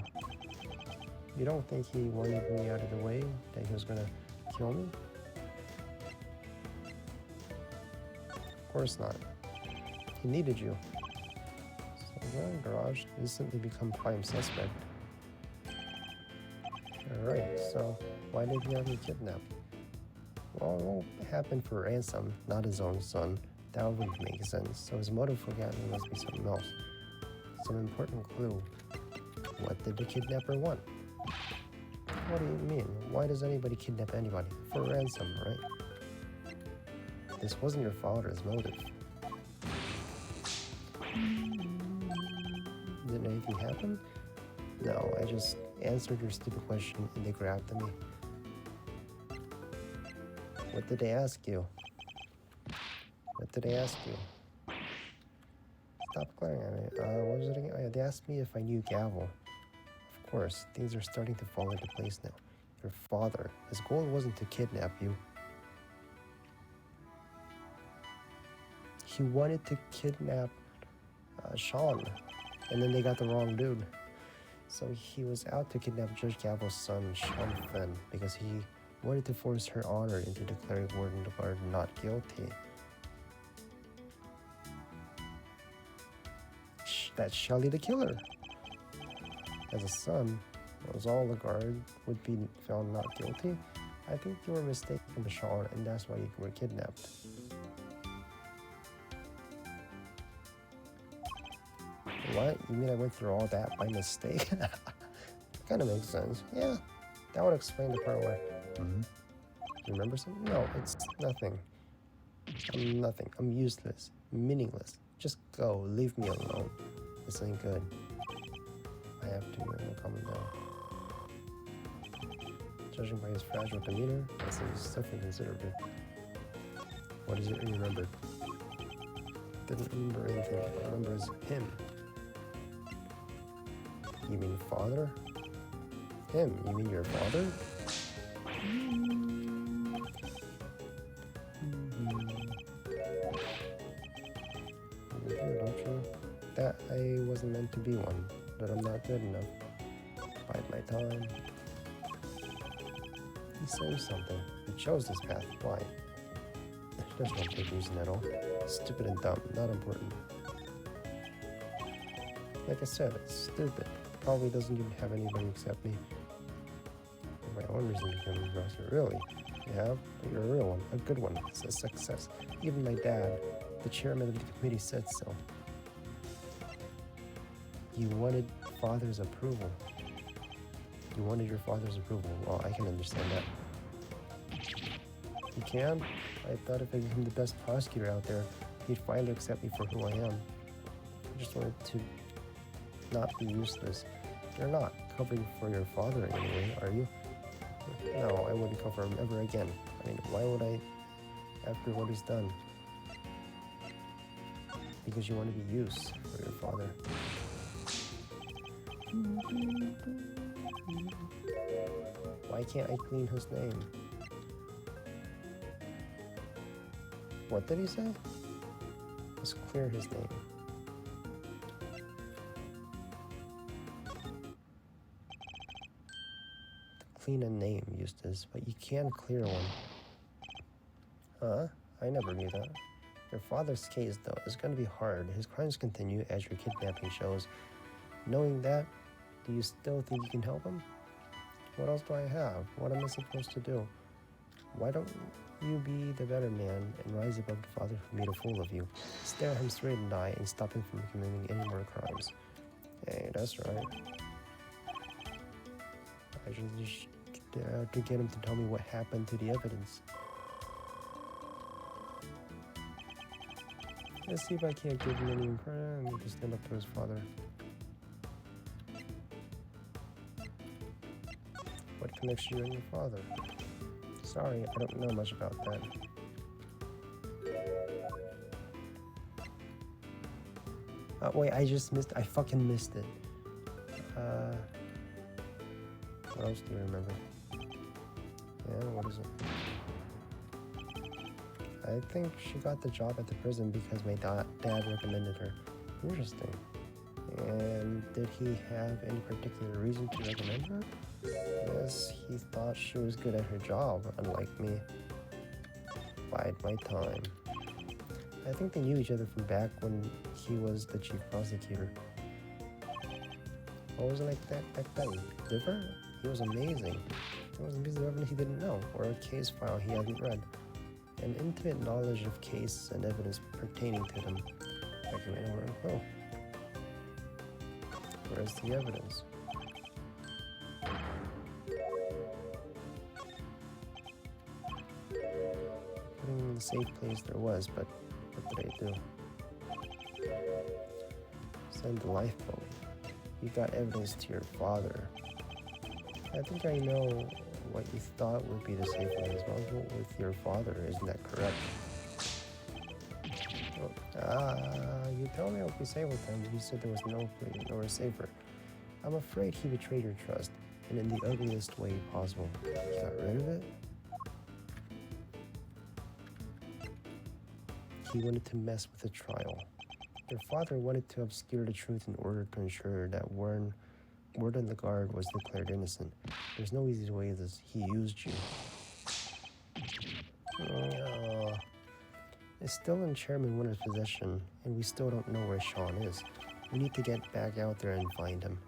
You don't think he wanted me out of the way? That he was gonna kill me? Of course not. He needed you. So the garage instantly become prime suspect. Alright, so why did he have me kidnapped? Well, it won't happen for ransom, not his own son. That wouldn't make sense. So his motive for getting must be something else. Some important clue. What did the kidnapper want? What do you mean? Why does anybody kidnap anybody? For ransom, right? This wasn't your father's motive. Did anything happen? No, I just answered your stupid question and they grabbed me. What did they ask you? What did they ask you? Stop glaring at me. What was it again? They asked me if I knew Gavel. Of course, things are starting to fall into place now. Your father, his goal wasn't to kidnap you. He wanted to kidnap Sean, and then they got the wrong dude. So he was out to kidnap Judge Gavel's son, Sean Fenn, because he wanted to force her honor into declaring Warden Guard not guilty. That's Shelly the killer. As a son, was all the guard would be found not guilty. I think you were mistaken, Sean, and that's why you were kidnapped. What? You mean I went through all that by mistake? Kind of makes sense. Yeah, that would explain the part where... You remember something? No, it's nothing. I'm nothing. I'm useless. Meaningless. Just go. Leave me alone. This ain't good. I have to calm down. Judging by his fragile demeanor, I say he's suffering considerably. What is it you remembered? Didn't remember anything. All I remember is him. You mean father? Him? You mean your father? You hear, don't you? That I wasn't meant to be one. That I'm not good enough. Bide my time. He says something. He chose this path. Why? There's no big reason at all. Stupid and dumb. Not important. Like I said, it's stupid. Probably doesn't even have anybody except me. My own reason to become a professor. Really? You have? But you're a real one. A good one. It's a success. Even my dad, the chairman of the committee, said so. You wanted father's approval. You wanted your father's approval. Well, I can understand that. You can? I thought if I became the best prosecutor out there, he'd finally accept me for who I am. I just wanted to not be useless. You're not covering for your father anyway, are you? No, I wouldn't cover him ever again. I mean, why would I, after what he's done? Because you want to be use for your father. Why can't I clean his name? What did he say? Let's clear his name. Clean a name, Eustace, but you can clear one. Huh? I never knew that. Your father's case, though, is going to be hard. His crimes continue, as your kidnapping shows. Knowing that, do you still think you can help him? What else do I have? What am I supposed to do? Why don't you be the better man and rise above the father who made a fool of you? Stare him straight in the eye and stop him from committing any more crimes. Hey, that's right. I should just to get him to tell me what happened to the evidence. Let's see if I can't give him any encouragement to stand up to his father. What connects you and your father? Sorry, I don't know much about that. Wait, I fucking missed it. What else do you remember? Yeah, what is it? I think she got the job at the prison because my dad recommended her. Interesting. And did he have any particular reason to recommend her? Yes, he thought she was good at her job, unlike me. Bide my time. I think they knew each other from back when he was the chief prosecutor. What was it like that back then? Different? He was amazing. There was a piece of evidence he didn't know, or a case file he hadn't read. An intimate knowledge of case and evidence pertaining to them. Like anywhere. Oh. Where's the evidence? Putting in the safe place there was, but what did I do? Send the lifeboat. You got evidence to your father. I think I know what you thought would be the safe way as well. But with your father, isn't that correct? You told me I would be safe with him. You said there was no place nowhere safer. I'm afraid he betrayed your trust, and in the ugliest way possible. You got rid of it? He wanted to mess with the trial. Your father wanted to obscure the truth in order to ensure that Warden Lagarde was declared innocent. There's no easy way this. He used you. It's still in Chairman Winter's possession, and we still don't know where Sean is. We need to get back out there and find him.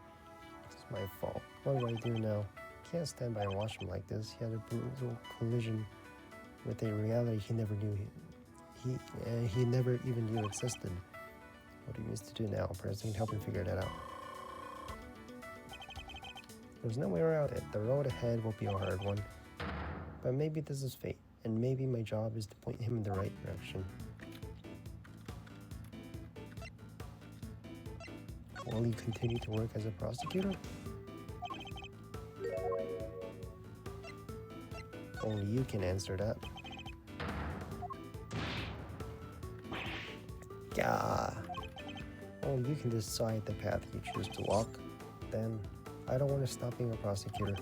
It's my fault. What do I do now? Can't stand by and watch him like this. He had a brutal collision with a reality he never knew. He never even knew existed. What he needs to do now, perhaps I can help him figure that out. There's no way around it. The road ahead will be a hard one. But maybe this is fate, and maybe my job is to point him in the right direction. Will you continue to work as a prosecutor? Only you can answer that. Yeah. Only you can decide the path you choose to walk. Then, I don't want to stop being a prosecutor.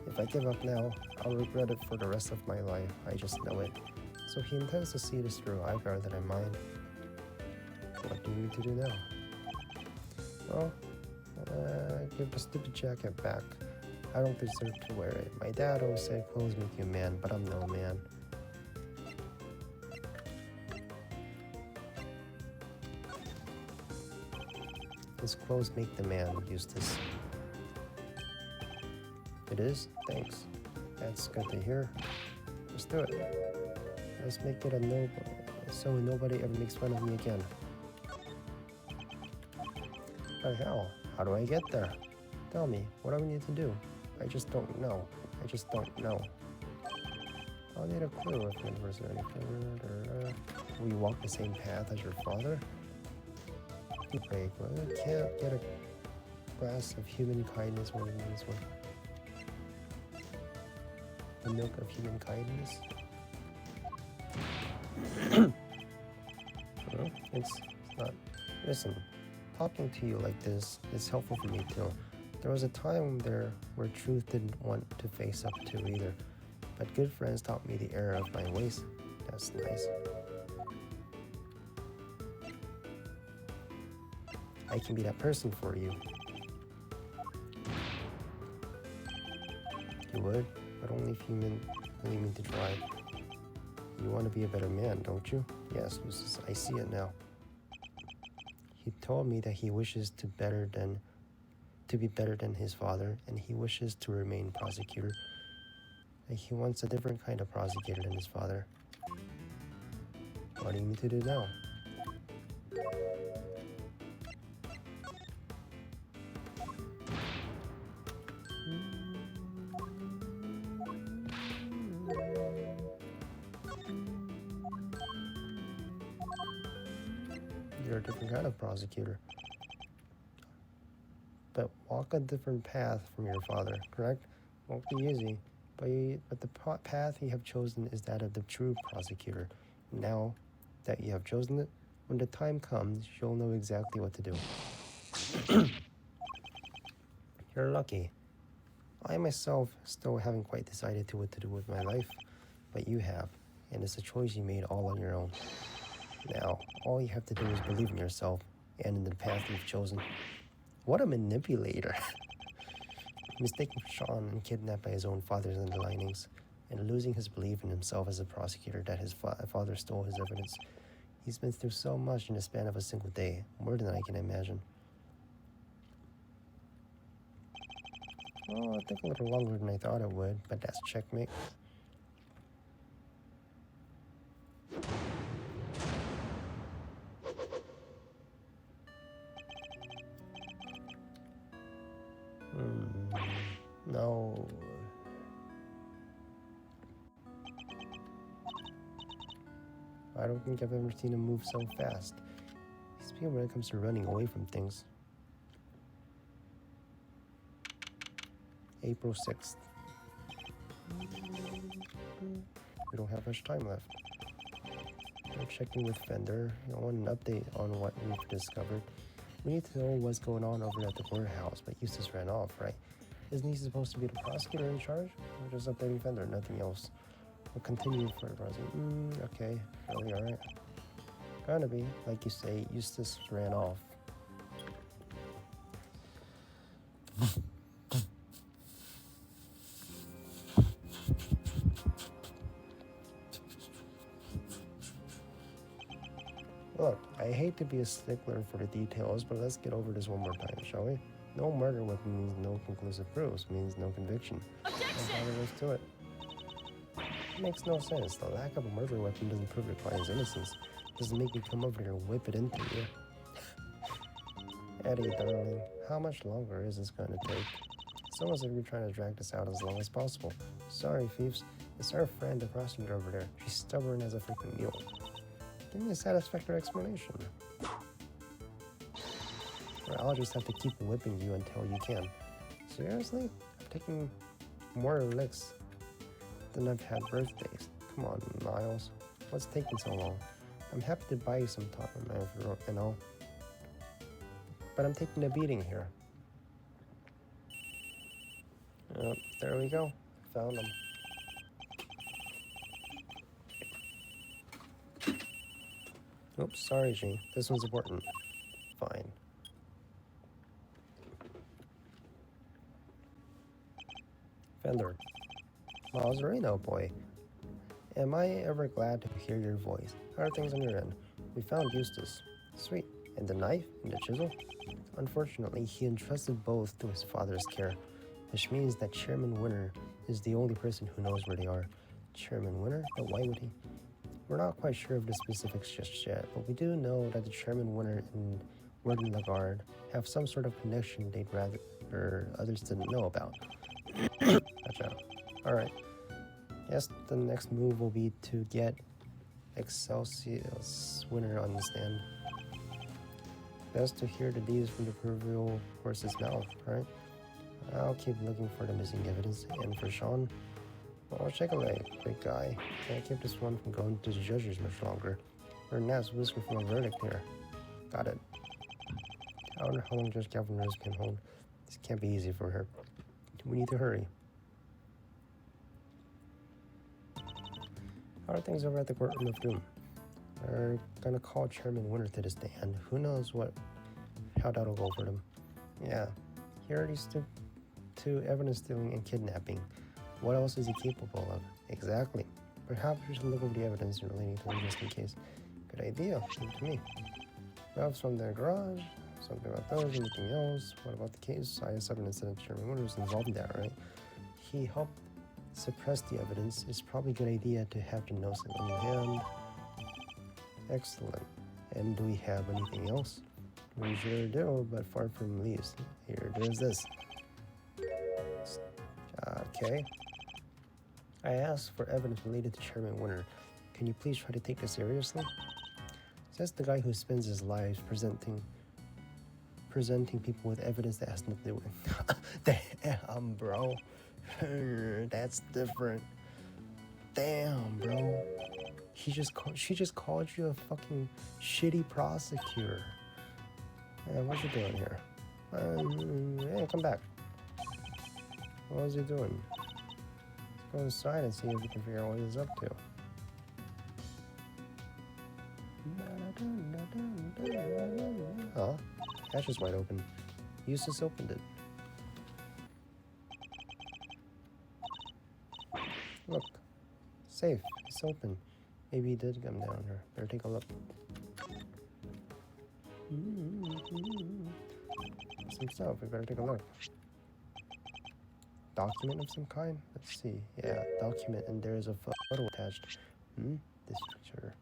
If I give up now, I'll regret it for the rest of my life. I just know it. So he intends to see this through. I'd rather than mind. What do you need to do now? Well, give the stupid jacket back. I don't deserve to wear it. My dad always said clothes make you a man, but I'm no man. His clothes make the man, Eustace. It is? Thanks. That's good to hear. Let's do it. Let's make it a no, so nobody ever makes fun of me again. But how? How do I get there? Tell me, what do I need to do? I just don't know. I just don't know. I'll need a clue if there's anything. Will you walk the same path as your father? Break. Well, you can't get a glass of human kindness when it means one. The milk of human kindness? Well, it's not. Listen, talking to you like this is helpful for me too. There was a time there where truth didn't want to face up to either, but good friends taught me the error of my ways. That's nice. I can be that person for you. You would, but only if you really mean to try. You want to be a better man, don't you? Yes, Eustace, I see it now. He told me that he wishes to be better than his father, and he wishes to remain prosecutor. And he wants a different kind of prosecutor than his father. What do you need to do now? You're a different kind of prosecutor. But walk a different path from your father, correct? Won't be easy, but the path you have chosen is that of the true prosecutor. Now that you have chosen it, when the time comes, you'll know exactly what to do. You're lucky. I myself still haven't quite decided what to do with my life, but you have, and it's a choice you made all on your own. Now, all you have to do is believe in yourself and in the path you've chosen. What a manipulator. Mistaken for Sean and kidnapped by his own father's underlinings, and losing his belief in himself as a prosecutor that his father stole his evidence. He's been through so much in the span of a single day, more than I can imagine. Well, it took a little longer than I thought it would, but that's checkmate. No. I don't think I've ever seen him move so fast. He's speed when it comes to running away from things. April 6th. We don't have much time left. We're checking with Fender. I want an update on what we've discovered. We need to know what's going on over at the warehouse, but Eustace ran off, right? Isn't he supposed to be the prosecutor in charge? We're just updating Fender, nothing else. We'll continue for the present. Okay, really, alright. Gonna be, like you say, Eustace ran off. Look, I hate to be a stickler for the details, but let's get over this one more time, shall we? No murder weapon means no conclusive proofs, means no conviction. Objection! There's to it. It makes no sense. The lack of a murder weapon doesn't prove your client's innocence. It doesn't make me come over here and whip it into you. Eddie, darling, how much longer is this going to take? It's almost like you're trying to drag this out as long as possible. Sorry, Phoebes. It's our friend, the prosecutor over there. She's stubborn as a freaking mule. Give me a satisfactory explanation. Or I'll just have to keep whipping you until you can. Seriously? I'm taking more licks than I've had birthdays. Come on, Miles. What's taking so long? I'm happy to buy you some time, and all. But I'm taking a beating here. There we go. Found him. Oops, sorry, Jean. This one's important. Fine. Fender. Miles Reno, boy. Am I ever glad to hear your voice? How are things on your end? We found Eustace. Sweet. And the knife and the chisel? Unfortunately, he entrusted both to his father's care, which means that Chairman Winter is the only person who knows where they are. Chairman Winter? But why would he? We're not quite sure of the specifics just yet, but we do know that the Chairman Winter and Warden Lagarde have some sort of connection they'd rather others didn't know about. Gotcha. Alright. Yes, the next move will be to get Excelsius Winter on the stand. Best to hear the deeds from the proverbial horse's mouth, right? I'll keep looking for the missing evidence, and for Sean, well, check a leg, big guy. Can't keep this one from going to the judges much longer. Or Nat's whisker from a verdict here. Got it. I wonder how long Judge Calvin Rose can hold. This can't be easy for her. We need to hurry. How are things over at the Courtroom of Doom? They're gonna call Chairman Winter to the stand. Who knows how that'll go for them. Yeah, he already stood to evidence stealing and kidnapping. What else is he capable of? Exactly. Perhaps we should look over the evidence relating to him just in case. Good idea. Leave it to me. Valves from the garage. Something about those. Anything else? What about the case? I have evidence that Chairman Winter was involved in that, right? He helped suppress the evidence. It's probably a good idea to have the notes in hand. Excellent. And do we have anything else? We sure do, but far from least. Here, there's this. Okay. I asked for evidence related to Chairman Winter. Can you please try to take this seriously? Says the guy who spends his life presenting people with evidence that has nothing to do with it. Damn, bro. That's different. Damn, bro. She just called you a fucking shitty prosecutor. Man, what's he doing here? Hey, come back. What is he doing? Let's go inside and see if we can figure out what he's up to. Huh? Hatch is wide open. Eustace opened it. Look. Safe. It's open. Maybe he did come down here. Better take a look. Some stuff. We better take a look. Document of some kind? Let's see. Yeah, document, and there is a photo attached. This picture.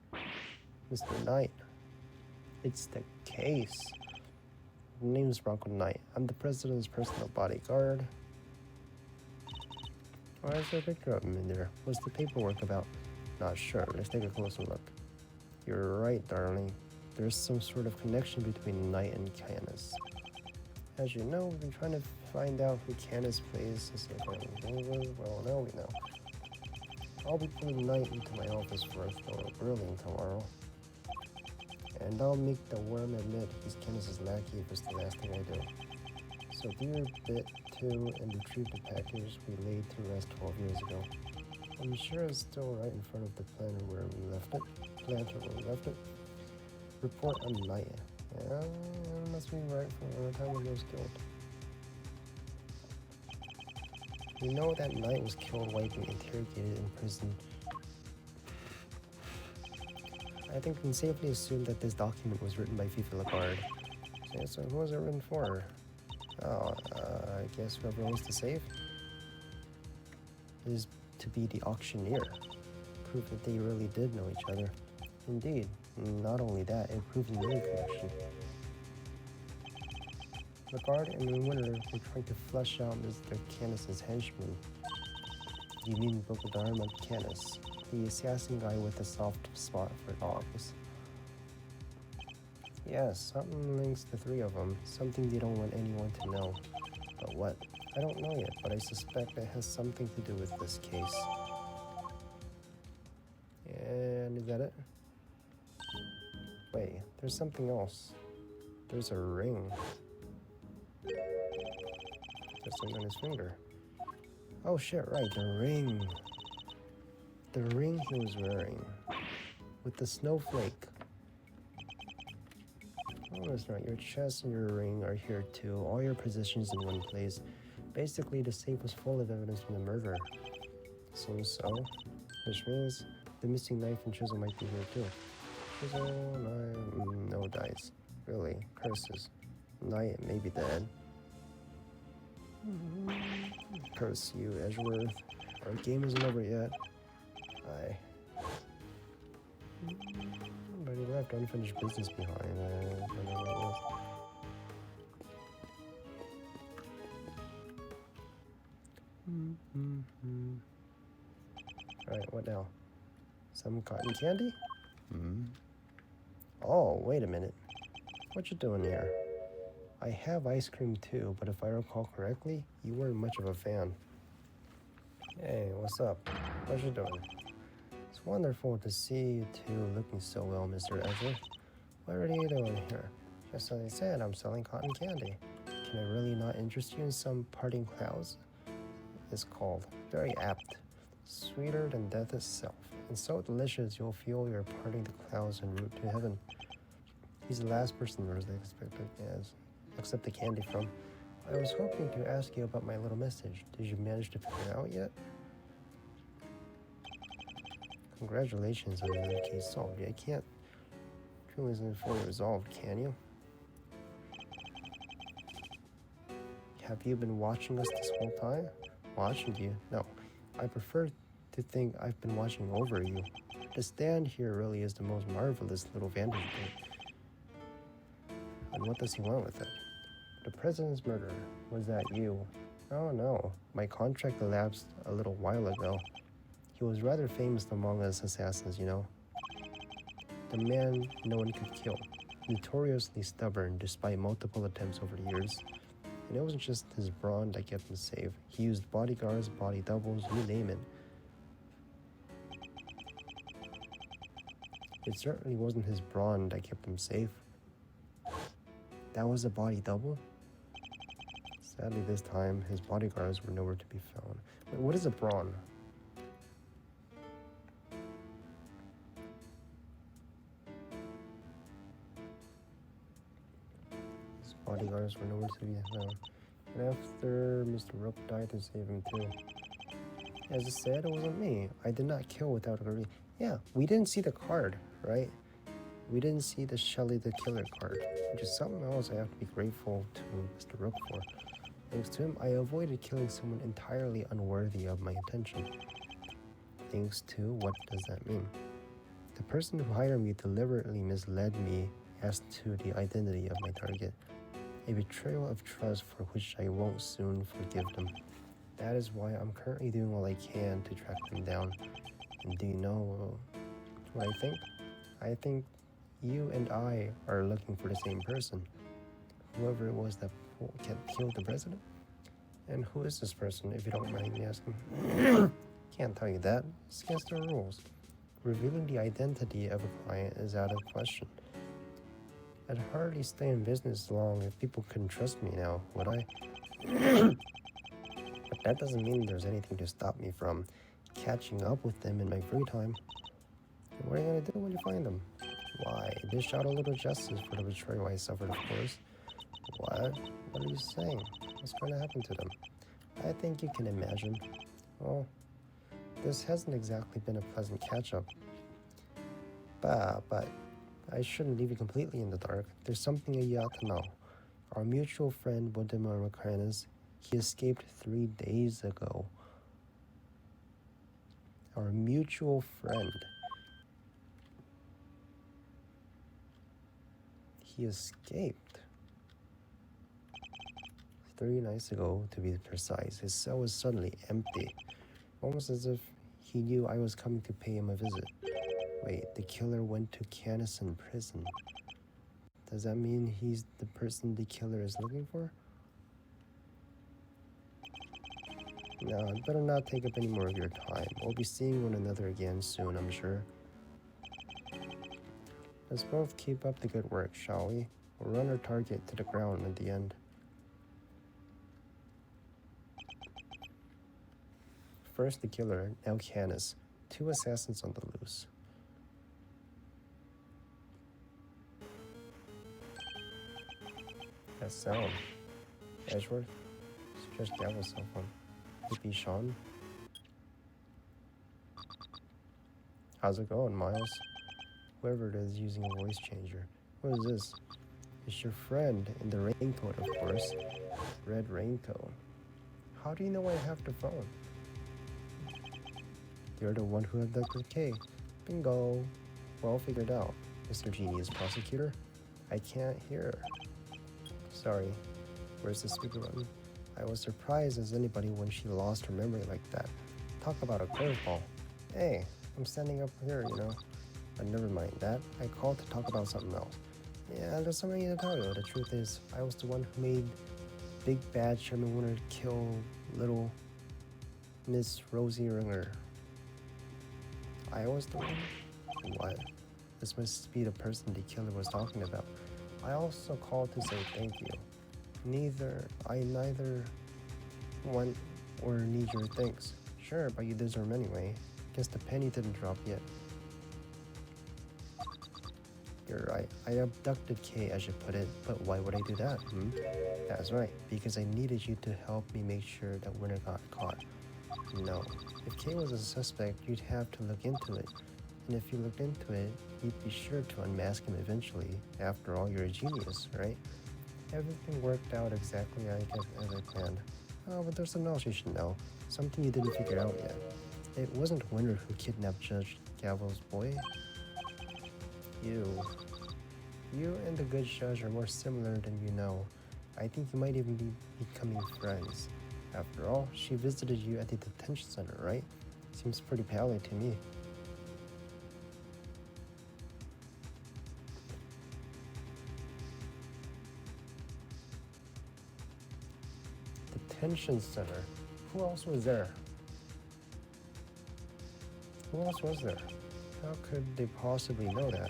Mr. Knight. It's the case. My name is Bronco Knight. I'm the president's personal bodyguard. Why is there a picture of him in there? What's the paperwork about? Not sure. Let's take a closer look. You're right, darling. There's some sort of connection between Knight and Canis. As you know, we've been trying to find out who Canis plays. Well, now we know. I'll be putting Knight into my office for a thorough grilling tomorrow. And I'll make the worm admit he's Canis' lackey if it's the last thing I do. So do your bit too and retrieve the package we laid to rest 12 years ago. I'm sure it's still right in front of the planter where we left it. Report on Knight. Yeah, it must be right from the time he was killed. We know that Knight was killed while being interrogated in prison. I think we can safely assume that this document was written by Fifi Lagarde. So who was it written for? Oh, I guess whoever owns the safe is to be the auctioneer. Proof that they really did know each other. Indeed, not only that, it proves a new connection. Lagarde and Winter were trying to flesh out Mr. Canis' henchman. You mean Bokodharma Canis, the assassin guy with a soft spot for dogs. Yes, something links the three of them, something they don't want anyone to know. But what? I don't know yet, but I suspect it has something to do with this case. Wait, there's something else. There's a ring. There's something on his finger. Oh shit, right, the ring. The ring he was wearing. With the snowflake. Oh, that's right. Your chest and your ring are here too. All your possessions in one place. Basically, the safe was full of evidence from the murder. Seems so. Which means the missing knife and chisel might be here too. Chisel, knife, no dice. Really, curses. Knight may be dead. Curse you, Edgeworth. Our game isn't over yet. Aye. But he left unfinished business behind. I don't know what it was. Alright, what now? Some cotton candy? Oh, wait a minute. What you doing here? I have ice cream too, but if I recall correctly, you weren't much of a fan. Hey, what's up? What you doing? It's wonderful to see you two looking so well, Mr. Edgeworth. What are you doing here? Just as I said, I'm selling cotton candy. Can I really not interest you in some parting clouds? It's called. Very apt. Sweeter than death itself. And so delicious you'll feel you're parting the clouds en route to heaven. He's the last person Rosalie expected as accept the candy from. I was hoping to ask you about my little message. Did you manage to figure it out yet? Congratulations on your case solved. I can't truly isn't fully resolved, can you? Have you been watching us this whole time? Watching you? No. I prefer to think I've been watching over you. To stand here really is the most marvelous little vantage point. And what does he want with it? The president's murderer. Was that you? Oh no. My contract elapsed a little while ago. He was rather famous among us assassins, you know. The man no one could kill. Notoriously stubborn despite multiple attempts over the years. And it wasn't just his brawn that kept him safe. He used bodyguards, body doubles, you name it. It certainly wasn't his brawn that kept him safe. That was a body double? Sadly this time, his bodyguards were nowhere to be found. Wait, what is a brawn? His bodyguards were nowhere to be found. And after Mr. Rook died to save him too. As I said, it wasn't me. I did not kill without agreeing. Yeah, we didn't see the card, right? We didn't see the Shelly the Killer card, which is something else I have to be grateful to Mr. Rook for. Thanks to him, I avoided killing someone entirely unworthy of my attention. Thanks to, what does that mean? The person who hired me deliberately misled me as to the identity of my target. A betrayal of trust for which I won't soon forgive them. That is why I'm currently doing all I can to track them down. And do you know what I think? I think you and I are looking for the same person. Whoever it was that killed the president. And who is this person, if you don't mind me asking? Can't tell you that. It's against the rules. Revealing the identity of a client is out of question. I'd hardly stay in business long if people couldn't trust me now, would I? But that doesn't mean there's anything to stop me from catching up with them in my free time. And what are you going to do when you find them? Why, dish out a little justice for the betrayal I suffered, of course. What? What are you saying? What's going to happen to them? I think you can imagine. Well, this hasn't exactly been a pleasant catch-up. But I shouldn't leave you completely in the dark. There's something you ought to know. Our mutual friend, Waldemar Makanis, he escaped 3 days ago. Our mutual friend. He escaped 3 nights ago, to be precise. His cell was suddenly empty, almost as if he knew I was coming to pay him a visit. Wait, the killer went to Canison prison. Does that mean he's the person the killer is looking for? No, I'd better not take up any more of your time. We'll be seeing one another again soon, I'm sure. Let's both keep up the good work, shall we? We'll run our target to the ground at the end. First the killer, now Canis. 2 assassins on the loose. That sound. Edgeworth? Stretch Devil's cell phone. Could it be Sean? How's it going, Miles? Whoever it is using a voice changer. What is this? It's your friend in the raincoat, of course. Red raincoat. How do you know I have the phone? You're the one who abducted Kay. Bingo. Well figured out, Mr. Genius Prosecutor. I can't hear. Sorry. Where's the speaker button? I was surprised as anybody when she lost her memory like that. Talk about a curveball. Hey, I'm standing up here, you know. But never mind that. I called to talk about something else. Yeah, there's something to tell you. The truth is, I was the one who made Big Bad Sherman Winter kill little Miss Rosie Ringer. I was the one? What? This must be the person the killer was talking about. I also called to say thank you. I neither want or need your thanks. Sure, but you deserve them anyway. Guess the penny didn't drop yet. You're right. I abducted Kay, as you put it, but why would I do that? That's right, because I needed you to help me make sure that Winter got caught. No. If Kay was a suspect, you'd have to look into it. And if you looked into it, you'd be sure to unmask him eventually. After all, you're a genius, right? Everything worked out exactly as I planned. Oh, but there's something else you should know. Something you didn't figure out yet. It wasn't Winter who kidnapped Judge Gavel's boy. You and the good judge are more similar than you know. I think you might even be becoming friends. After all, she visited you at the detention center, right? Seems pretty pally to me. Detention center? Who else was there? Who else was there? How could they possibly know that?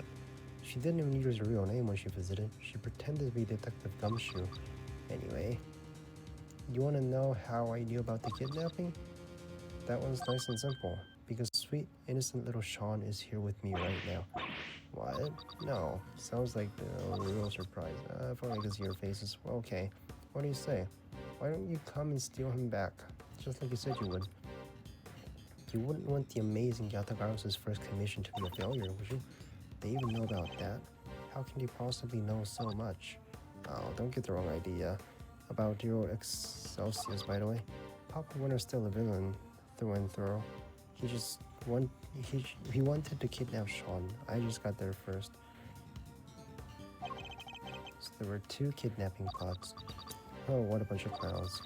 She didn't even use her real name when she visited. She pretended to be Detective Gumshoe. Anyway, you want to know how I knew about the kidnapping? That one's nice and simple. Because sweet, innocent little Sean is here with me right now. What? No. Sounds like a real surprise. If only I could see your faces. Well, okay. What do you say? Why don't you come and steal him back? Just like you said you would. You wouldn't want the amazing Yatagaros' first commission to be a failure, would you? They even know about that? How can you possibly know so much? Oh, don't get the wrong idea. About your Excelsius, by the way. Papa Winter's still a villain, through and through. He wanted to kidnap Sean. I just got there first. So there were 2 kidnapping plots. Oh, what a bunch of clowns.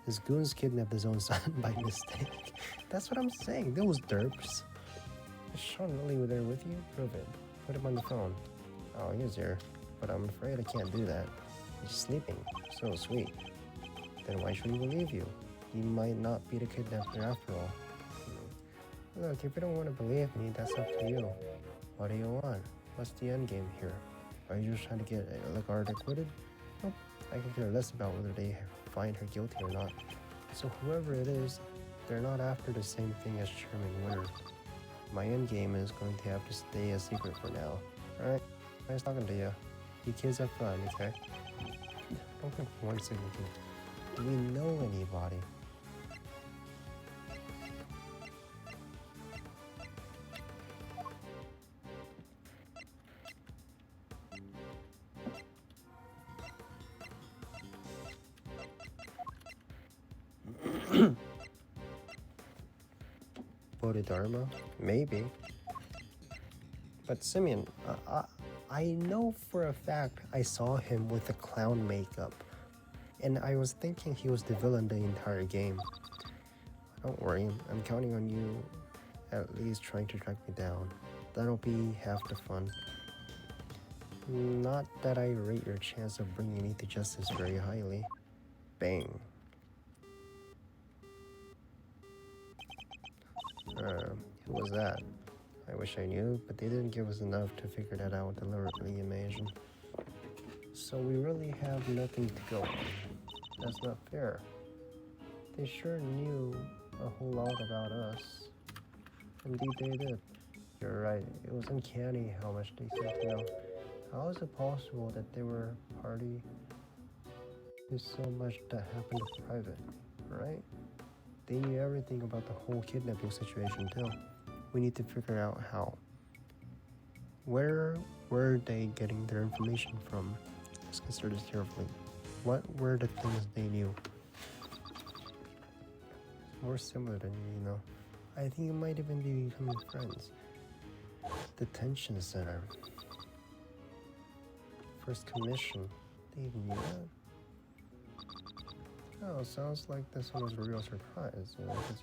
His goons kidnapped his own son by mistake. That's what I'm saying, those derps. Is Sean really there with you? Prove it. Put him on the phone. Oh, he is here. But I'm afraid I can't do that. He's sleeping. So sweet. Then why should he believe you? He might not be the kidnapper after all. Look, if you don't want to believe me, that's up to you. What do you want? What's the end game here? Are you just trying to get Lagarde acquitted? Nope. I can care less about whether they find her guilty or not. So whoever it is, they're not after the same thing as Sherman Winter. My end game is going to have to stay a secret for now. Alright, nice talking to you. You kids have fun, okay? Don't think for one second. Do we know anybody? Bodhidharma? Maybe. But Simeon, I know for a fact I saw him with the clown makeup. And I was thinking he was the villain the entire game. Don't worry, I'm counting on you at least trying to track me down. That'll be half the fun. Not that I rate your chance of bringing me to justice very highly. Bang. Who was that? I wish I knew, but they didn't give us enough to figure that out deliberately, imagine. So we really have nothing to go on. That's not fair. They sure knew a whole lot about us. Indeed they did. You're right, it was uncanny how much they seemed to know. How is it possible that they were party to so much that happened in private, right? They knew everything about the whole kidnapping situation too. We need to figure out how. Where were they getting their information from? Let's consider this carefully. What were the things they knew? More similar than you know. I think it might even be becoming friends. Detention center. First commission. They even knew that? Oh, sounds like this one was a real surprise. It's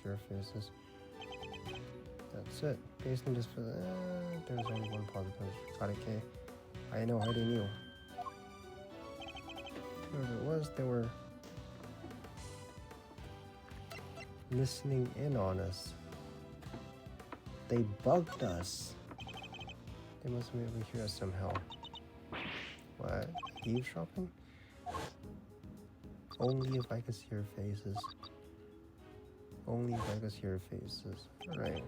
your faces. That's it. Based on this, there's only one positive. Got it, K. I know how they knew. Whoever it was, they were listening in on us. They bugged us. They must be able to hear us somehow. What? Eavesdropping? Only if I could see your faces. Only if I could see your faces. Alright.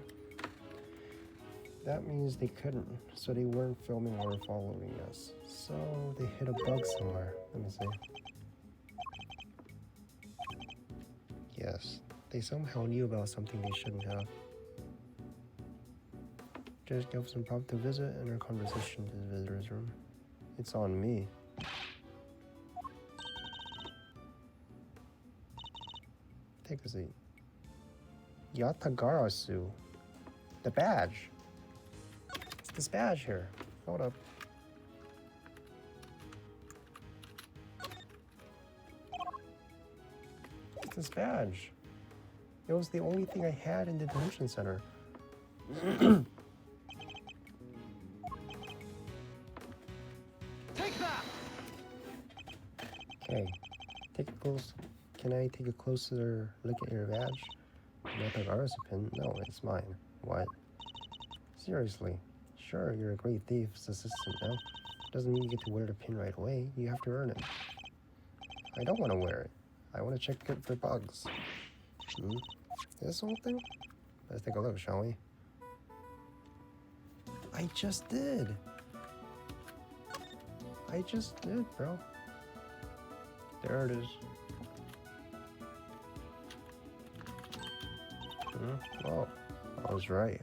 That means they couldn't, so they weren't filming or following us. So they hit a bug somewhere. Let me see. Yes, they somehow knew about something they shouldn't have. Just give some prompt to visit and our conversation to the visitor's room. It's on me. Take a seat. Yatagarasu. The badge. It's this badge here. Hold up. It's this badge. It was the only thing I had in the detention center. Take that! Okay. Can I take a closer look at your badge? Yatagarasu pin? No, it's mine. What? Seriously. Sure, you're a great thief's assistant now. Doesn't mean you get to wear the pin right away. You have to earn it. I don't want to wear it. I want to check it for bugs. This whole thing? Let's take a look, shall we? I just did. I just did, bro. There it is. Oh, I was right.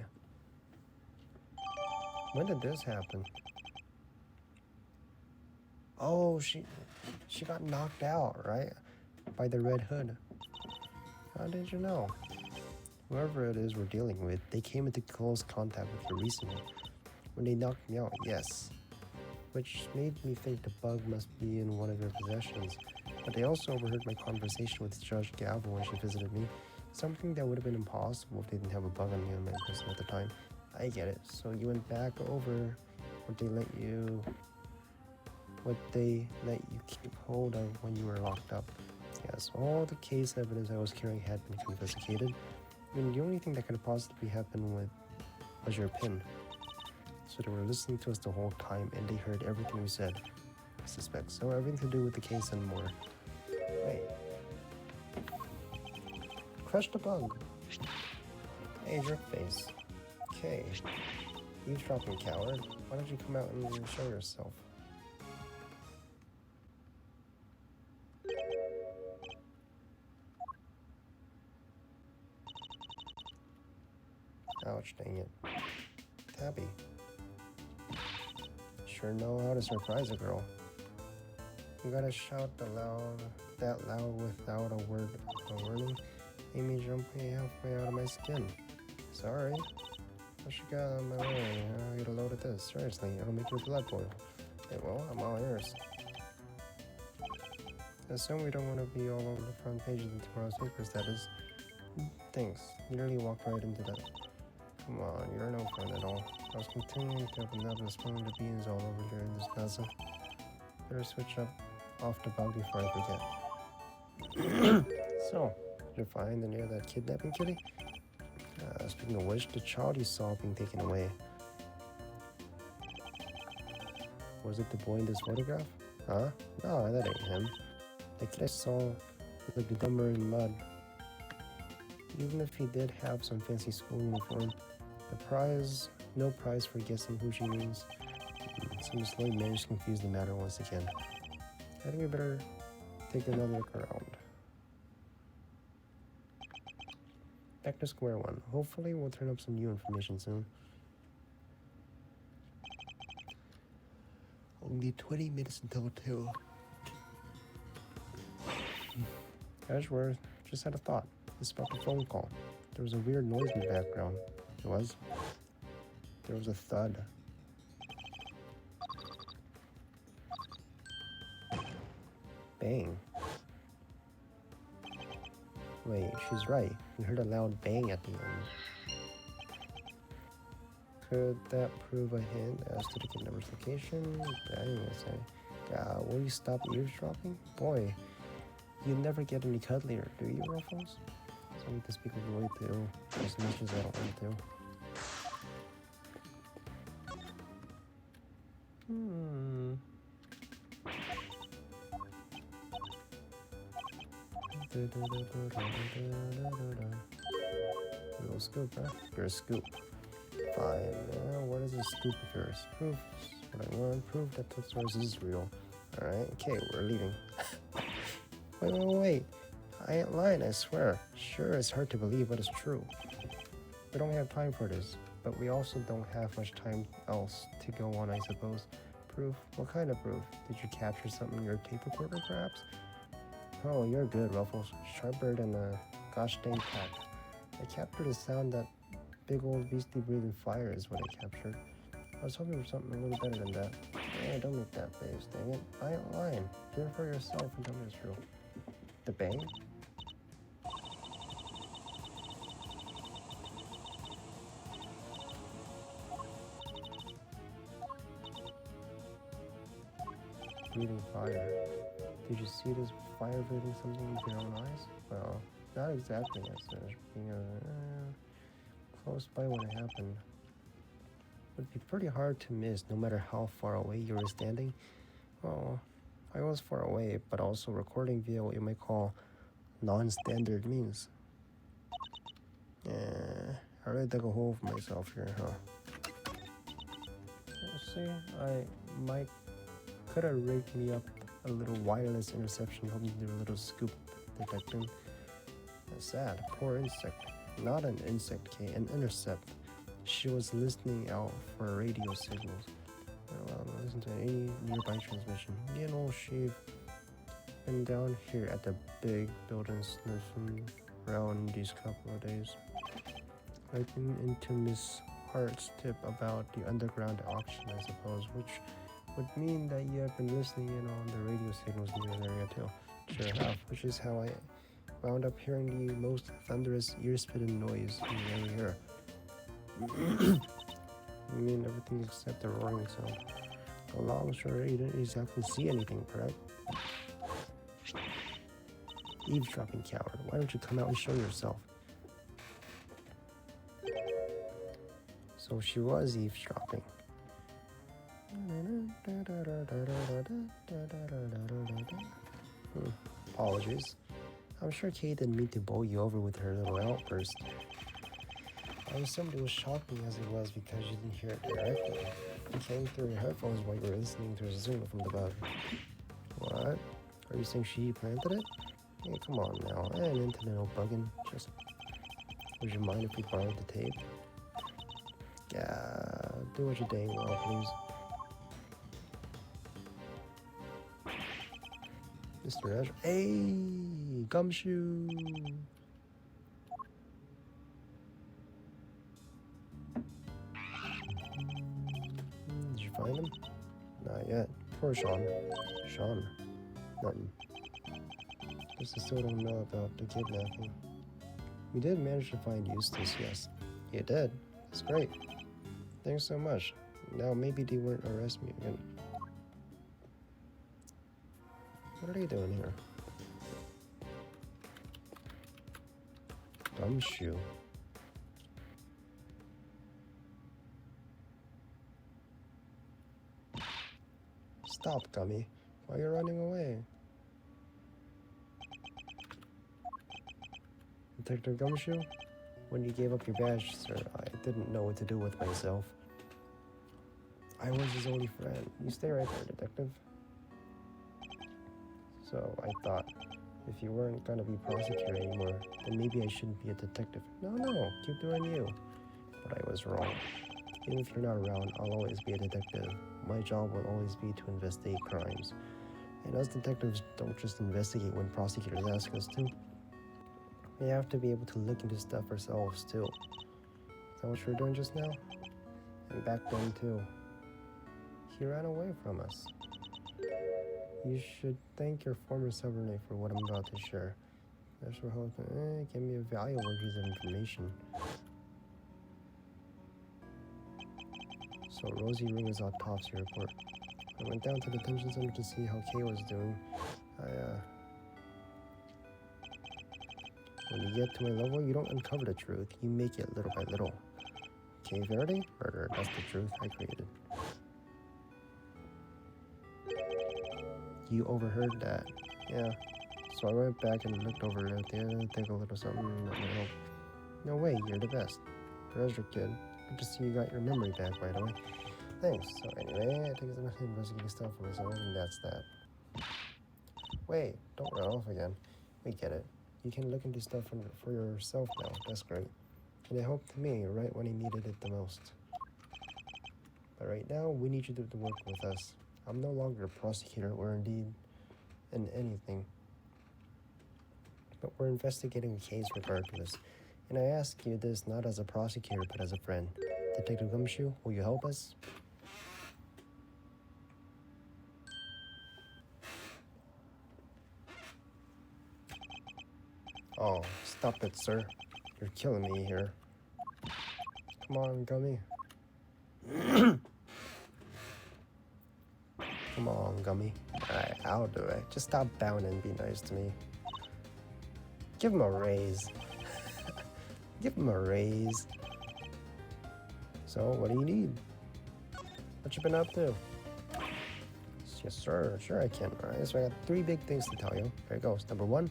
When did this happen? Oh, she got knocked out, right? By the Red Hood. How did you know? Whoever it is we're dealing with, they came into close contact with you recently. When they knocked me out, yes. Which made me think the bug must be in one of your possessions. But they also overheard my conversation with Judge Galvin when she visited me. Something that would have been impossible if they didn't have a bug on me in my person at the time. I get it. So you went back over what they let you keep hold of when you were locked up. Yes, all the case evidence I was carrying had been confiscated. I mean, the only thing that could have possibly happened was your pin. So they were listening to us the whole time and they heard everything we said. I suspect. So everything to do with the case and more. Wait. Crush the bug. Hey, jerk face. Okay. Eavesdropping coward. Why don't you come out and show yourself? Ouch, dang it. Tabby. Sure know how to surprise a girl. You gotta shout that loud without a word of warning. Made me jump halfway out of my skin. Sorry. What you got on my way? I'll get a load of this. Seriously, it'll make your blood boil. It will? I'm all ears. Assume we don't want to be all over the front pages of tomorrow's papers, that is. Thanks. You nearly walked right into that. Come on, you're no fun at all. I was continuing to open up and spilling the beans all over here in this plaza. Better switch off the bug before I forget. So, did you find the near that kidnapping kitty? Speaking of which, the child you saw being taken away. Was it the boy in this photograph? Huh? No, that ain't him. The kid I saw looked dumber in mud. Even if he did have some fancy school uniform, no prize for guessing who she means. Some slowly managed to confuse the matter once again. I think we better take another look around. Back to square one. Hopefully we'll turn up some new information soon. Only 20 minutes until 2. Edgeworth just had a thought. It's about the phone call. There was a weird noise in the background. It was? There was a thud. Bang. Wait, she's right. We heard a loud bang at the end. Could that prove a hint as to the kid number's location? I didn't even say. Will you stop eavesdropping? Boy, you never get any cuddlier, do you, Ruffles? So I need to speak with Roy too, as much as I don't want to. Little scoop, huh? You're a scoop. Fine. What is a scoop of yours? Proof. What I want. Proof that Tootsaurus is real. Alright, okay, we're leaving. Wait. I ain't lying, I swear. Sure, it's hard to believe, but it's true. We don't have time for this, but we also don't have much time else to go on, I suppose. Proof? What kind of proof? Did you capture something in your tape recorder, perhaps? Oh, you're good, Ruffles. Sharper than a gosh dang cat. I captured the sound that big old beastly breathing fire is what I captured. I was hoping for something a little better than that. Yeah, don't make that face, dang it. I ain't lying. Hear it for yourself and tell me it's true. The bang? Breathing fire. Did you see this fire breathing something with your own eyes? Well, not exactly as such. Being close by when it happened. Would be pretty hard to miss no matter how far away you were standing. Well, I was far away, but also recording via what you might call non-standard means. I really dug a hole for myself here, huh? See, I could have rigged me up a little wireless interception, helping me do a little scoop detecting. That's sad. Poor insect. Not an insect, Kay, an intercept. She was listening out for radio signals. Listen to any nearby transmission. Me and old Shave been down here at the big building sniffing around these couple of days. Looking into Miss Hart's tip about the underground auction, I suppose, which would mean that you have been listening in on the radio signals in your area too. Sure have, which is how I wound up hearing the most thunderous ear-splitting noise you ever hear. I mean everything except the roaring sound. Well, I'm sure you didn't exactly see anything, correct? Eavesdropping coward, why don't you come out and show yourself? So she was eavesdropping. Apologies. I'm sure Kay didn't mean to bowl you over with her little outburst. I assumed it was shocking as it was because you didn't hear it directly. It came through your headphones while you were listening to a signal from the bug. What? Are you saying she planted it? Hey, come on now. I ain't into no bugging. Just, would you mind if we borrowed the tape? Yeah, do what you're doing well, please. Mr. Ash. Hey, Gumshoe. Did you find him? Not yet. Poor Sean. Sean. Nothing. Just still don't know about the kidnapping. We did manage to find Eustace, yes. You did. That's great. Thanks so much. Now maybe they won't arrest me again. What are you doing here? Gumshoe. Stop, Gummy. Why are you running away? Detective Gumshoe? When you gave up your badge, sir, I didn't know what to do with myself. I was his only friend. You stay right there, Detective. So I thought, if you weren't gonna be prosecutor anymore, then maybe I shouldn't be a detective. No, keep doing you. But I was wrong. Even if you're not around, I'll always be a detective. My job will always be to investigate crimes. And us detectives don't just investigate when prosecutors ask us to. We have to be able to look into stuff ourselves too. Is that what you were doing just now? And back then too. He ran away from us. You should thank your former subordinate for what I'm about to share. That's for hoping, give me a valuable piece of information. So Rosie Ringer's autopsy report. I went down to the detention center to see how Kay was doing. When you get to my level, you don't uncover the truth. You make it little by little. Kay Verity? Murder. That's the truth I created. You overheard that. Yeah. So I went back and looked over it. Yeah, think a little something. No way, you're the best. Treasure kid. Good to see you got your memory back right away. Thanks. So anyway, I take some investigating stuff for myself, and that's that. Wait, don't run off again. We get it. You can look into stuff for yourself now. That's great. And it helped me right when I needed it the most. But right now, we need you to work with us. I'm no longer a prosecutor or indeed in anything. But we're investigating a case regardless. And I ask you this not as a prosecutor, but as a friend. Detective Gumshoe, will you help us? Oh, stop it, sir. You're killing me here. Come on, Gummy. Come on, Gummy. Alright, I'll do it. Just stop bowing and be nice to me. Give him a raise. Give him a raise. So, what do you need? What you been up to? Yes, sir. Sure I can. Alright, so I got 3 big things to tell you. Here it goes. Number 1,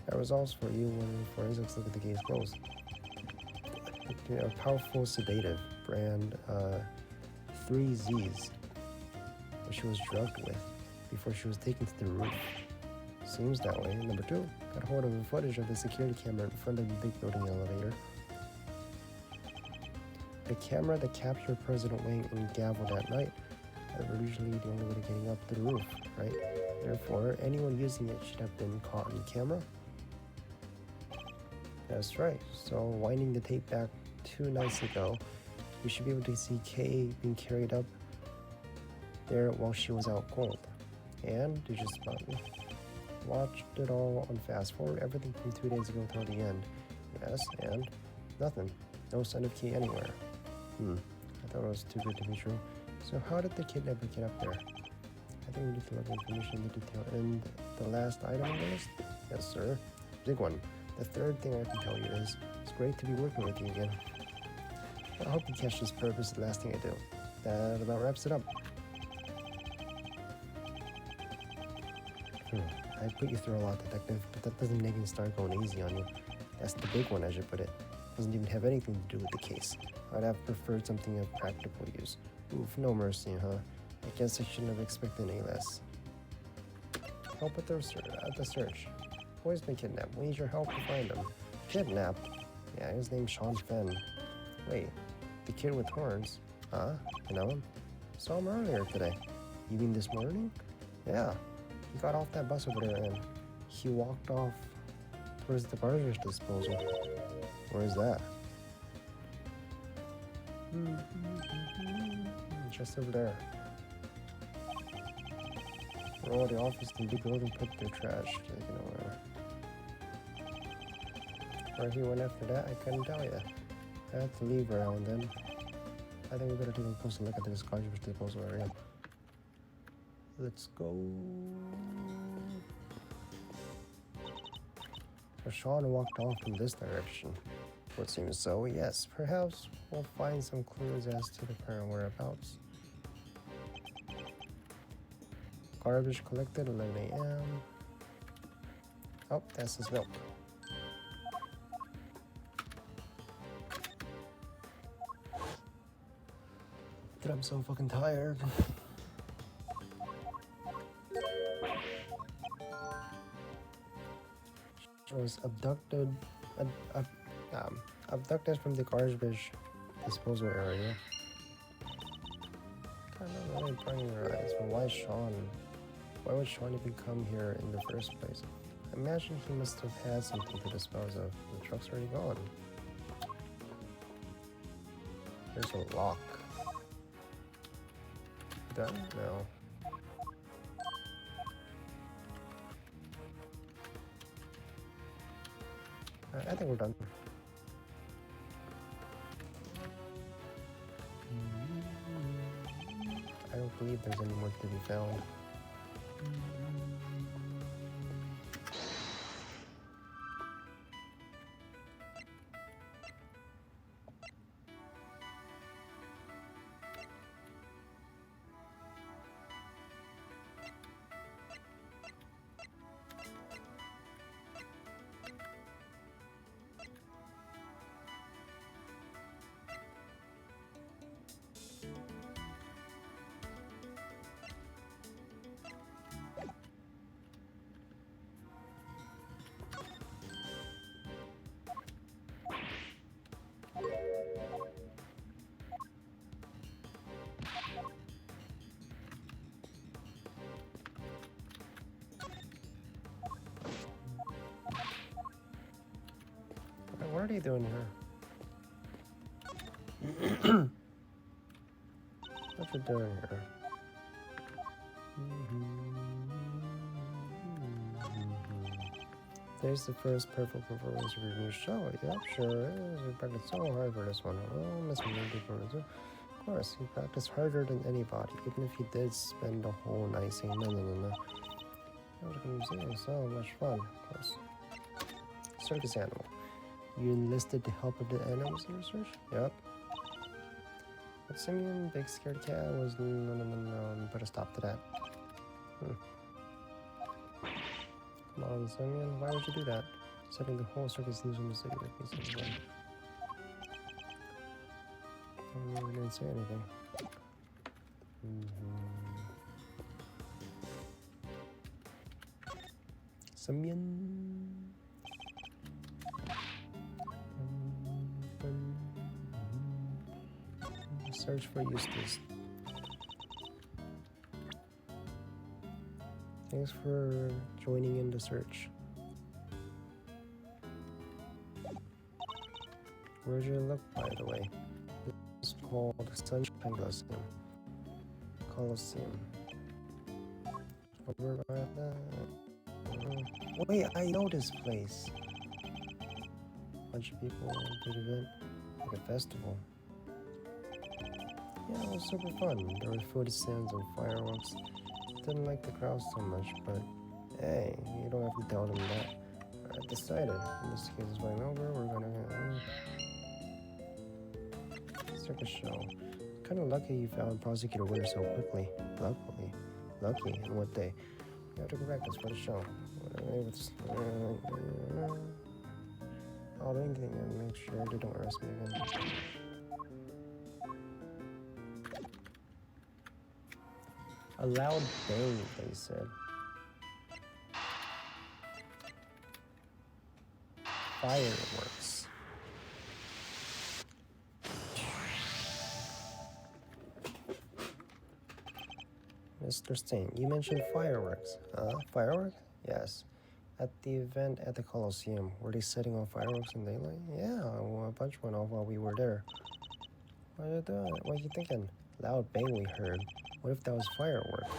that results for you when forensics look at the case closed. You know, powerful sedative brand 3Zs, which she was drugged with before she was taken to the roof. Seems that way. Number 2, got hold of the footage of the security camera in front of the big building elevator. The camera that captured President Wang and Gavel that night were usually the only way to getting up to the roof, right? Therefore, anyone using it should have been caught on camera. That's right. So, winding the tape back 2 nights ago, we should be able to see Kay being carried up there while she was out cold. And did you spot me? Watched it all on fast forward, everything from 2 days ago till the end. Yes, and nothing. No sign of Kay anywhere. I thought it was too good to be true. So how did the kidnapper get up there? I think we need to look at information in the detail. And the last item on the list? Yes, sir. Big one. The third thing I can tell you is, it's great to be working with you again. I hope you catch this purpose the last thing I do. That about wraps it up. I put you through a lot, Detective, but that doesn't make me start going easy on you. That's the big one, as you put it. Doesn't even have anything to do with the case. I'd have preferred something of practical use. Oof, no mercy, huh? I guess I shouldn't have expected any less. Help with the search. Boy's been kidnapped. We need your help to find him. Kidnapped? Yeah, his name's Sean Fenn. Wait, the kid with horns? Huh? You know him? Saw him earlier today. You mean this morning? Yeah. He got off that bus over there and he walked off towards the garbage disposal. Where's that? Just over there. Where all the office and big building put their trash, taken over. Where he went after that, I couldn't tell you. I had to leave around then. I think we better take a closer look at this garbage disposal area. Let's go. So Sean walked off in this direction. What seems so, yes. Perhaps we'll find some clues as to the current whereabouts. Garbage collected 11 a.m. Oh, that's his milk. Dude, I'm so fucking tired. She was abducted from the garbage disposal area. Kind of really burning your eyes, but why Sean? Why would Sean even come here in the first place? I imagine he must have had something to dispose of. The truck's already gone. There's a lock. Done? No. I think we're done. I don't believe there's any more to be found. What are you doing here? What you doing here? There's the first perfect performance of your new show. Yep, sure is. You practiced so hard for this one. Oh, Miss Mindy performance. Of course, you practiced harder than anybody, even if you did spend the whole night saying no. It was so much fun, of course. Circus animal. You enlisted the help of the animals in research? Yep. But Simeon, big scared cat, was no. Put a stop to that. Come on, Simeon, why would you do that? Setting the whole circus loose in the city with me since when? I really didn't say anything. Simeon. Search for Eustace. Thanks for joining in the search. Where's your look, by the way? It's called Sunshine Coliseum. Over by that. Wait, I know this place. Bunch of people, big event, like a festival. Yeah, it was super fun. There were food stands and fireworks. Didn't like the crowd so much, but hey, you don't have to tell them that. I decided, when this case is going over, we're gonna circus show. Kind of lucky you found Prosecutor Winter so quickly. Lucky. In what day? You have to go practice for the show. I'll do anything and make sure they don't arrest me again. A loud bang, they said. Fireworks. Mr. Stain, you mentioned fireworks. Fireworks? Yes. At the event at the Coliseum, were they setting off fireworks in daylight? Yeah, well, a bunch went off while we were there. What are you doing? What are you thinking? Loud bang we heard. What if that was fireworks?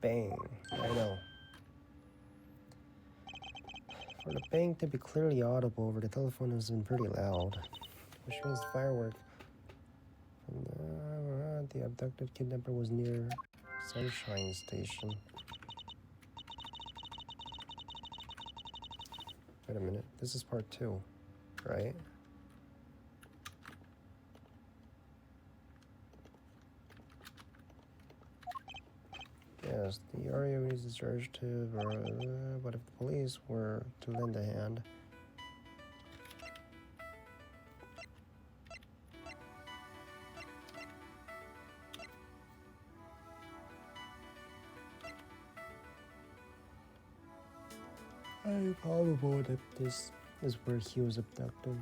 Bang. I know. For the bang to be clearly audible over the telephone has been pretty loud. Which means firework. The abducted kidnapper was near Sunshine Station. Wait a minute. This is part 2, right? Yes, the area needs a search to. What if the police were to lend a hand? Highly probable that this is where he was abducted.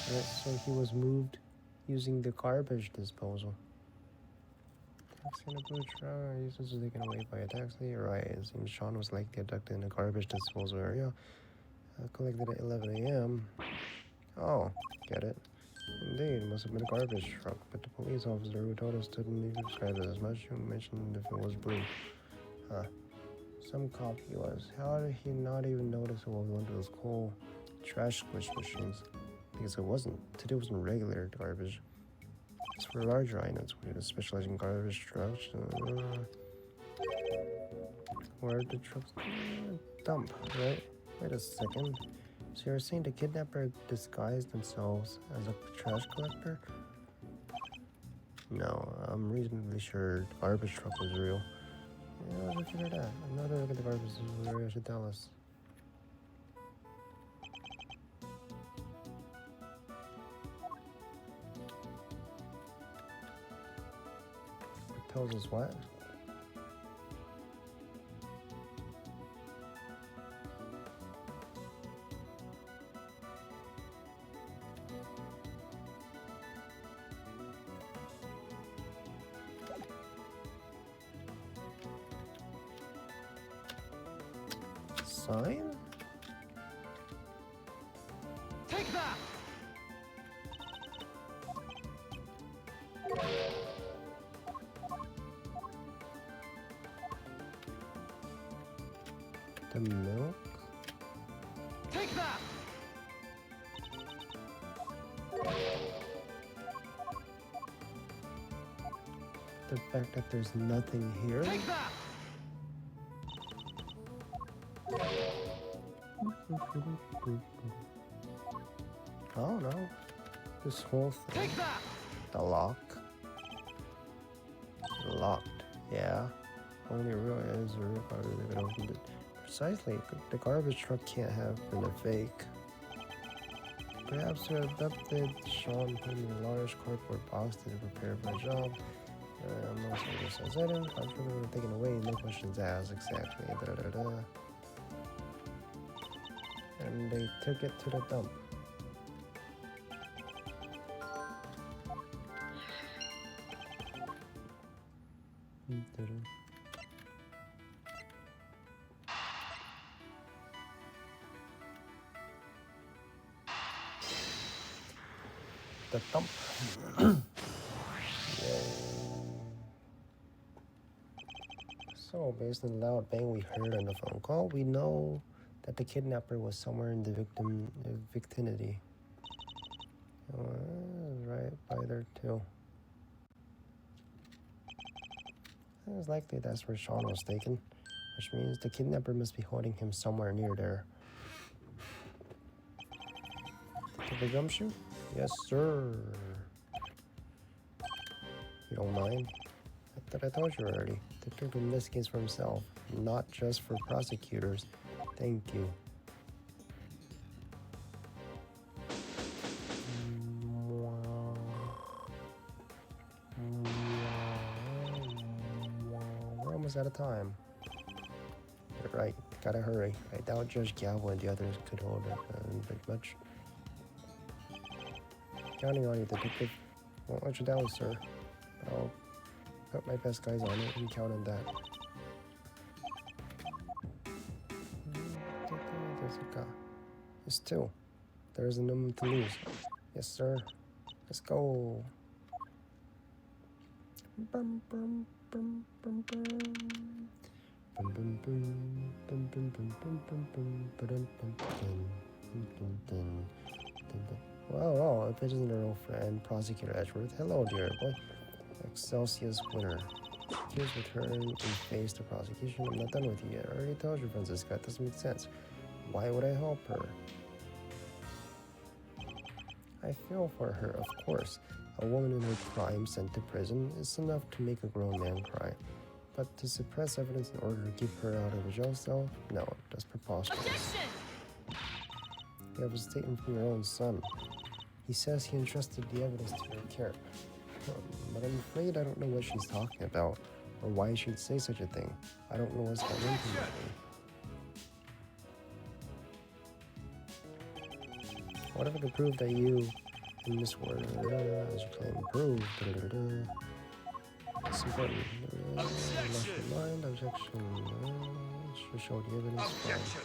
Right, so he was moved using the garbage disposal. Taxi in a blue truck. He was taken away by a taxi. Right, it seems Sean was likely abducted in a garbage disposal area. Collected at 11 a.m. Oh, get it. Indeed, it must have been a garbage truck, but the police officer who told us didn't even describe it as much. You mentioned if it was blue. Huh. Some cop he was. How did he not even notice it was one of those cool trash squish machines? Because it wasn't regular garbage. It's for larger items. We had to specialize in garbage trucks. Where the trucks dump, right? Wait a second. So you're saying the kidnapper disguised themselves as a trash collector? No, I'm reasonably sure the garbage truck was real. Yeah, let's figure that. Another look at the garbage area should tell us. Tells us what? Sign? Take that! The milk? Take that! The fact that there's nothing here? Take that! Oh no. This whole thing. Take that! The lock. Locked. Yeah. Only realized the real part of it opened it. Precisely. The garbage truck can't have been a fake. Perhaps they abducted Sean, put him in a large cardboard box to prepare for a job. Most of this as items. I'm sure they were taken away. No questions asked. Exactly. And they took it to the dump. The dump. So, based on the loud bang we heard on the phone call, we know that the kidnapper was somewhere in the vicinity. Right by there too. It's likely that's where Sean was taken, which means the kidnapper must be holding him somewhere near there. Take the gumshoe? Yes, sir. You don't mind? I thought I told you already. Detective investigates for himself, not just for prosecutors. Thank you. We're almost out of time. You're right. Gotta hurry. I doubt Judge Galvo and the others could hold it very much. Counting on you, detective. Won't let you down, sir. But I'll put my best guys on it and count on that. There's two. There's a number to lose. Yes, sir. Let's go. Bum, bum, bum, bum, bum. Bum, Wow, if it isn't her old friend, Prosecutor Edgeworth. Hello, dear boy. Excelsius winner. Accused with her and face the prosecution. I'm not done with you yet. I already told you, Francisca. It doesn't make sense. Why would I help her? I feel for her, of course. A woman in her prime sent to prison is enough to make a grown man cry. But to suppress evidence in order to keep her out of a jail cell? No, that's preposterous. Objection! You have a statement from your own son. He says he entrusted the evidence to your care. But I'm afraid I don't know what she's talking about, or why she'd say such a thing. I don't know what's going into me. What if I could prove that you, in this word, as you claim, prove, it's important. Objection! Mind, objection. Should show the evidence. Objection!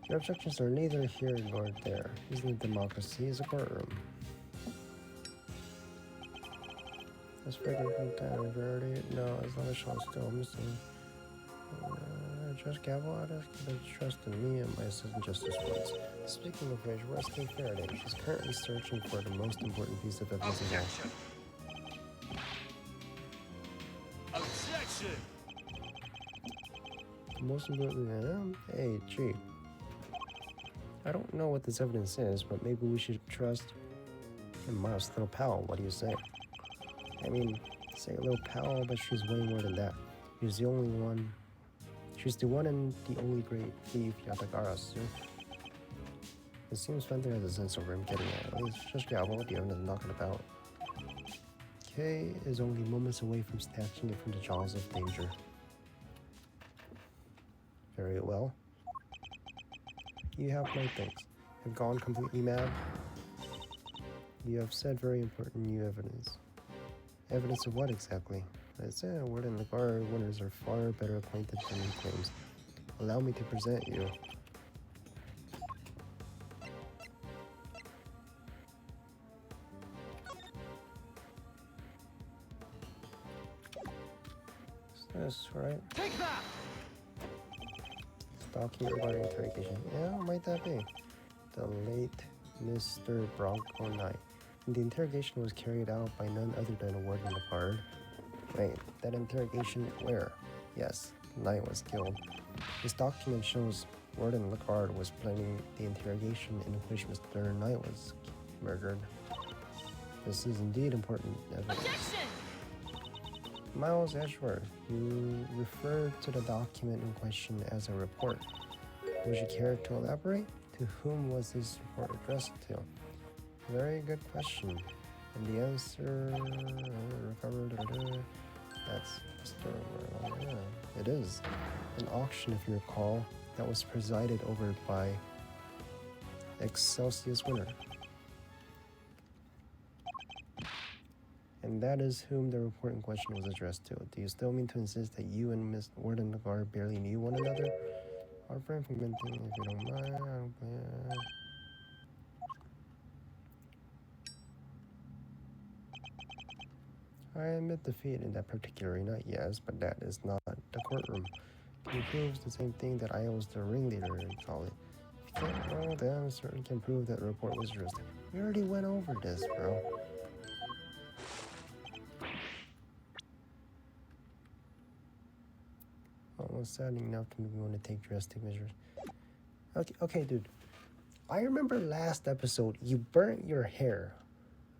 Your objections are neither here nor there. Isn't a democracy is a courtroom. As fragrant from time verity, no, as long as she's still missing. Judge Gavel, I'd ask you to trust in me and my assistant justice once. Speaking of which, where's Kate Faraday? She's currently searching for the most important piece of evidence of all. Objection! Objection! The most important, hey, gee. I don't know what this evidence is, but maybe we should trust in Miles' little pal. What do you say? I mean, say a little pal, but she's way more than that. She's the only one. She's the one and the only great thief Yatagarasu. It seems Fender has a sense of where I'm getting at. At least just Gavel, what the evidence I'm talking about. Kay is only moments away from snatching it from the jaws of danger. Very well. You have my things. Have gone completely mad. You have said very important new evidence. Evidence of what exactly? I said word in the guard winners are far better acquainted than he claims. Allow me to present you. Is this right? Take that! Document regarding interrogation. Yeah, what might that be? The late Mr. Bronco Knight. And the interrogation was carried out by none other than a warden of the guard. Wait, that interrogation where? Yes, Knight was killed. This document shows Warden Lacard was planning the interrogation in which Mr. Knight was murdered. This is indeed important evidence. Objection! Miles Edgeworth, you referred to the document in question as a report. Would you care to elaborate? To whom was this report addressed to? Very good question. And the answer... that's yeah, it is. An auction, if you recall, that was presided over by Excelsius Winner. And that is whom the report in question was addressed to. Do you still mean to insist that you and Miss Warden Lagarde barely knew one another? Our friend from Minting, if you don't mind, I don't plan. I admit defeat in that particular arena, yes, but that is not the courtroom. It proves the same thing that I was the ringleader in Cali. If you can't roll down, certainly can prove that the report was addressed. We already went over this, bro. Almost saddening enough to make me want to take drastic measures. Okay, dude. I remember last episode, you burnt your hair.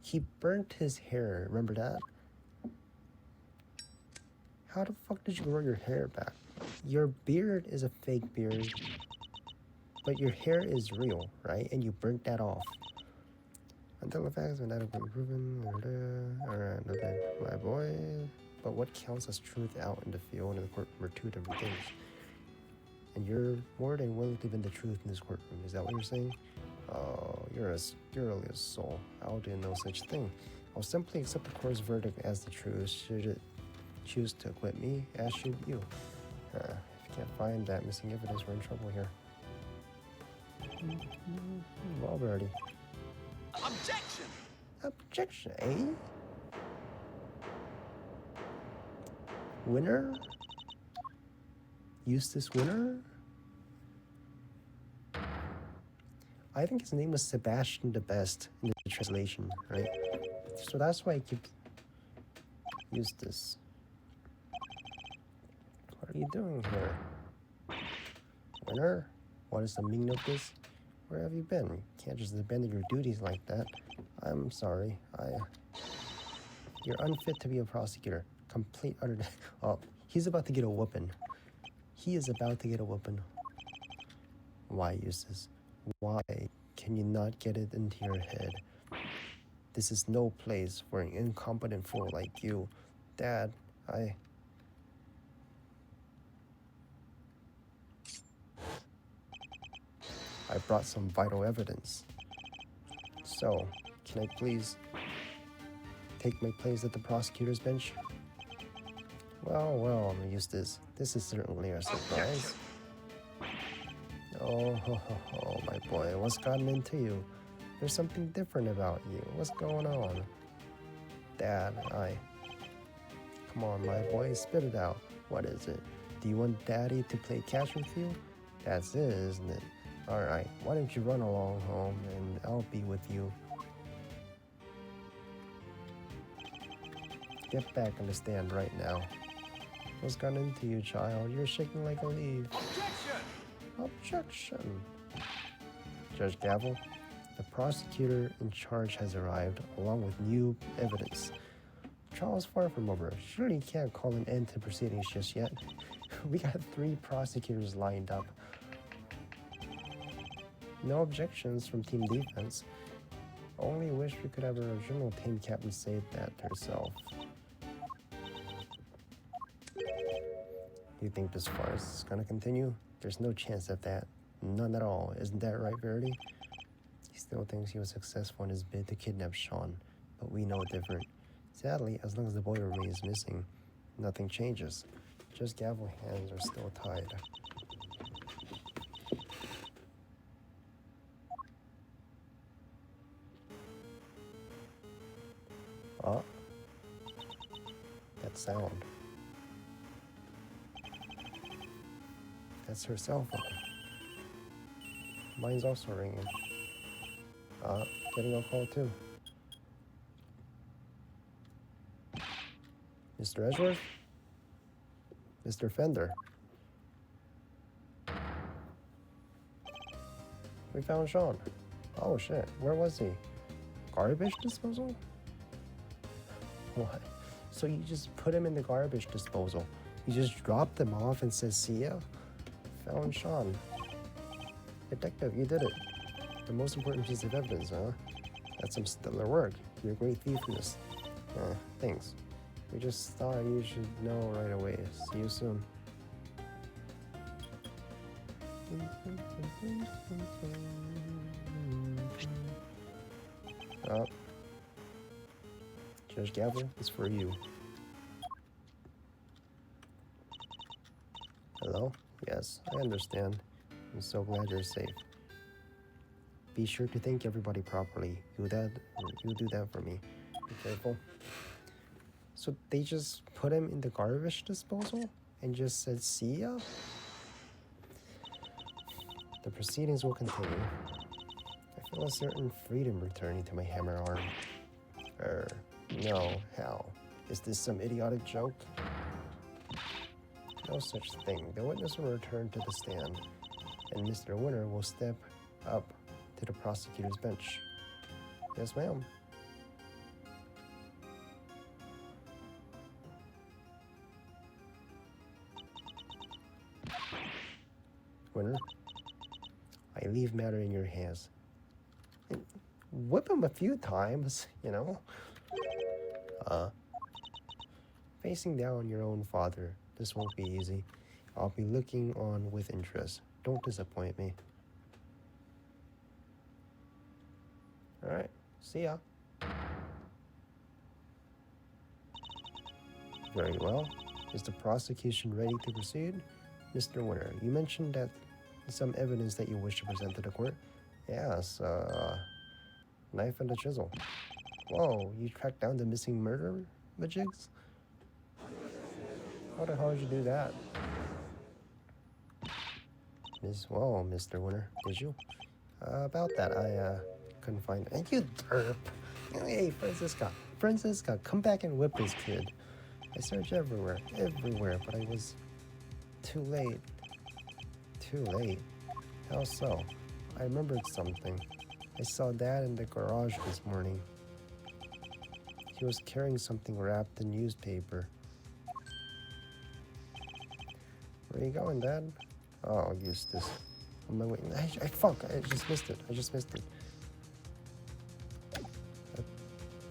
He burnt his hair, remember that? How the fuck did you grow your hair back? Your beard is a fake beard, but your hair is real, right? And you burnt that off. Until the facts are not proven. Alright, okay, my boy. But what counts as truth out in the field and the courtroom are two different things. And you're more than willing to bend the truth in this courtroom. Is that what you're saying? Oh, you're really a soul. I'll do no such thing. I'll simply accept the court's verdict as the truth. Should it choose to acquit me, as should you. If you can't find that missing evidence, we're in trouble here. Well, Birdie. Objection! Objection, eh? Winner? Eustace Winter? I think his name was Sebastian the Best in the translation, right? So that's why I keep Eustace. What are you doing here? Winter? What is the meaning of this? Where have you been? You can't just abandon your duties like that. I'm sorry. You're unfit to be a prosecutor. Complete utter. Oh, he's about to get a whooping. He is about to get a whooping. Why, Eustace? Why can you not get it into your head? This is no place for an incompetent fool like you. Dad, I brought some vital evidence. So, can I please take my place at the prosecutor's bench? Well, Eustace, this is certainly a surprise. Oh, my boy, what's gotten into you? There's something different about you. What's going on? Dad, Come on, my boy, spit it out. What is it? Do you want Daddy to play catch with you? That's it, isn't it? Alright, why don't you run along home and I'll be with you. Get back on the stand right now. What's gotten into you, child? You're shaking like a leaf. Objection! Judge Gavel, the prosecutor in charge has arrived, along with new evidence. The trial is far from over. Surely you can't call an end to proceedings just yet. We got 3 prosecutors lined up. No objections from Team Defense. Only wish we could have our original team captain say that herself. You think this farce is gonna continue? There's no chance of that. None at all. Isn't that right, Verity? He still thinks he was successful in his bid to kidnap Sean, but we know different. Sadly, as long as the boy remains missing, nothing changes. Just Gavel hands are still tied. Oh, that sound. That's her cell phone. Mine's also ringing. Getting a call too. Mr. Edgeworth? Mr. Fender? We found Sean. Oh shit, where was he? Garbage disposal? What? So you just put him in the garbage disposal? You just dropped him off and said, see ya? Found Sean. Detective, you did it. The most important piece of evidence, huh? That's some stellar work. You're a great thief in this. Thanks. We just thought you should know right away. See you soon. Oh. Judge Gavel, it's for you. Hello? Yes, I understand. I'm so glad you're safe. Be sure to thank everybody properly. You do that for me. Be careful. So they just put him in the garbage disposal and just said, see ya? The proceedings will continue. I feel a certain freedom returning to my hammer arm. No, how? Is this some idiotic joke? No such thing. The witness will return to the stand, and Mr. Winter will step up to the prosecutor's bench. Yes, ma'am. Winter, I leave matter in your hands. Whip him a few times, you know? Facing down your own father. This won't be easy. I'll be looking on with interest. Don't disappoint me. Alright, see ya. Very well. Is the prosecution ready to proceed? Mr. Winter, you mentioned that some evidence that you wish to present to the court. Yes, knife and a chisel. Whoa, you tracked down the missing murderer, Majigs? How the hell did you do that? Mr. Winter, did you? About that, I couldn't find. And you derp! Hey, Francisca, come back and whip this kid. I searched everywhere, but I was too late. Too late? How so? I remembered something. I saw Dad in the garage this morning. He was carrying something wrapped in newspaper. Where are you going, Dad? Oh, Eustace. On my way. Fuck! I just missed it. A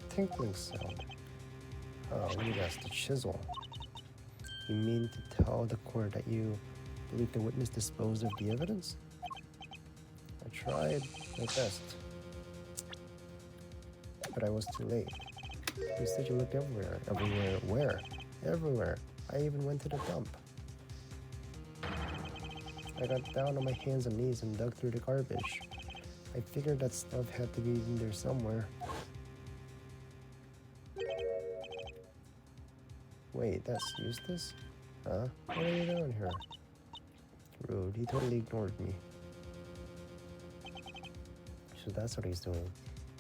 tinkling sound. Oh, yes, the chisel. You mean to tell the court that you believe the witness disposed of the evidence? I tried my best. But I was too late. You said you looked everywhere. Everywhere. Where? Everywhere. I even went to the dump. I got down on my hands and knees and dug through the garbage. I figured that stuff had to be in there somewhere. Wait, that's Eustace? Huh? What are you doing here? Rude, he totally ignored me. So that's what he's doing.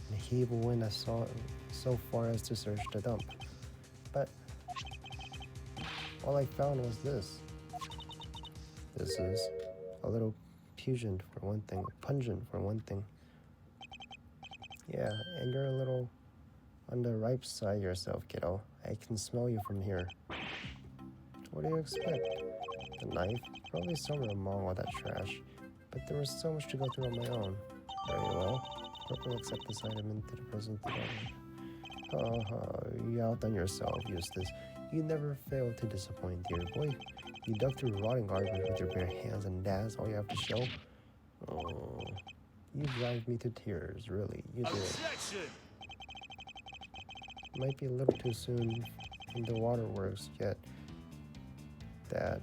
And he even went so far as to search the dump. But all I found was this. This is a little pungent for one thing. Yeah, and you're a little on the ripe side yourself, kiddo. I can smell you from here. What do you expect? The knife? Probably somewhere among all that trash. But there was so much to go through on my own. Very well. Hope you'll accept this item into the present development. You outdone yourself, Eustace. You never fail to disappoint, dear boy. You dug through rotting garbage with your bare hands, and that's all you have to show? Oh, you drive me to tears, really. You do. Objection! Might be a little too soon in the waterworks yet, Dad.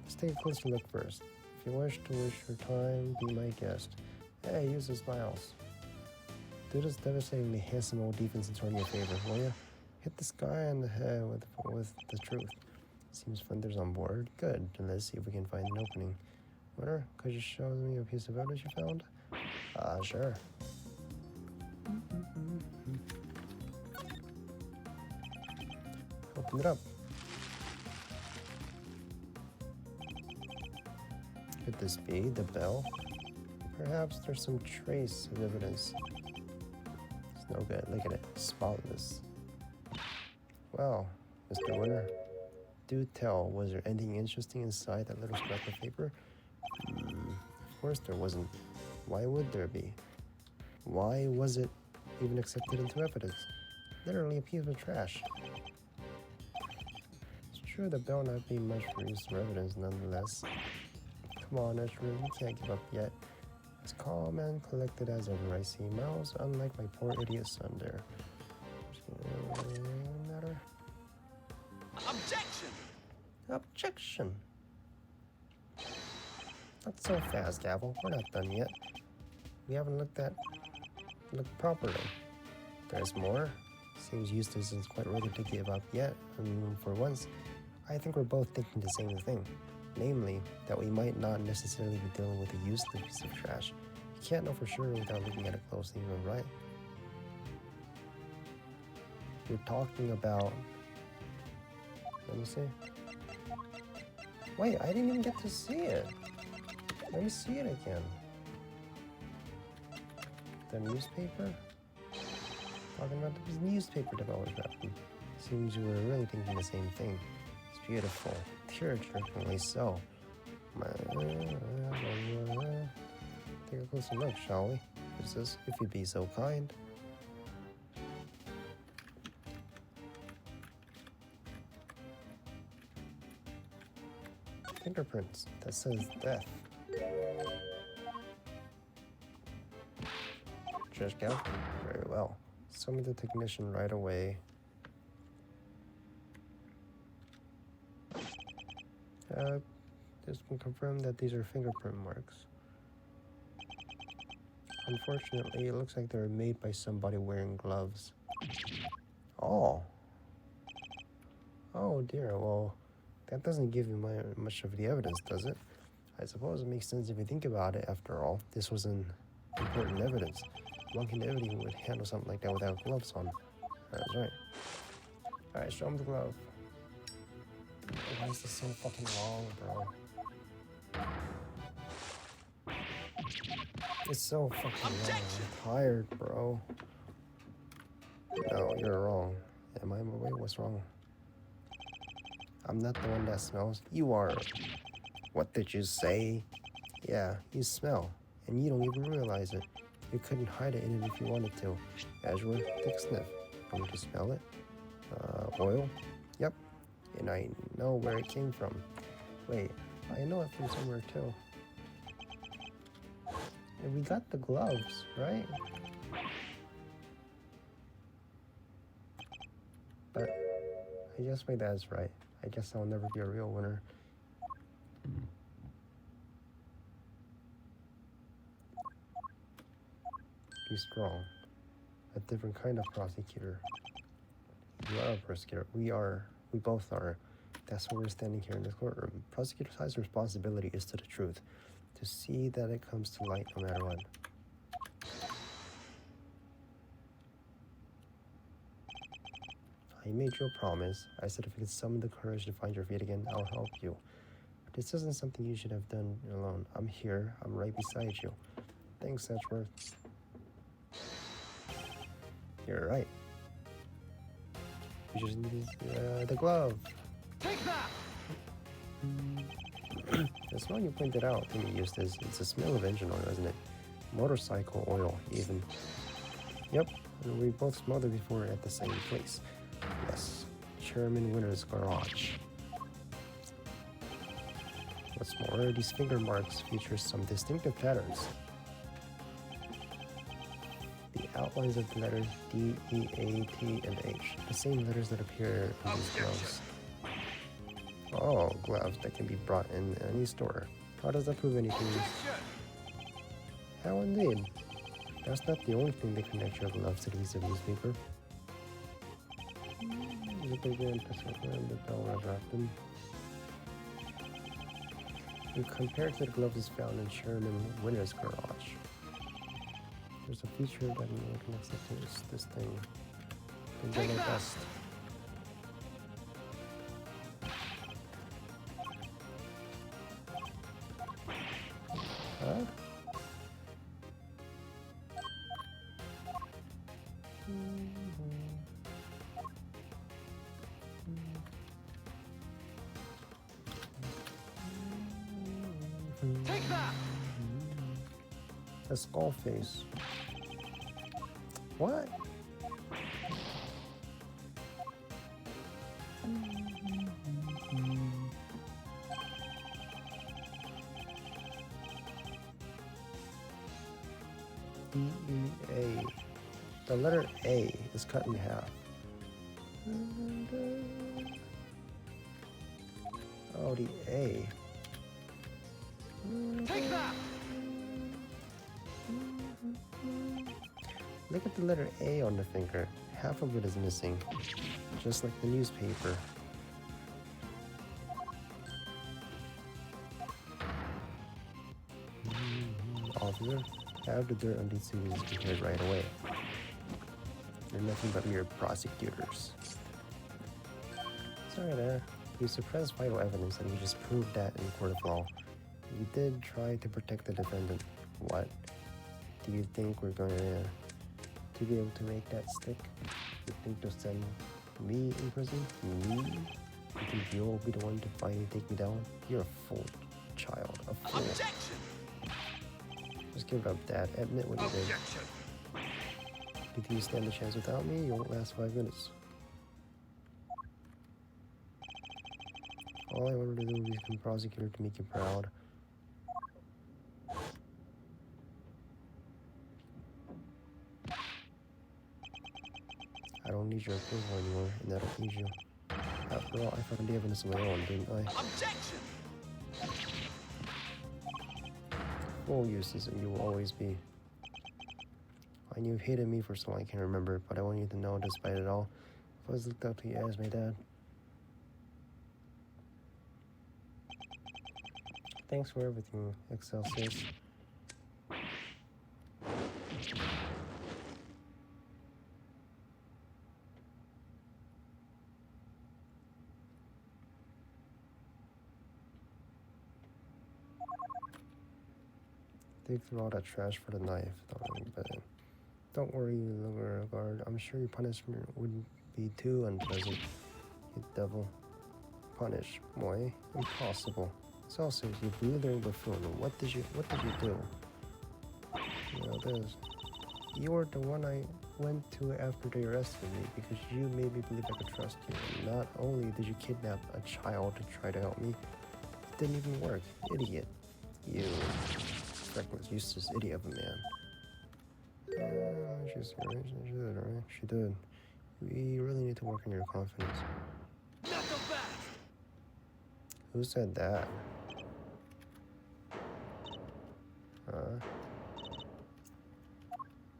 Let's take a closer look first. If you wish to waste your time, be my guest. Hey, use the smiles. Do this devastatingly handsome old defense and turn your favor, will ya? Hit this guy on the head with the truth. Seems Flinders on board. Good. Then let's see if we can find an opening. Winter, could you show me a piece of evidence you found? Sure. Open it up. Could this be the bell? Perhaps there's some trace of evidence. It's no good. Look at it. Spotless. Well, Mr. Winter, do tell, was there anything interesting inside that little scrap of paper? Of course there wasn't. Why would there be? Why was it even accepted into evidence? Literally a piece of trash. It's true the bell not being much for use for evidence nonetheless. Come on, Ashford, you can't give up yet. As calm and collected as ever I see Miles, unlike my poor idiot son there. Matter? Objection! Objection! Not so fast, Gavel. We're not done yet. We haven't looked properly. There's more. Seems Eustace isn't quite ready to give up yet. For once, I think we're both thinking the same thing. Namely, that we might not necessarily be dealing with a useless piece of trash. You can't know for sure without looking at it closely, you're right. You're talking about... Let me see. Wait, I didn't even get to see it. Let me see it again. The newspaper? Talking about the newspaper that always happened. Seems you were really thinking the same thing. It's beautiful. Tear-jerkingly so. Take a closer look, shall we? If you'd be so kind. Fingerprints. That says death. Trash can? Very well. Summon the technician right away. This can confirm that these are fingerprint marks. Unfortunately, it looks like they were made by somebody wearing gloves. Oh. Oh dear, well, that doesn't give you much of the evidence, does it? I suppose it makes sense if you think about it. After all, this was an important evidence. Monk and Ebony would handle something like that without gloves on. That's right. Alright, show him the glove. Why is this so fucking long, bro? It's so fucking long. I'm tired, bro. No, you're wrong. Am I? Wait, what's wrong? I'm not the one that smells. You are. What did you say? Yeah, you smell, and you don't even realize it. You couldn't hide it in it if you wanted to. Azure, take a sniff. Want me to smell it? Oil? Yep. And I know where it came from. Wait, I know it from somewhere too. And we got the gloves, right? But I guess my dad's right. I guess I'll never be a real winner. Be strong. A different kind of prosecutor. You are a prosecutor. We both are. That's why we're standing here in this courtroom. Prosecutor's highest responsibility is to the truth. To see that it comes to light no matter what. I made you a promise. I said if you could summon the courage to find your feet again, I'll help you. But this isn't something you should have done alone. I'm here. I'm right beside you. Thanks, Edgeworth. You're right. You just need the glove. Take that! The smell you pointed out to me, Eustace, it's a smell of engine oil, isn't it? Motorcycle oil, even. Yep, and we both smelled it before at the same place. Yes, Chairman Winter's garage. What's more, these finger marks feature some distinctive patterns. The outlines of the letters D, E, A, T, and H, the same letters that appear in these gloves. Oh, gloves that can be brought in any store. How does that prove anything? How indeed? That's not the only thing that connects your gloves to the piece of newspaper. You compare to the gloves found in Chairman Winter's garage. There's a feature that connects it to this thing. The yellow dust. Huh? Take that! A skull face. What? D-E-A. The letter A is cut in half. Oh, the A. Take that! Look at the letter A on the finger. Half of it is missing, just like the newspaper. Officer, have the dirt on these CVs prepared right away. They're nothing but mere prosecutors. Sorry there. You suppressed vital evidence and you just proved that in court of law. You did try to protect the defendant. What? Do you think we're going to be able to make that stick? You think to send me in prison? Me? You think you'll be the one to finally take me down? You're a fool, child. A fool. Objection! Just give it up, Dad. Admit what you did. Objection! You think you stand a chance without me? You won't last 5 minutes. All I wanted to do was become prosecutor to make you proud. I don't need your approval anymore, and I don't need you. After all, I found the evidence of my own, didn't I? Objection! Full uses, and you will always be. I knew you hated me for so long I can't remember, but I want you to know, despite it all, I've always looked up to you as my dad. Thanks for everything, Excelsius. Dig through all that trash for the knife, darling, but don't worry, Beauregard. I'm sure your punishment wouldn't be too unpleasant. You devil. Punish, boy. Impossible. Celsius, you blithering buffoon. What did you do? You know this. You were the one I went to after they arrested me because you made me believe I could trust you. And not only did you kidnap a child to try to help me, it didn't even work. Idiot. You reckless, useless idiot of a man. She's right. She did, right? She did. We really need to work on your confidence. Knuckle back! Who said that?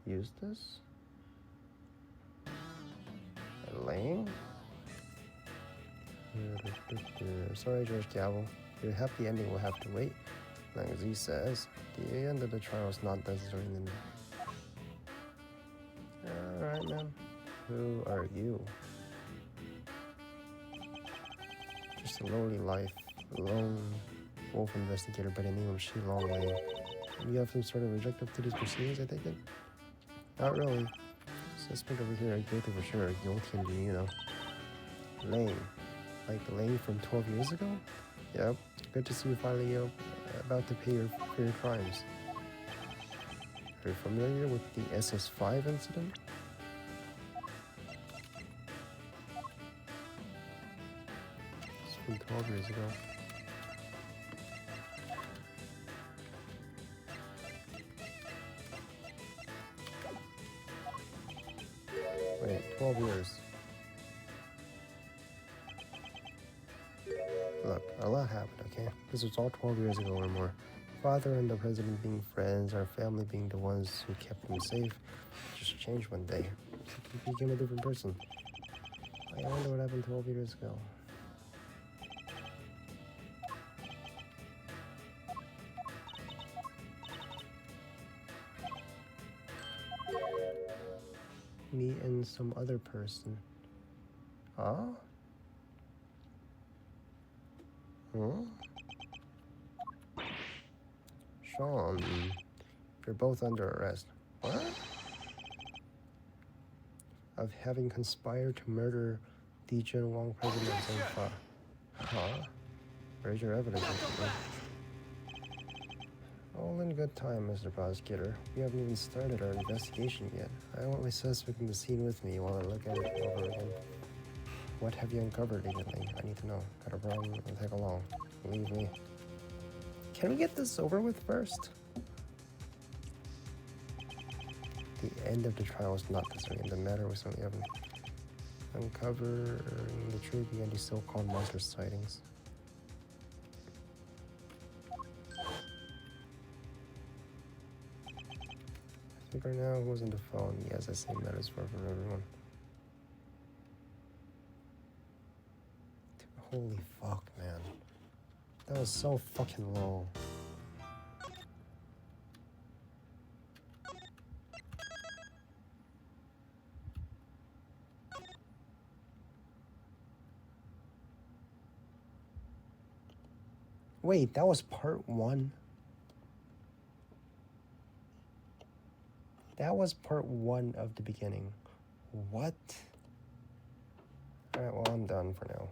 Eustace? Elaine? Sorry, George Gavel. Your happy ending will have to wait. Long as he says, the end of the trial is not necessary in the Alright, man. Who are you? Just a lowly life, lone wolf investigator by the name of Shi Long Wei. You have some sort of objective to these proceedings, I take it? Not really. Suspect over here, guilty for sure, guilty and you know. Lane. Like Lane from 12 years ago? Yep. Good to see you finally about to pay for your crimes. Are you familiar with the SS5 incident? It's from 12 years ago. Wait, 12 years. Look, a lot happened, okay? This was all 12 years ago or more. Father and the president being friends, our family being the ones who kept him safe. Just changed one day. He became a different person. I wonder what happened 12 years ago. Me and some other person. Huh? Sean, you're both under arrest. What? Of having conspired to murder Di Jun Wang, president of Zhengfa. Huh? Where's your evidence? All in good time, Mr. Prosecutor. We haven't even started our investigation yet. I want my suspect in the scene with me while I look at it over again. What have you uncovered, Agent Lee? I need to know. Got a problem? It'll take along. Believe me. Can we get this over with first? The end of the trial is not necessary, and the matter was something we haven't uncovering the truth behind these so-called monster sightings. I think right now, who's on the phone? Yes, the same matters for everyone. Holy fuck, man. That was so fucking low. Wait, that was part 1? That was part 1 of the beginning. What? Alright, well, I'm done for now.